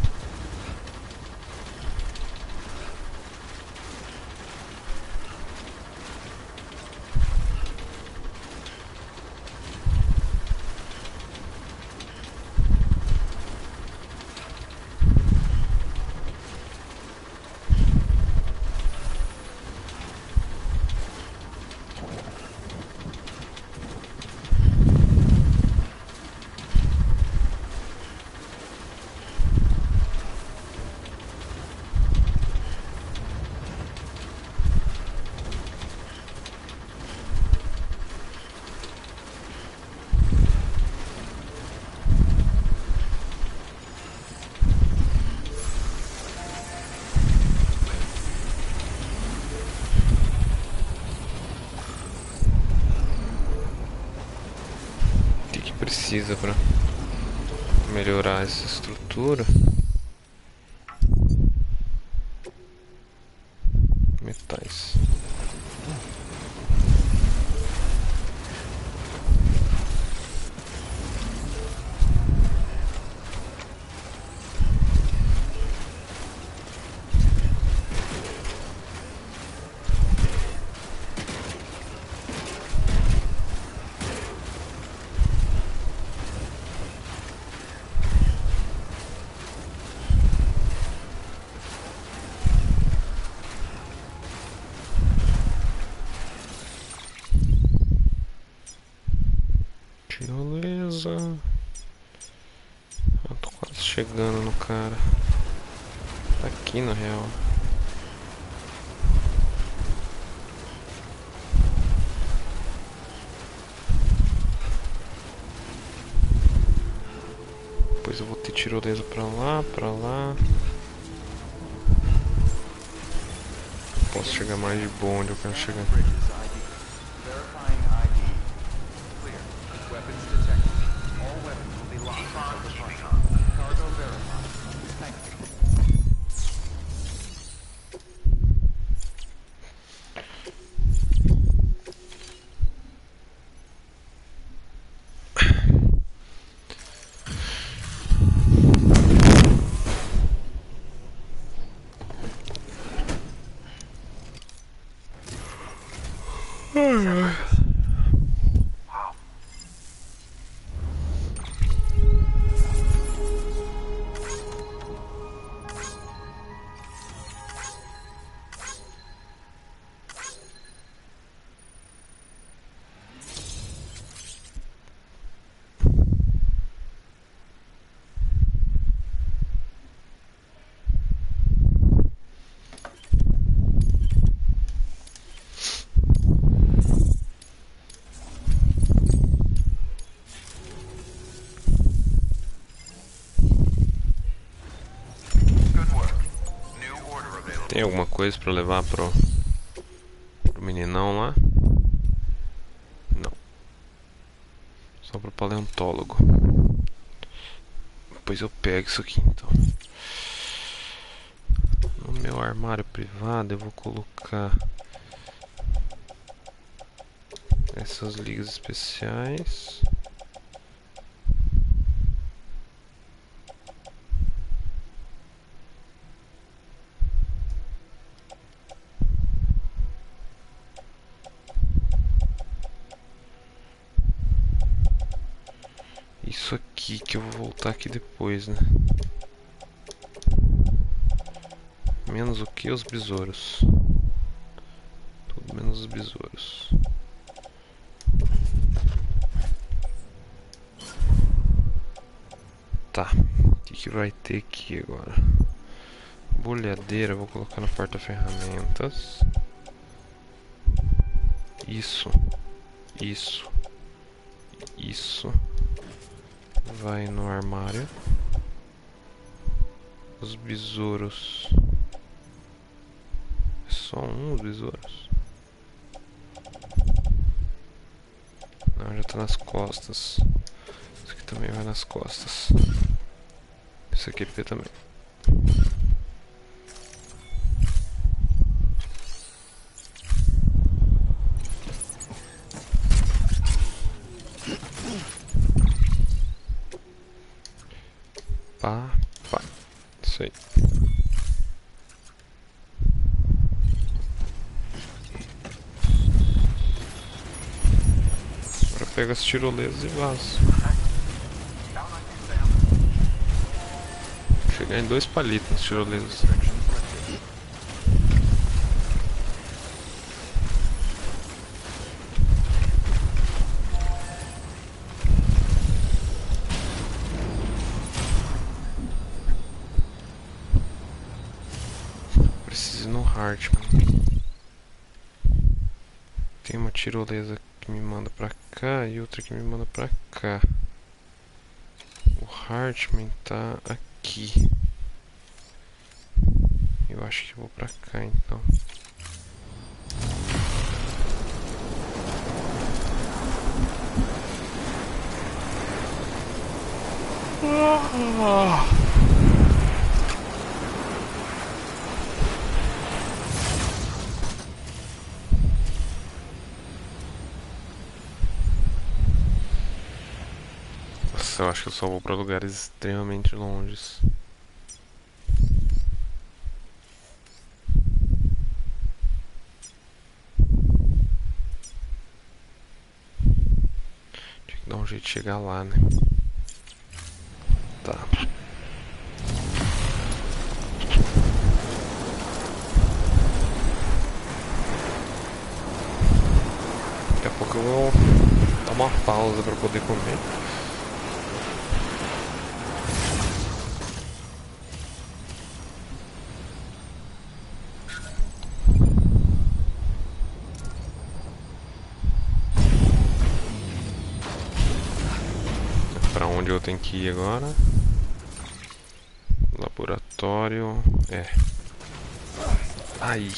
Speaker 1: Precisa para melhorar essa estrutura. Metais. Tirolesa. Eu tô quase chegando no cara. Tá aqui na real. Depois eu vou ter tirolesa pra lá, pra lá. Posso chegar mais de boa onde eu quero chegar. Tem alguma coisa pra levar pro meninão lá? Não. Só pro paleontólogo. Depois eu pego isso aqui então. No meu armário privado eu vou colocar Essas ligas especiais. Isso aqui que eu vou voltar aqui depois, né? Menos o que? Os besouros. Tudo menos os besouros. Tá. O que vai ter aqui agora? Bolhadeira, vou colocar no porta-ferramentas. Isso. Isso. Isso. Vai no armário. Os besouros. É só um os besouros? Não, já tá nas costas. Isso aqui também vai nas costas. Isso aqui é também. Pá, pá. Isso aí. Agora pega as tirolesas e vaza. Chegar em 2 palitos nas tirolesas. Preciso ir no Heartman. Tem uma tirolesa que me manda pra cá e outra que me manda pra cá. O Heartman tá aqui. Eu acho que vou pra cá então. Nossa, eu acho que eu só vou pra lugares extremamente longes. Tinha que dar um jeito de chegar lá, né? Tá. Daqui a pouco eu vou dar uma pausa pra poder comer. Pra onde eu tenho que ir agora? Laboratório. É. Ai.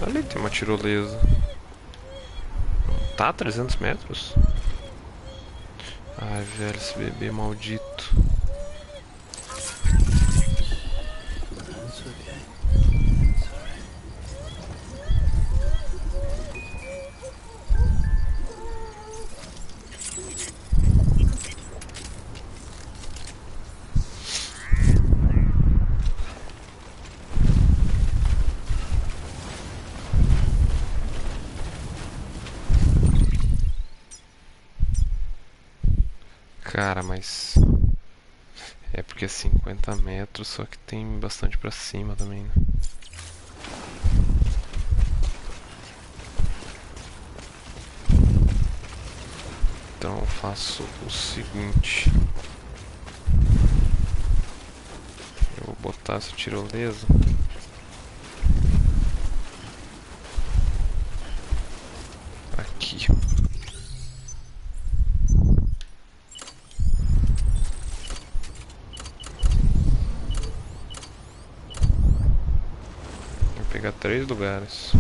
Speaker 1: Ali tem uma tirolesa. Tá, 300 metros? Ai, velho, esse bebê maldito. Cara, mas... é porque é 50 metros, só que tem bastante pra cima também, né? Então eu faço o seguinte. Eu vou botar essa tirolesa aqui. Vou pegar 3 lugares.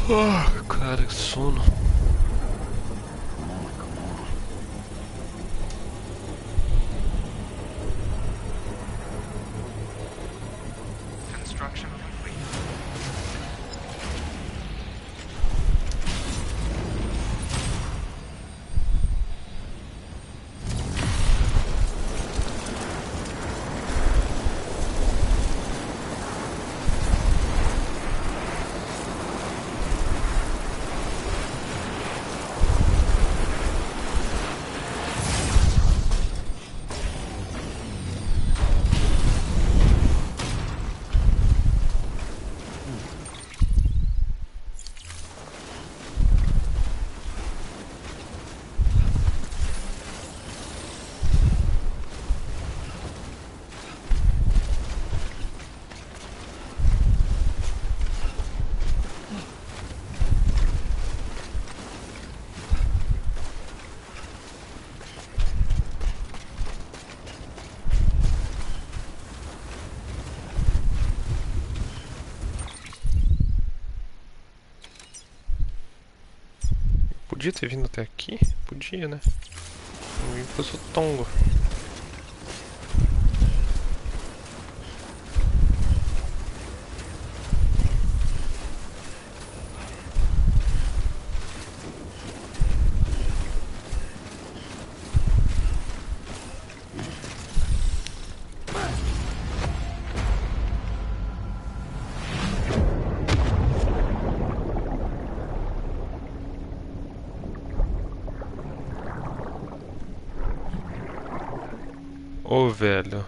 Speaker 1: Cara, que sono.
Speaker 2: Construction complete.
Speaker 1: Podia ter vindo até aqui? Podia, né? Eu vim pro Tongo. Ô, velho.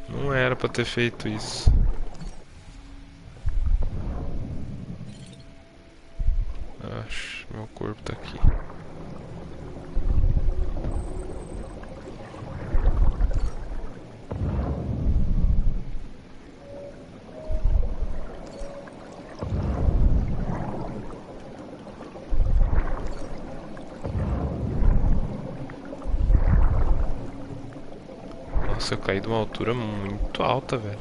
Speaker 1: Não era pra ter feito isso. Acho, meu corpo tá aqui. Nossa, eu caí de uma altura muito alta, velho.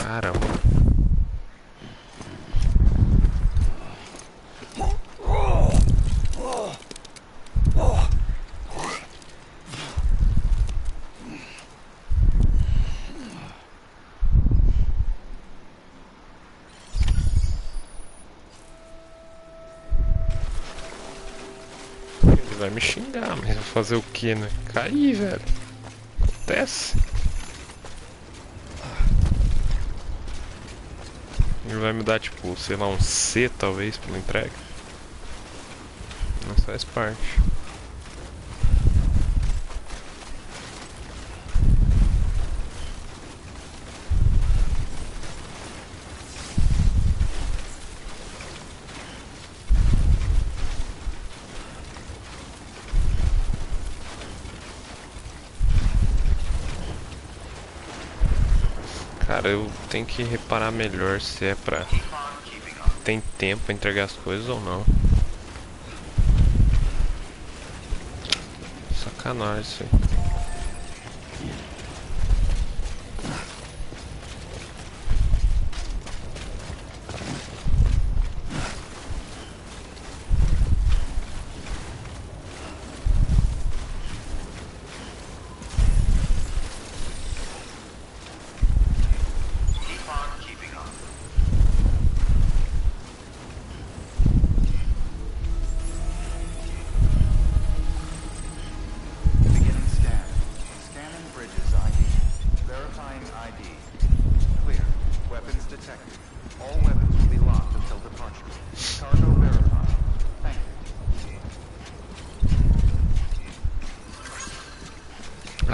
Speaker 1: Caramba. Ele vai me xingar, mas vai fazer o que, né? Cair, velho. Acontece. Ele vai me dar, tipo, sei lá, um C talvez pela entrega. Mas faz parte. Cara, eu tenho que reparar melhor se é pra... tem tempo pra entregar as coisas ou não. Sacanagem isso aí.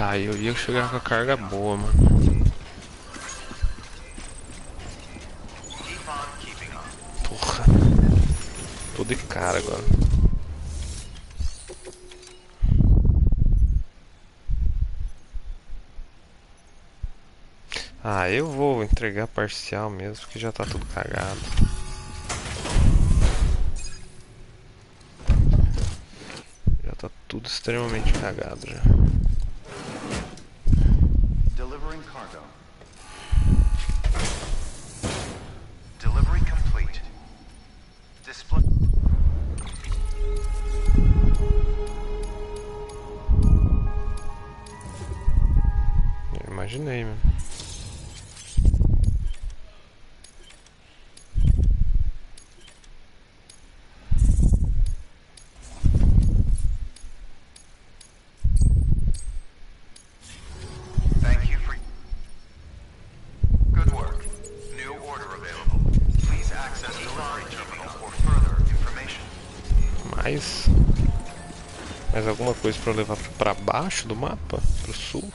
Speaker 1: Ah, eu ia chegar com a carga boa, mano. Porra. Tô de cara agora. Ah, eu vou entregar parcial mesmo, porque já tá tudo cagado. Já tá tudo extremamente cagado já.
Speaker 2: Delivering cargo. Delivery complete. Display.
Speaker 1: Eu imaginei, mano.
Speaker 2: Thank you for good work. New order available. Please access delivery terminal for further information.
Speaker 1: Mais alguma coisa pra eu levar pra baixo do mapa? Pro sul?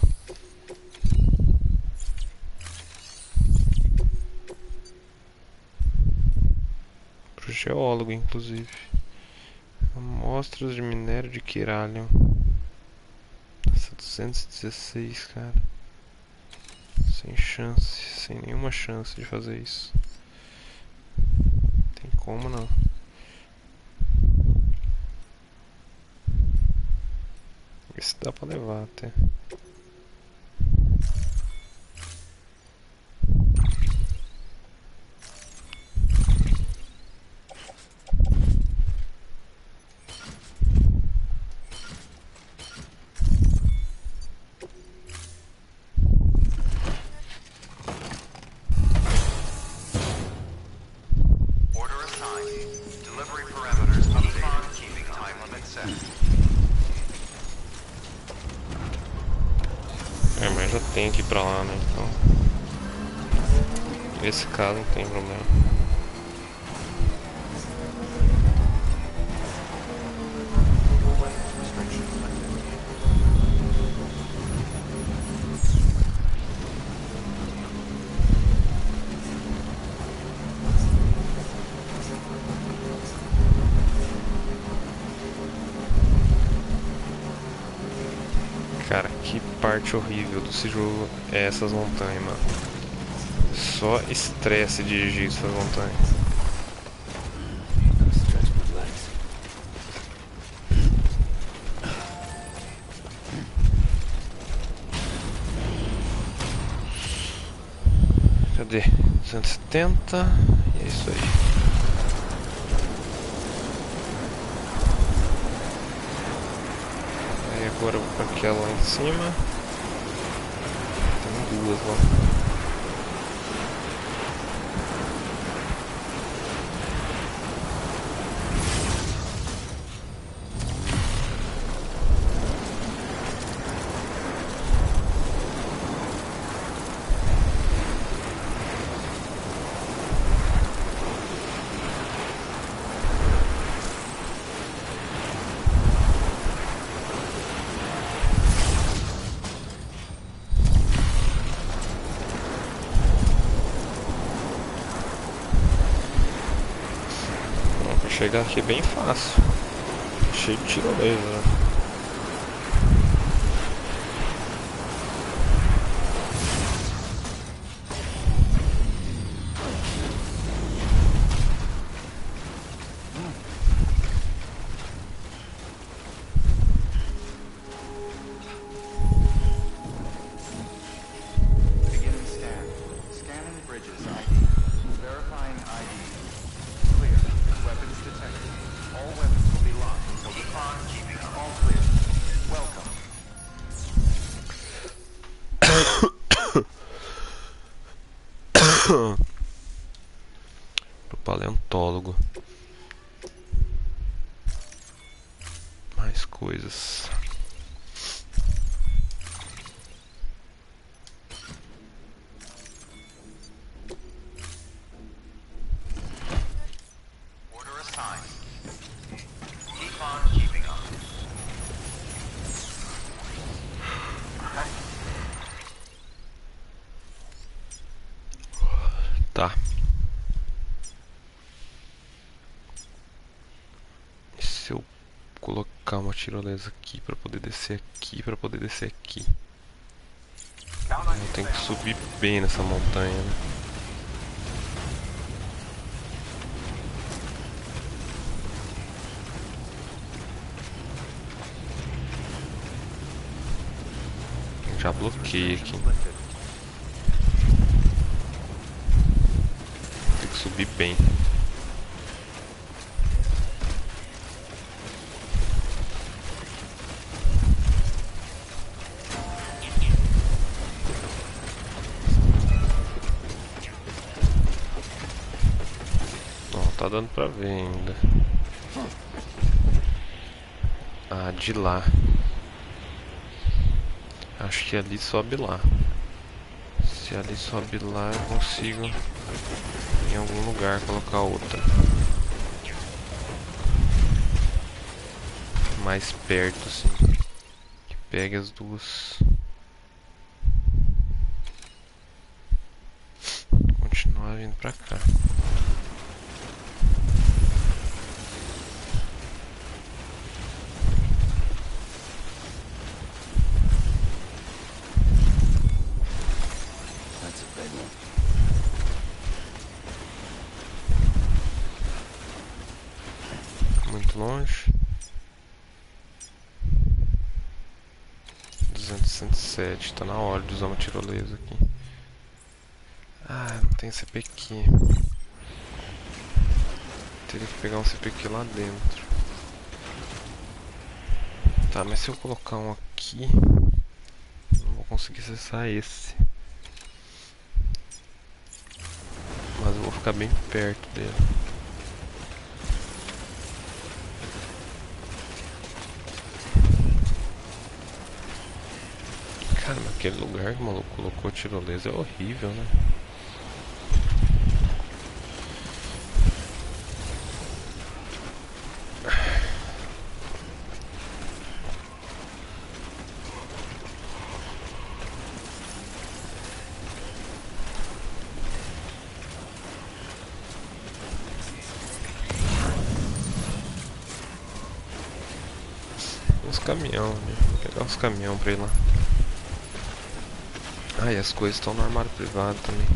Speaker 1: Pro geólogo, inclusive. Amostras de minério de quiralium. Nossa, 216, cara. Sem chance, sem nenhuma chance de fazer isso. Tem como não. Esse dá pra levar até.
Speaker 2: Order assigned. Delivery parameters updated. Keeping time limit set.
Speaker 1: É, mas já tem que ir pra lá, né? Então. Nesse caso não tem problema. Cara, que parte horrível desse jogo é essas montanhas, mano. Só estresse dirigir essas montanhas. Cadê? 270. E é isso aí. Agora eu vou pra aquela lá em cima. Tem duas lá. Chegar aqui é bem fácil. Cheio de tirolesa, né?
Speaker 2: Beginning scan. Scanning bridges ID. Verifying ID. Clear. Weapons detected. All weapons will be locked until the time keeping all clear. Welcome.
Speaker 1: Pro paleontólogo. Mais coisas.
Speaker 2: Order assigned. Keep on keeping on.
Speaker 1: Tá. E se eu colocar uma tirolesa aqui pra poder descer aqui, pra poder descer aqui? Eu tenho que subir bem nessa montanha, né? Já bloqueei aqui. Tem que subir bem. Não, tá dando pra ver ainda. Ah, de lá. Acho que ali sobe lá. Se ali sobe lá, eu consigo em algum lugar colocar outra. Mais perto, assim. Que pegue as duas. Continuar vindo pra cá. Muito longe. 207, tá na hora de usar uma tirolesa aqui. Ah, não tem CPQ. Teria que pegar um CPQ lá dentro. Tá, mas se eu colocar um aqui, não vou conseguir acessar esse. Mas eu vou ficar bem perto dele. Cara, mas aquele lugar que o maluco colocou a tirolesa é horrível, né? Os caminhão, né? Vou pegar os caminhão pra ir lá. Ah, e as coisas estão no armário privado também.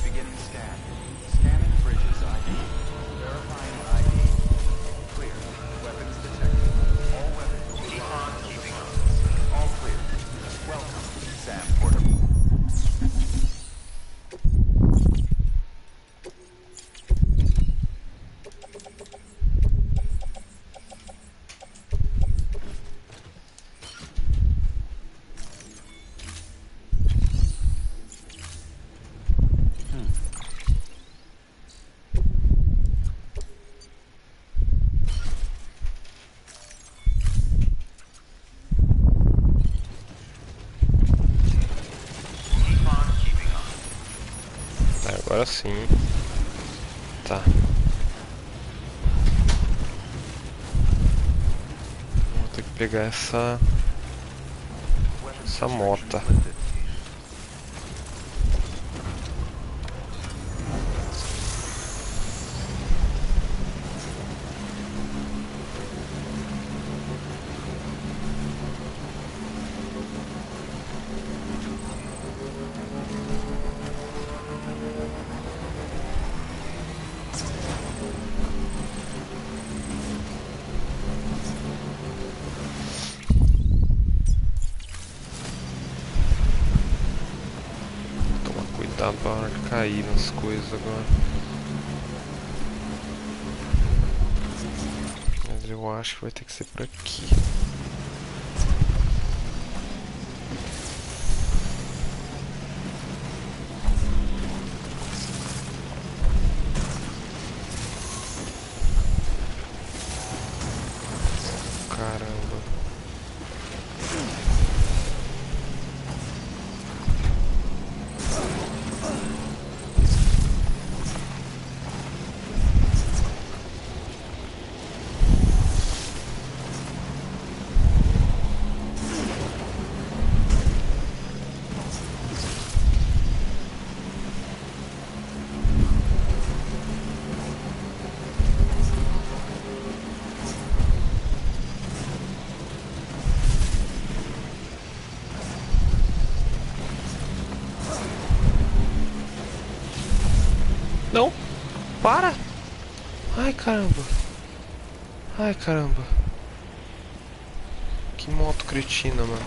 Speaker 2: Beginning scan. Scanning bridges ID. Verifying ID. Clear. Weapons detected. All weapons will be locked until department. All clear. Welcome, Sam Porter.
Speaker 1: Agora sim. Tá. Vou ter que pegar essa mota. Cuidado pra hora de cair nas coisas agora. Mas eu acho que vai ter que ser por aqui. caramba. Não! Para! Ai, caramba! Ai, caramba! Que moto cretina, mano.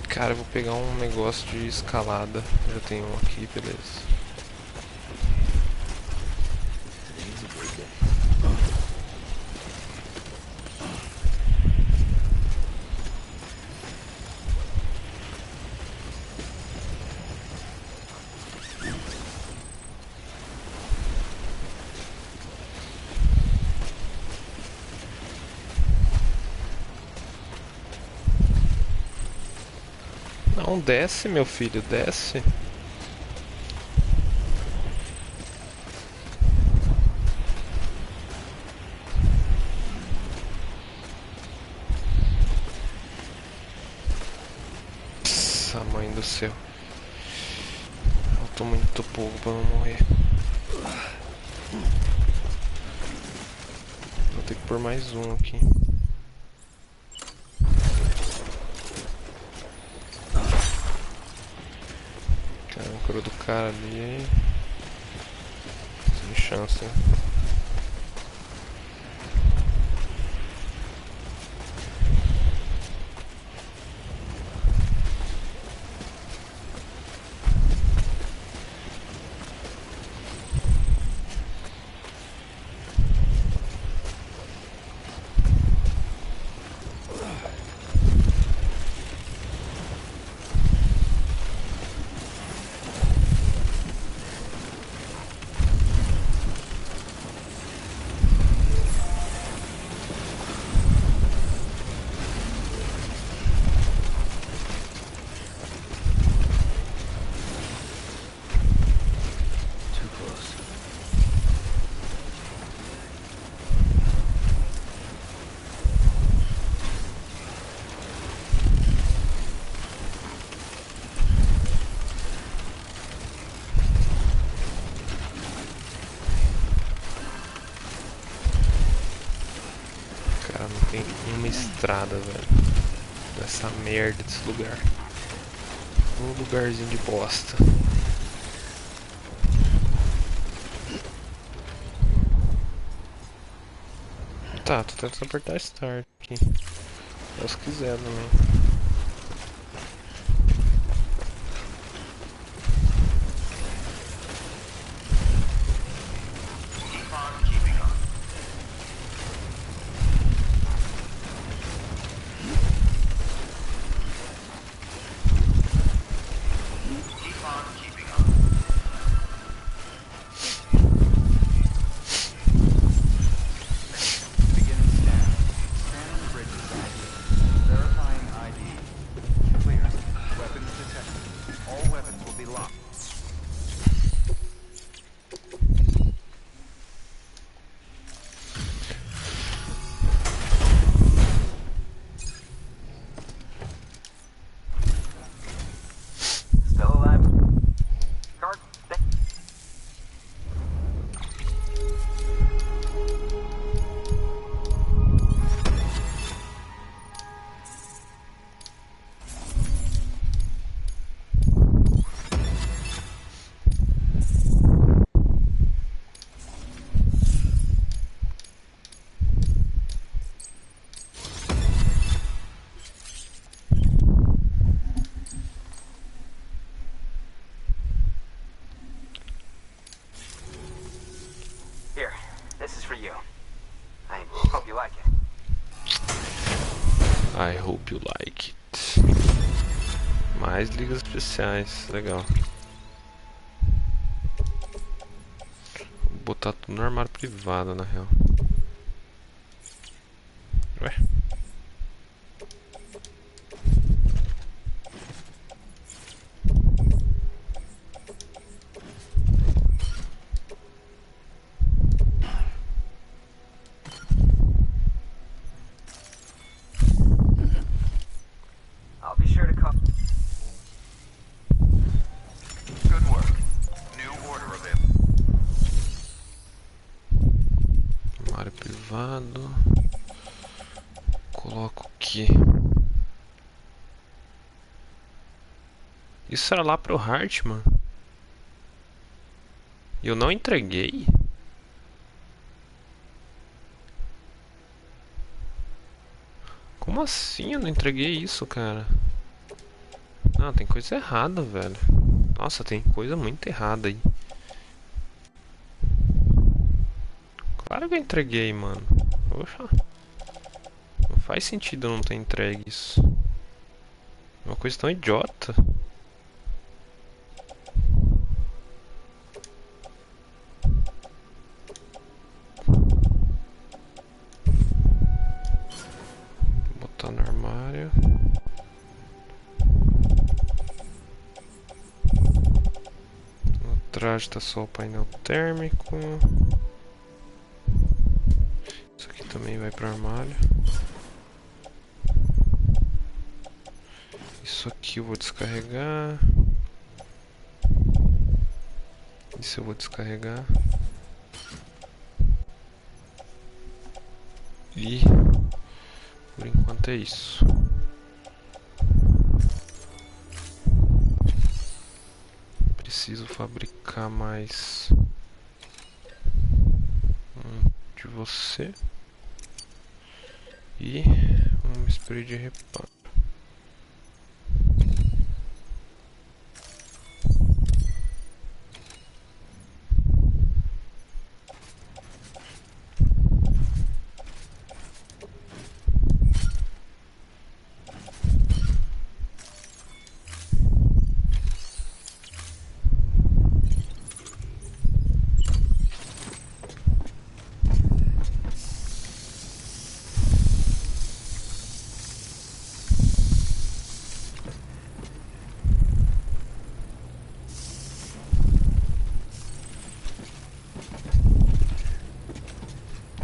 Speaker 1: Cara, eu vou pegar um negócio de escalada. Já tenho um aqui, beleza. Não, desce, meu filho, desce. Nossa, mãe do céu. Eu tô muito pouco pra não morrer. Vou ter que pôr mais um aqui. Cor do cara ali. Sem chance, né? Cara, não tem uma estrada, velho. Nessa merda desse lugar. Um lugarzinho de bosta. Tá, tô tentando apertar Start aqui. Se quiser também. I hope you like it. Mais ligas especiais, legal. botar tudo no armário privado, na real. Ué?
Speaker 11: I'll be sure to come.
Speaker 2: Good work. New order available.
Speaker 1: Armário privado. Coloco aqui. Isso era lá pro Heartman. E eu não entreguei? Como assim eu não entreguei isso, cara? Não, tem coisa errada, velho. Nossa, tem coisa muito errada aí. Claro que eu entreguei, mano. Poxa. Não faz sentido eu não ter entregue isso. É uma coisa tão idiota. Vou botar no armário. No traje tá só o painel térmico. Isso aqui também vai pro armário. Isso aqui eu vou descarregar. Isso eu vou descarregar. E por enquanto é isso. Preciso fabricar mais um de você e um spray de reparo.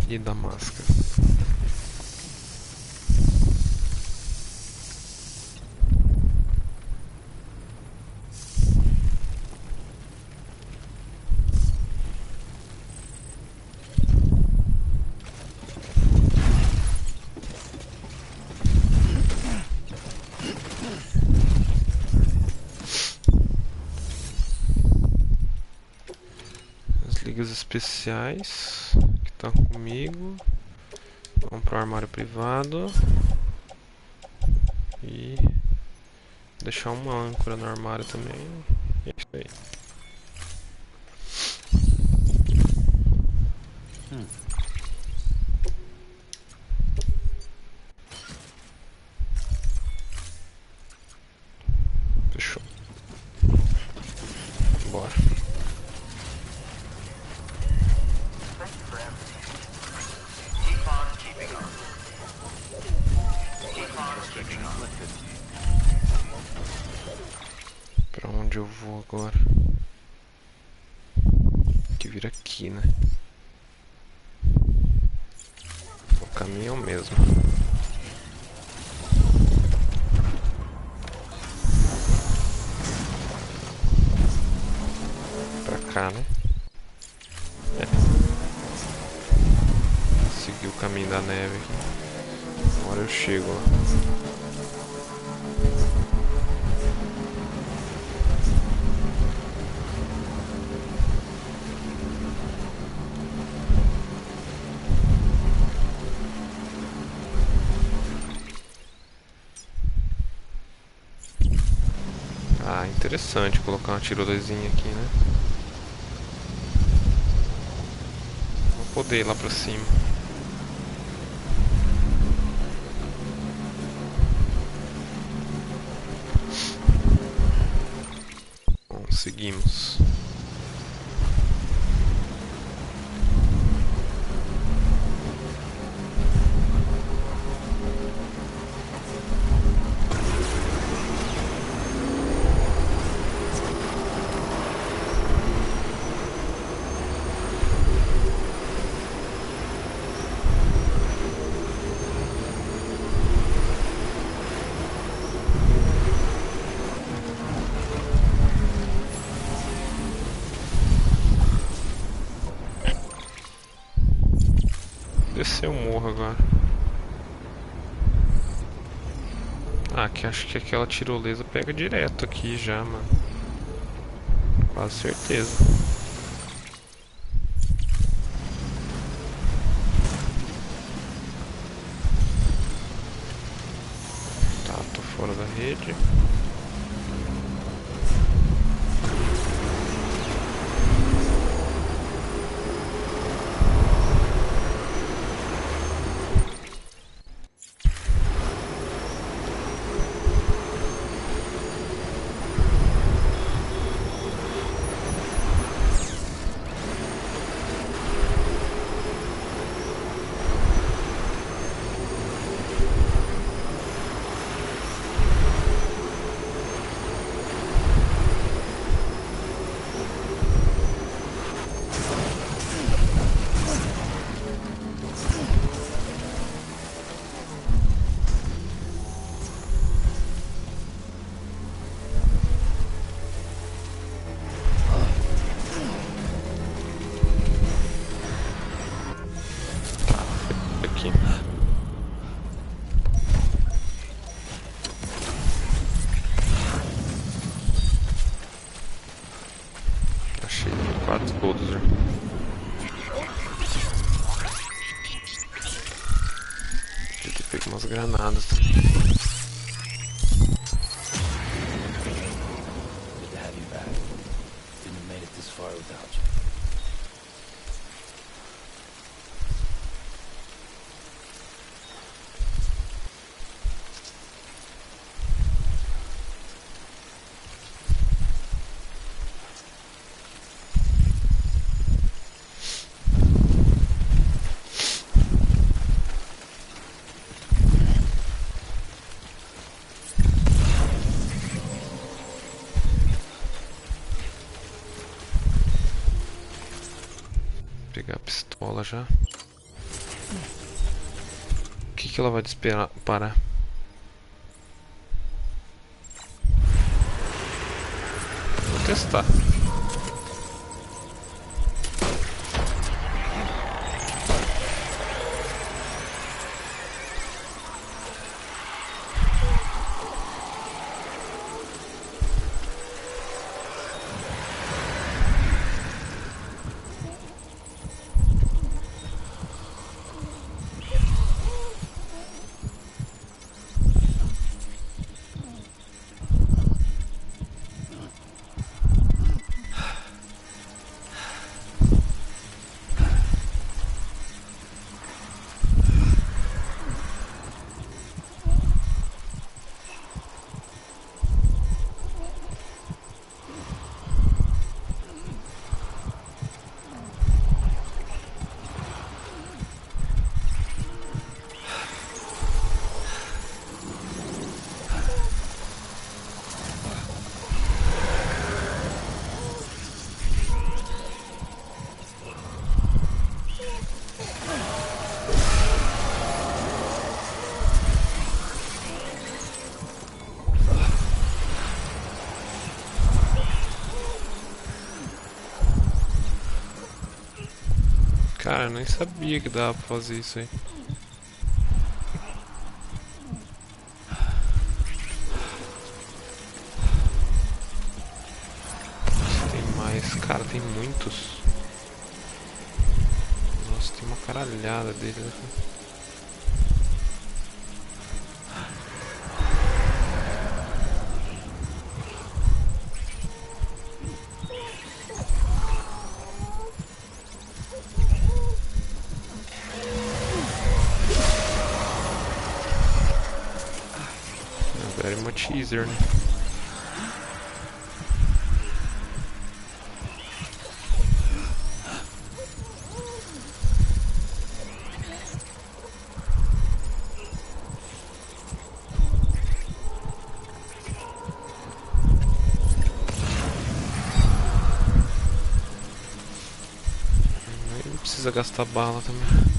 Speaker 1: E da máscara. As ligas especiais que estão comigo. Vamos pro armário privado. E deixar uma âncora no armário também. E é isso aí. Fechou. Bora.
Speaker 9: Thank you for everything. Keep on keeping on. Keep on keeping on.
Speaker 1: Pra onde eu vou agora? Que vira aqui, né? O caminho é o mesmo. Pra cá, né? É. Seguir o caminho da neve aqui. Agora eu chego lá. Ah, interessante colocar uma tiroleszinha aqui, né? Vou poder ir lá pra cima. Bom, seguimos. descer o morro agora. Ah, que acho que aquela tirolesa pega direto aqui já, mano. Quase certeza. Tá, tô fora da rede. Aqui. Achei 4 golds já. Podia ter pego umas granadas também.
Speaker 3: Good to have you back. Couldn't have made it this far without you.
Speaker 1: Pegar a pistola já. O que ela vai disparar? Vou testar. Cara, eu nem sabia que dava pra fazer isso aí. Tem mais. Cara, tem muitos. Nossa, tem uma caralhada deles aqui. Very much easier, né? Nem precisa gastar bala também.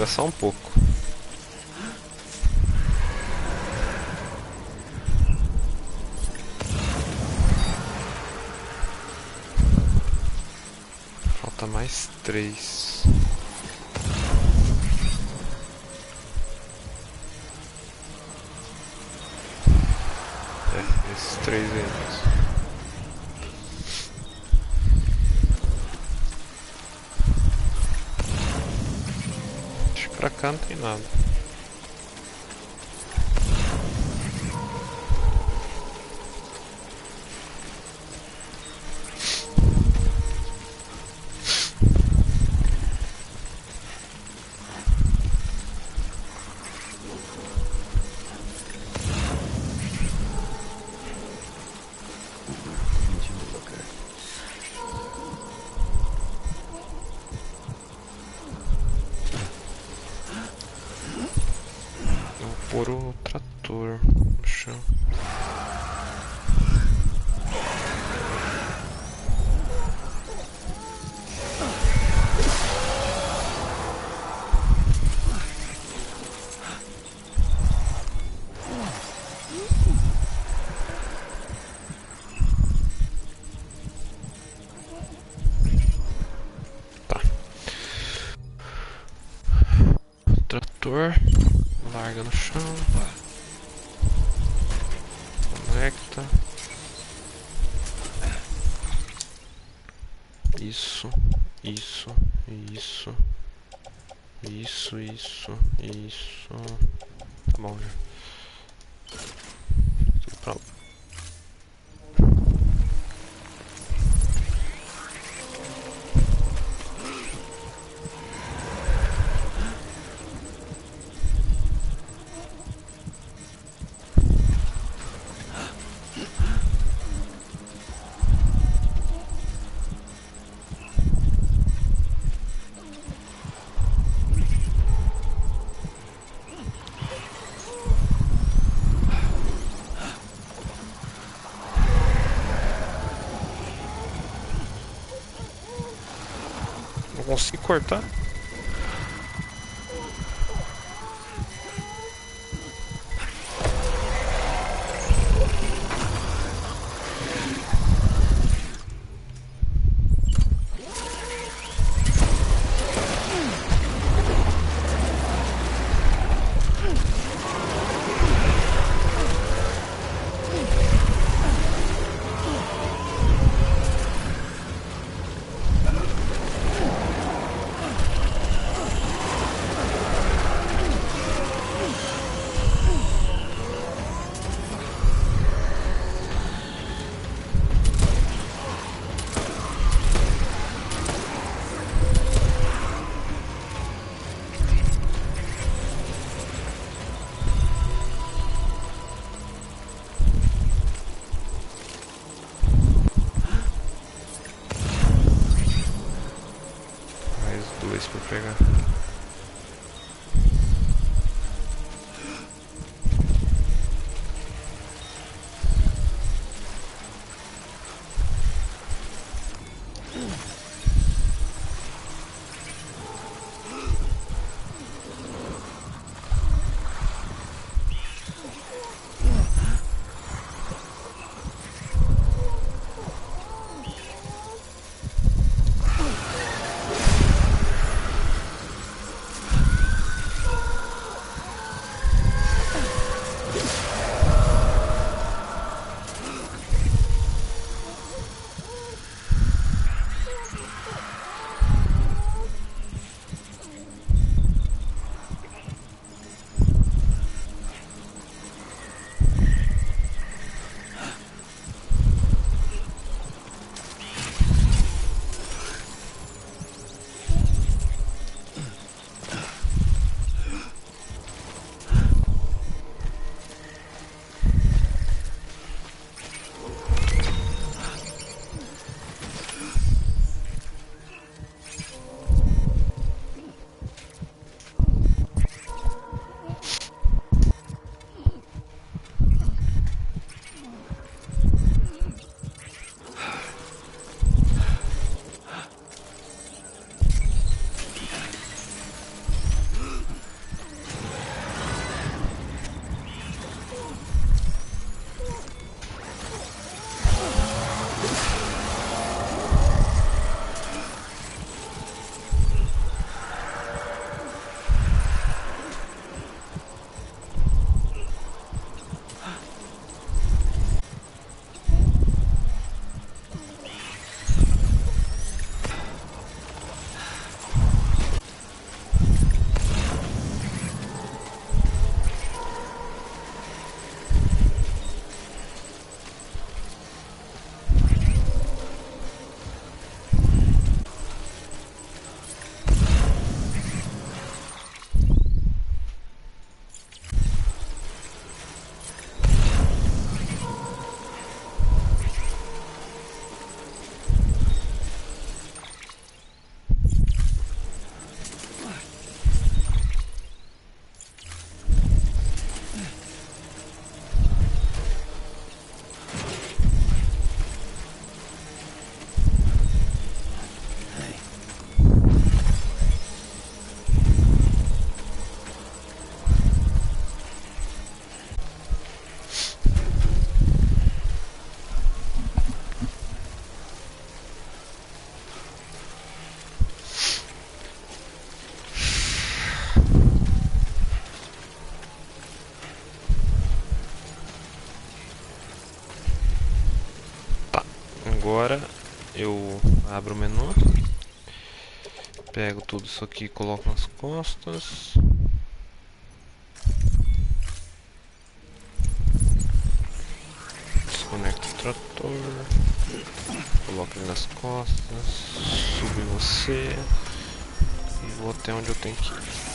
Speaker 1: Era só um pouco. Falta mais 3. É, esses 3 aí mesmo. Pra cá não tem nada. Pôr o trator no chão. Tá. Trator. Larga no chão. Conecta. Isso. Isso. Tá bom já. Tudo pra lá. Não consegui cortar. agora eu abro o menu, pego tudo isso aqui e coloco nas costas. Desconecto o trator, coloco ele nas costas, subo em você e vou até onde eu tenho que ir.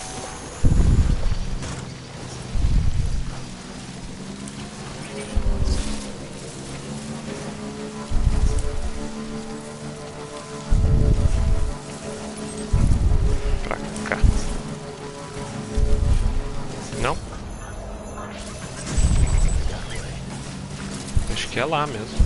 Speaker 1: Não? Acho que é lá mesmo.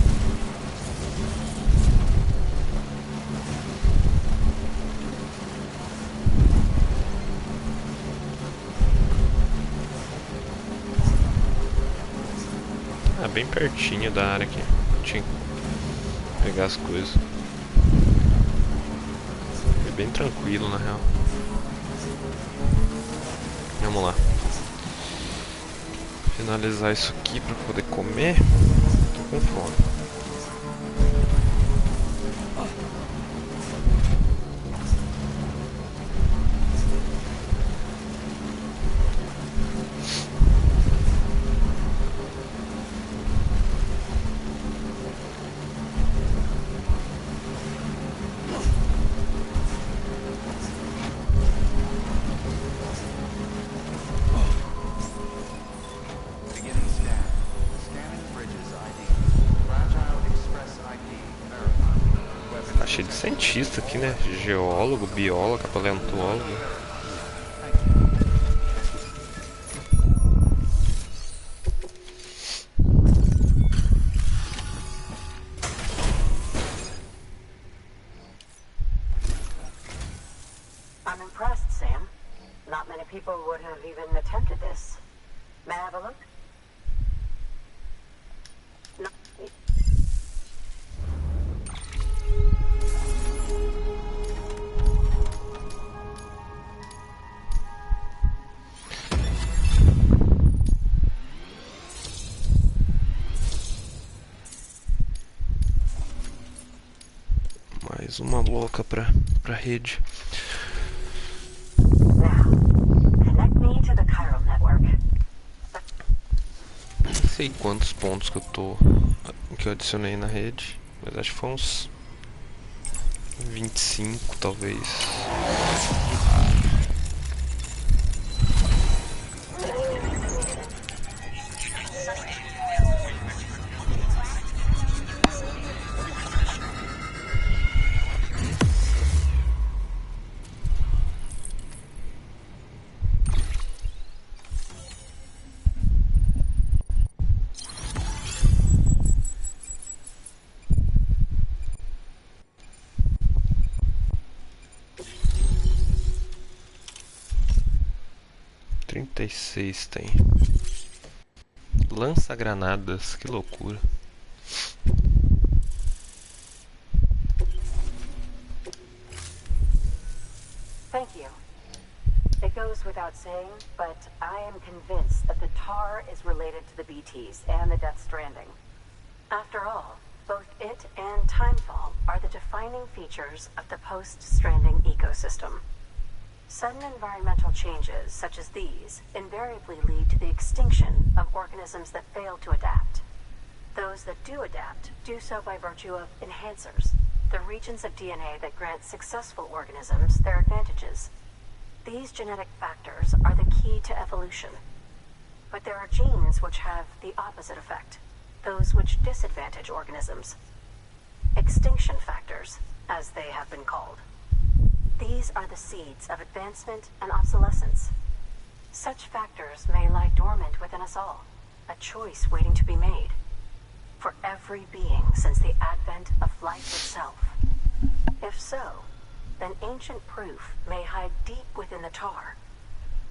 Speaker 1: Ah, bem pertinho da área aqui. Tinha que pegar as coisas. É bem tranquilo na real. Vamos lá. Finalizar isso aqui para poder comer. Tô com fome. Cheio de cientista aqui, né? Geólogo, biólogo, paleontólogo.
Speaker 12: I'm impressed, Sam. Not many people would have even attempted this. May I have a look? No.
Speaker 1: Mais uma louca pra rede. Não sei quantos pontos que eu adicionei na rede, mas acho que foi uns 25 talvez. Seis tem. Lança-granadas, que loucura.
Speaker 12: Thank you. It goes without saying, but I am convinced that the tar is related to the BTs and the Death Stranding. After all, both it and Timefall are the defining features of the post-Stranding ecosystem. Sudden environmental changes, such as these, invariably lead to the extinction of organisms that fail to adapt. Those that do adapt do so by virtue of enhancers, the regions of DNA that grant successful organisms their advantages. These genetic factors are the key to evolution. But there are genes which have the opposite effect, those which disadvantage organisms. Extinction factors, as they have been called. These are the seeds of advancement and obsolescence. Such factors may lie dormant within us all, a choice waiting to be made. For every being since the advent of life itself. If so, then ancient proof may hide deep within the tar.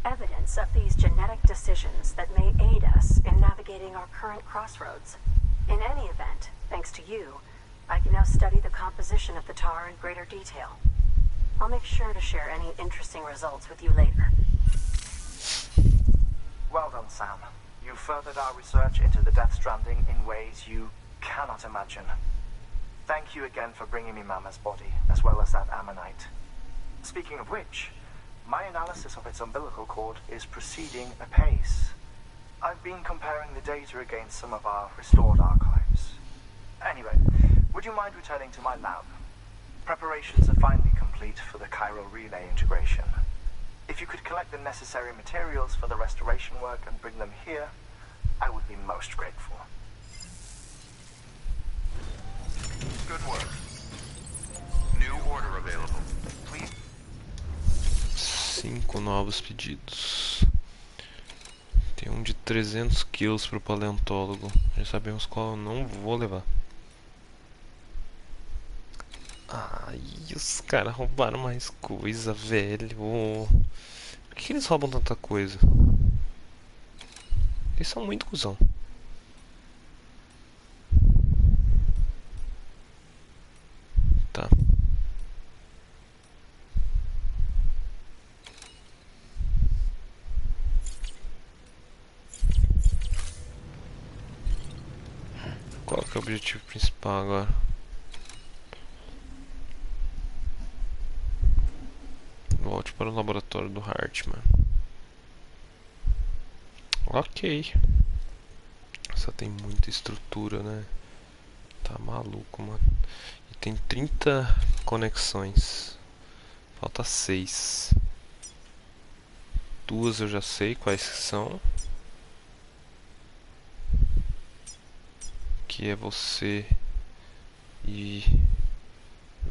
Speaker 12: Evidence of these genetic decisions that may aid us in navigating our current crossroads. In any event, thanks to you, I can now study the composition of the tar in greater detail. I'll make sure to share any interesting results with you later.
Speaker 9: Well done, Sam. You furthered our research into the Death Stranding in ways you cannot imagine. thank you again for bringing me Mama's body, as well as that ammonite. Speaking of which, my analysis of its umbilical cord is proceeding apace. I've been comparing the data against some of our restored archives. Anyway, would you mind returning to my lab? Preparations are finally complete for the chiral relay integration. If you could collect the necessary materials for the restoration work and bring them here, I would be most grateful.
Speaker 2: Good work. New order available. Please.
Speaker 1: 5 novos pedidos. Tem um de 300 quilos para o paleontólogo. Já sabemos qual eu não vou levar. Ai, os caras roubaram mais coisa, velho. Por que eles roubam tanta coisa? Eles são muito cuzão. Tá. Qual que é o objetivo principal agora? Volte para o laboratório do Heartman. Ok. Só tem muita estrutura, né? Tá maluco, mano. E tem 30 conexões. Falta 6. 2 eu já sei quais são. Que é você e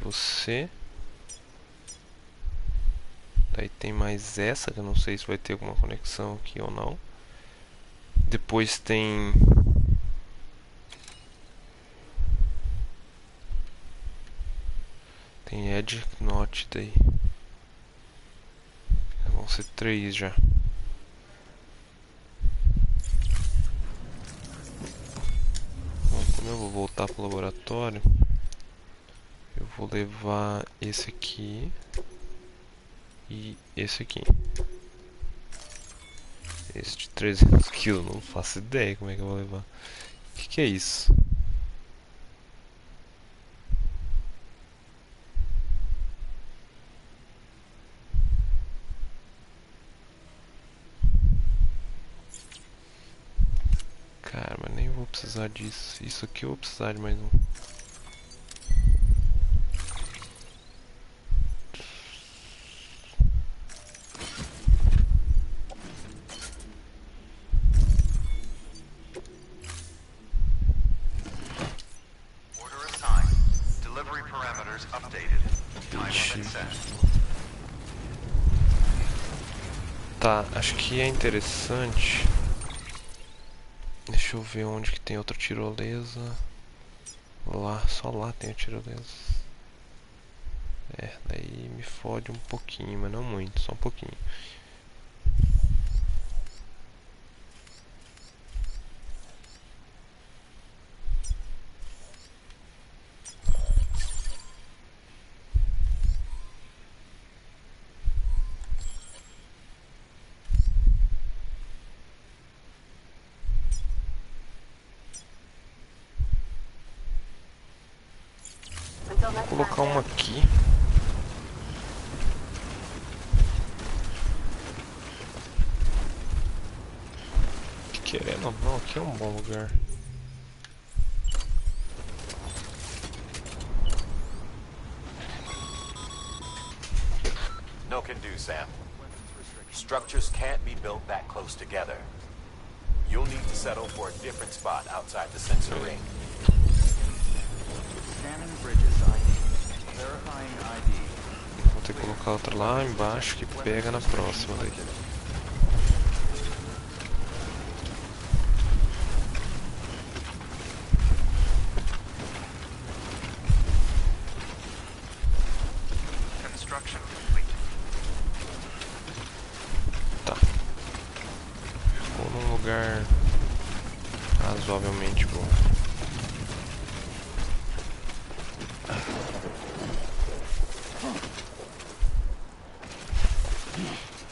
Speaker 1: você. Daí tem mais essa, que eu não sei se vai ter alguma conexão aqui ou não. Depois tem Edge Knot daí. Vão ser 3 já. Bom, como eu vou voltar pro laboratório, eu vou levar esse aqui e esse aqui. Esse de 300 kg, não faço ideia como é que eu vou levar. O que é isso? Cara, mas nem vou precisar disso. Isso aqui eu vou precisar de mais um. Tá, acho que é interessante. Deixa eu ver onde que tem outra tirolesa. Lá, só lá tem a tirolesa. É, daí me fode um pouquinho, mas não muito, só um pouquinho. Vou colocar uma aqui. Querendo ou não, aqui é um bom lugar.
Speaker 8: No can do, Sam. Structures can't be built that close together. You'll need to settle for a different spot outside the sensor ring.
Speaker 2: Scanning Bridges ID. Verifying ID.
Speaker 1: Vou ter que colocar outra lá embaixo que pega na próxima daí.
Speaker 2: Construction complete.
Speaker 1: Tá. Ficou num lugar razoavelmente bom.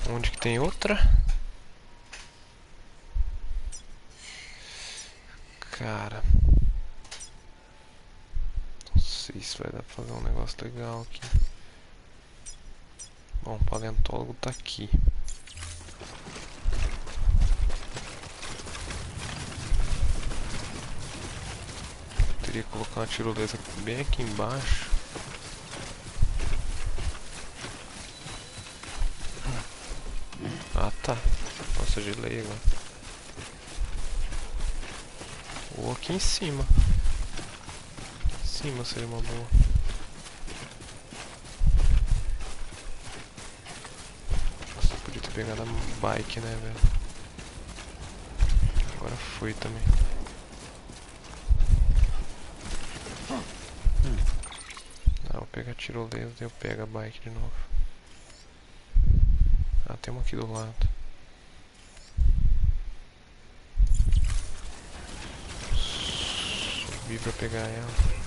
Speaker 1: Onde que tem outra? Cara, não sei se vai dar pra fazer um negócio legal aqui. Bom, o paleontólogo tá aqui. Teria que colocar uma tirolesa bem aqui embaixo. Ah, tá. Nossa, gelei agora. Ou aqui em cima. Em cima seria uma boa. Nossa, eu podia ter pegado a bike, né, velho? Agora foi também. Ah, vou pegar a tirolesa e eu pego a bike de novo. Ah, tem uma aqui do lado. Subi pra pegar ela.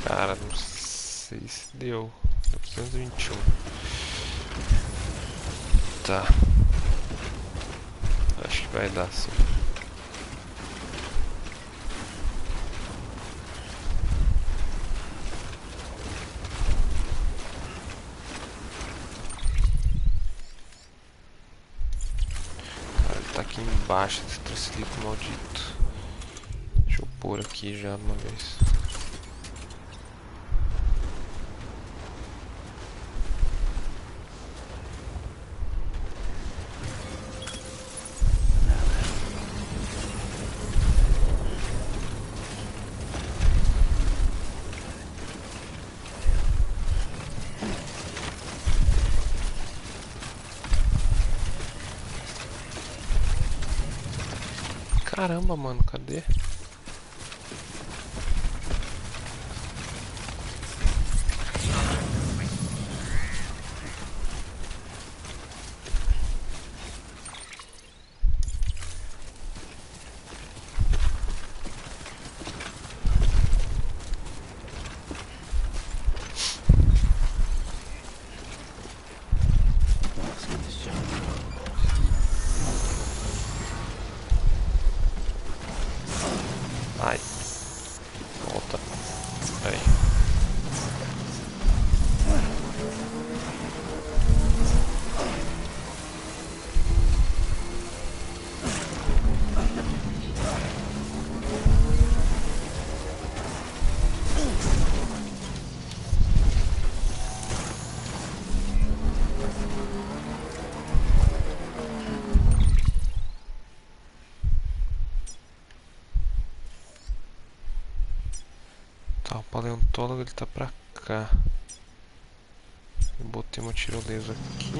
Speaker 1: Cara, não sei se deu. Deu 221. Tá. Acho que vai dar sim. Cara, ele tá aqui embaixo desse triciclo maldito. Deixa eu pôr aqui já de uma vez. Caramba, mano, cadê? Ai. Volta. Aí. Tá, o paleontólogo ele tá pra cá. Eu botei uma tirolesa aqui.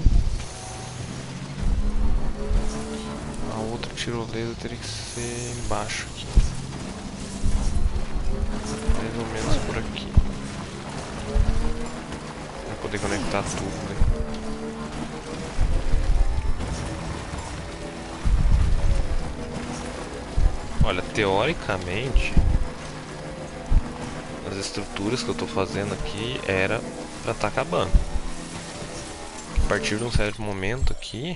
Speaker 1: A outra tirolesa teria que ser embaixo aqui. Mais ou menos por aqui. Pra poder conectar tudo, né? Olha, teoricamente as estruturas que eu tô fazendo aqui era pra tá acabando. A partir de um certo momento aqui,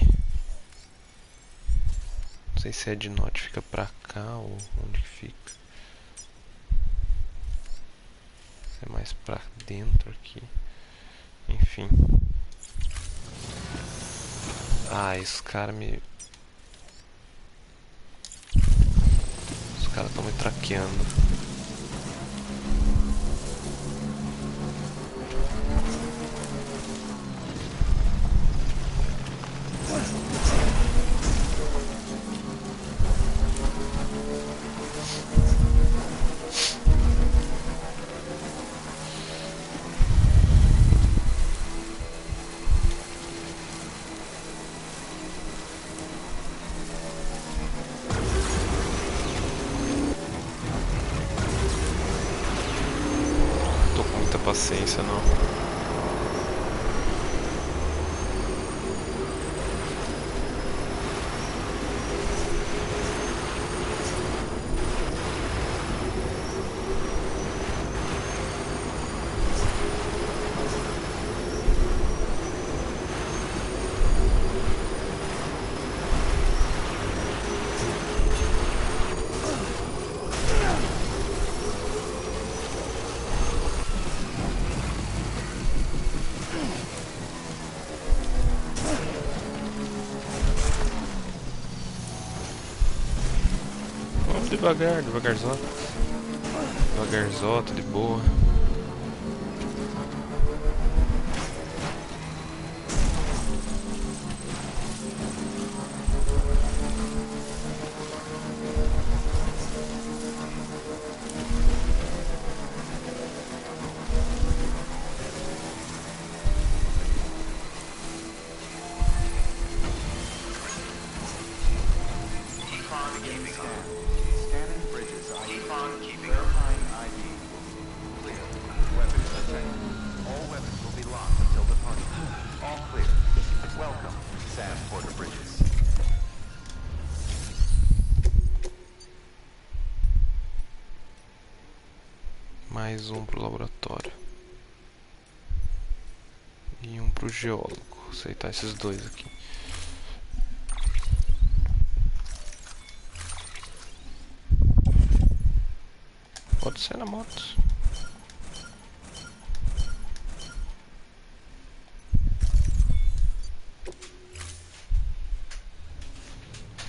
Speaker 1: não sei se é de note fica pra cá ou onde que fica. Se é mais pra dentro aqui. Enfim. Ah, esse cara me... Os caras estão me traqueando. Paciência não. devagar, devagarzão. Devagarzota, de boa.
Speaker 2: Scanning bridges ID. Verifying ID. Clear. Weapons detected. All weapons will be locked until departure. All clear. Welcome, Sam Porter Bridges.
Speaker 1: Mais um pro laboratório. E um pro geólogo. Vou aceitar esses dois aqui. Pode ser na moto.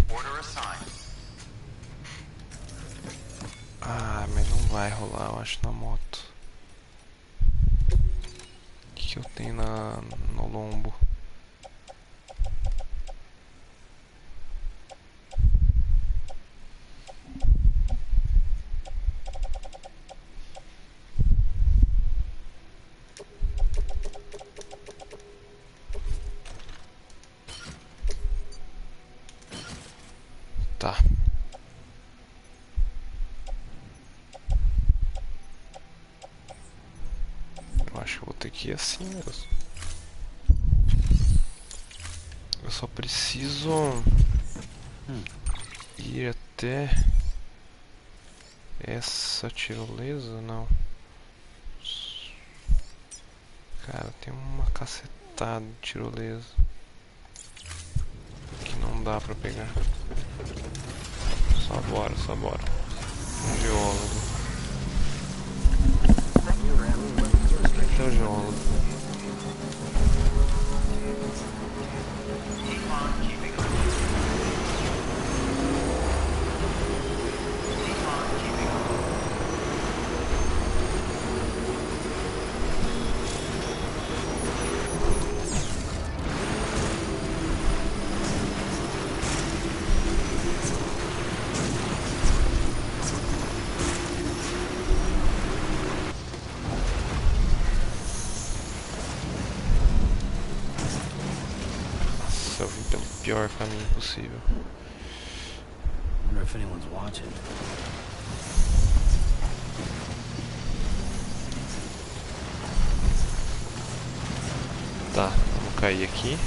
Speaker 2: Order assigned.
Speaker 1: Ah, mas não vai rolar, eu acho, na moto. O que eu tenho no lombo? Tá. Eu acho que eu vou ter que ir assim mesmo. Eu só preciso ir até essa tirolesa, não. Cara, tem uma cacetada de tirolesa que não dá pra pegar. Só bora, só bora. Um geólogo. Aqui é o geólogo. Eu vim pelo pior caminho possível.
Speaker 3: Wonder if anyone's watching.
Speaker 1: Tá, vamos cair aqui.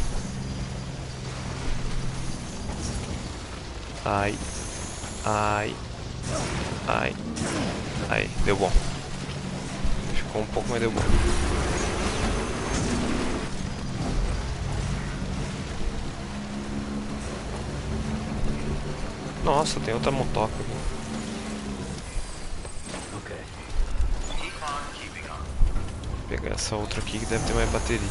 Speaker 1: Ai. Ai. Ai. Ai, deu bom. Ficou um pouco, mas deu bom. Nossa, tem outra motoca aqui.
Speaker 3: Okay.
Speaker 1: Vou pegar essa outra aqui que deve ter mais bateria.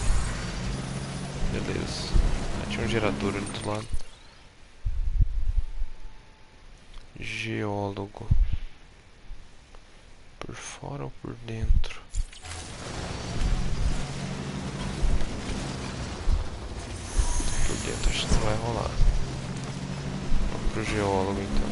Speaker 1: Beleza. Tinha um gerador ali do lado. Geólogo. Por fora ou por dentro? Por dentro acho que não vai rolar. Vamos pro geólogo então.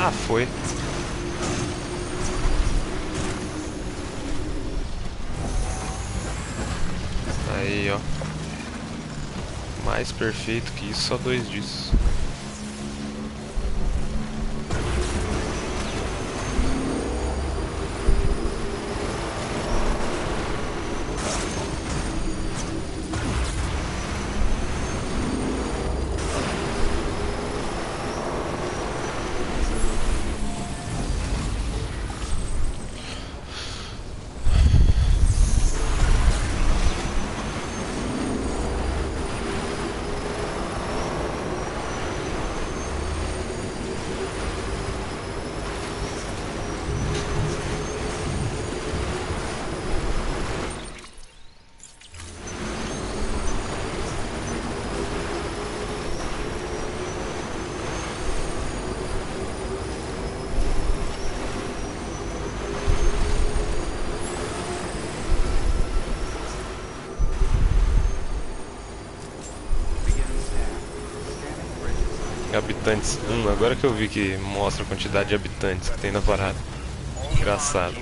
Speaker 1: Ah, foi. Aí, ó. Mais perfeito que isso, só 2 disso. Habitantes 1, agora que eu vi que mostra a quantidade de habitantes que tem na parada. Engraçado.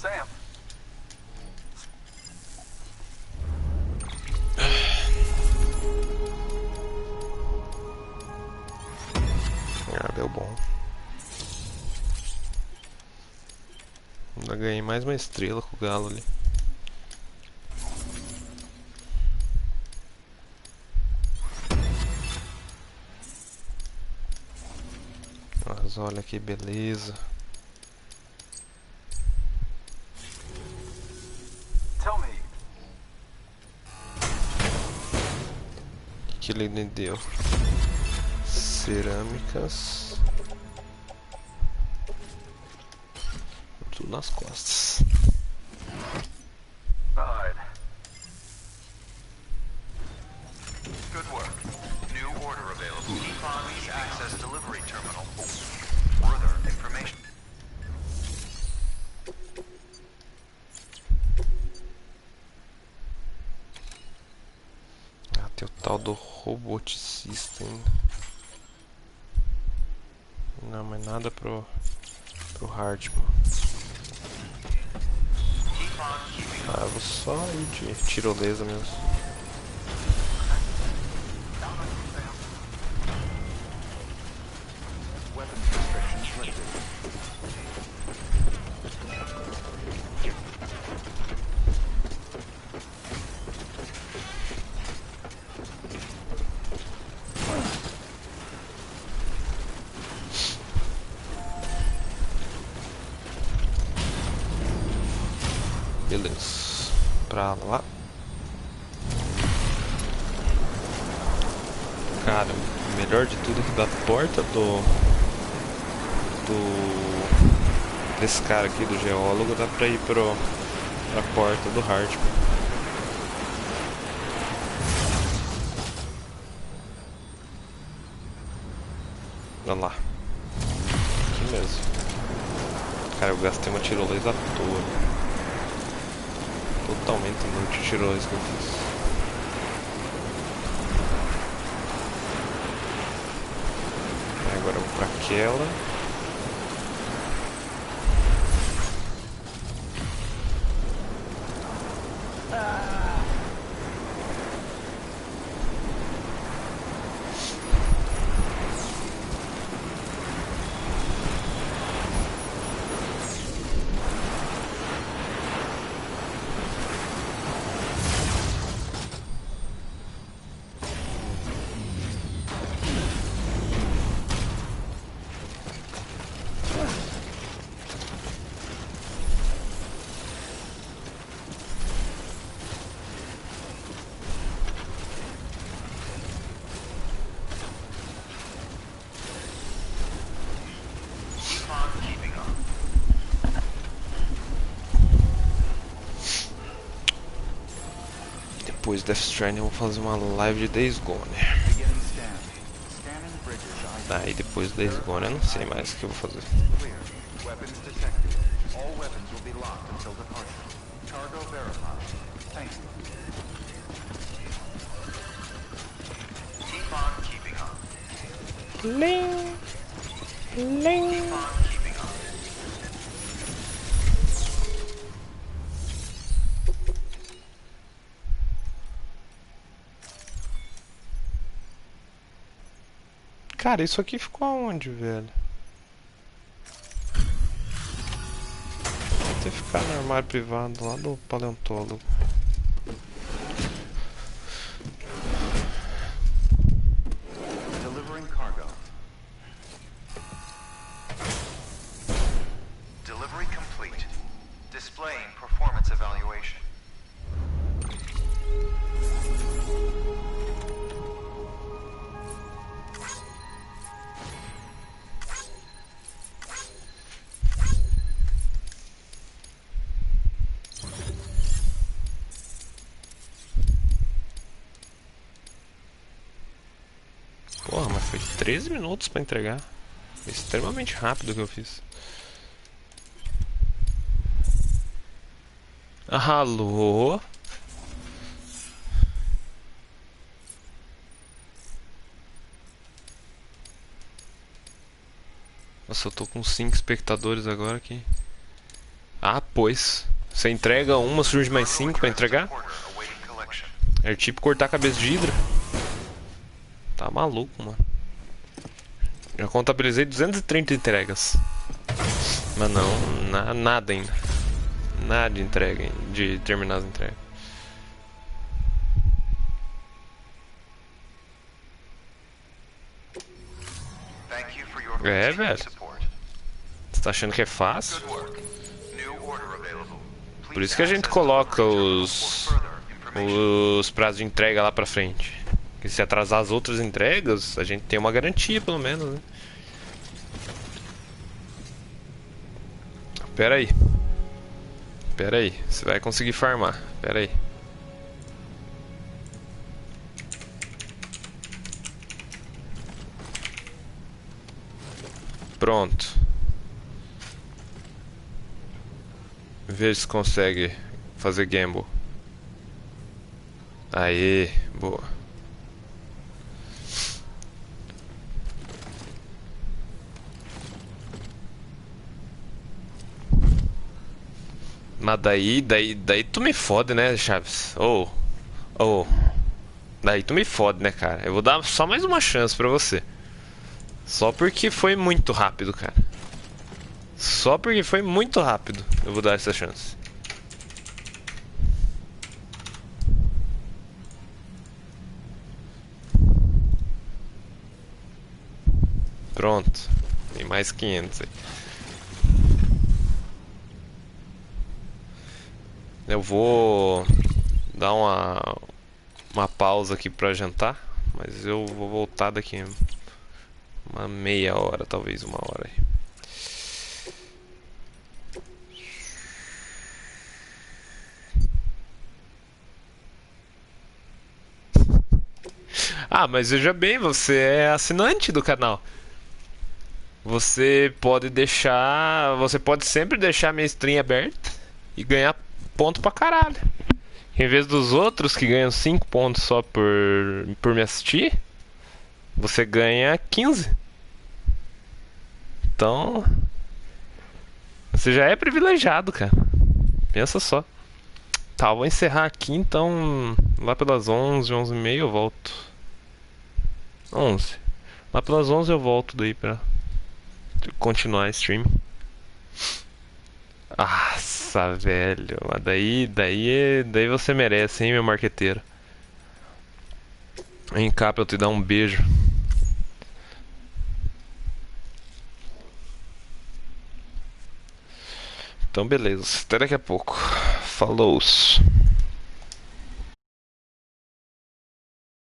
Speaker 9: Sam.
Speaker 1: Ah, deu bom. Ainda ganhei mais uma estrela com o galo ali. Mas olha que beleza.
Speaker 9: Tell me.
Speaker 1: O que ele me deu? Cerâmicas. Tudo nas costas.
Speaker 2: Alright. Good work. New order available. Economies access delivery terminal. Further information.
Speaker 1: Ah, tem o tal do roboticista ainda. Não, mas nada pro Heartman. Ah, eu vou só ir de tirolesa mesmo.
Speaker 2: Weapons restrictions lifted.
Speaker 1: Beleza. Pra lá. Cara, o melhor de tudo é que da porta desse cara aqui, do geólogo, dá pra ir pra porta do Heartman. Olha lá. Aqui mesmo. Cara, eu gastei uma tirolesa à toa. Totalmente inútil a tirolesa que eu fiz. Agora eu vou pra aquela. Depois Death Stranding eu vou fazer uma live de Days Gone.
Speaker 2: Beginning scan. Scanning bridges ID.
Speaker 1: Aí depois da Esgona eu não sei mais o que eu vou fazer.
Speaker 2: Clear. Weapons detected. All weapons will be locked until departure. Cargo verified. Thank you. Keep on keeping on.
Speaker 1: Ling. Ling.
Speaker 2: Keep on keeping on.
Speaker 1: Cara, isso aqui ficou aonde, velho? Vou ter que ficar no armário privado lá do paleontólogo.
Speaker 2: Delivering cargo. Delivery complete. Displaying performance evaluation.
Speaker 1: Porra, mas foi 13 minutos pra entregar. Foi extremamente rápido o que eu fiz. Alô? Nossa, eu tô com 5 espectadores agora aqui. Ah, pois. Você entrega uma, surge mais 5 pra entregar? É tipo cortar a cabeça de hidra. Tá maluco, mano. Já contabilizei 230 entregas. Mas não, nada ainda. Nada de entrega, de terminar as entregas. É, velho. Você tá achando que é fácil? Por isso que a gente coloca os prazos de entrega lá pra frente. Porque se atrasar as outras entregas, a gente tem uma garantia, pelo menos, né? Pera aí. Pera aí. Você vai conseguir farmar. Pera aí. Pronto. Veja se consegue fazer gamble. Aê, boa. Mas daí tu me fode, né, Chaves? Daí tu me fode, né, cara? Eu vou dar só mais uma chance pra você. Só porque foi muito rápido, cara. Só porque foi muito rápido eu vou dar essa chance. Pronto. Tem mais 500 aí. Eu vou dar uma pausa aqui pra jantar, mas eu vou voltar daqui uma meia hora, talvez uma hora aí. Ah, mas veja bem, você é assinante do canal. Você pode sempre deixar minha stream aberta e ganhar ponto pra caralho. Em vez dos outros que ganham 5 pontos só por me assistir, você ganha 15. Então, você já é privilegiado, cara. Pensa só. Tá, vou encerrar aqui, então lá pelas 11, 11h30 eu volto. 11. Lá pelas 11 eu volto daí pra continuar a stream. Nossa, velho. Mas daí você merece, hein, meu marqueteiro. Vem cá pra eu te dar um beijo. Então beleza, até daqui a pouco. Falou.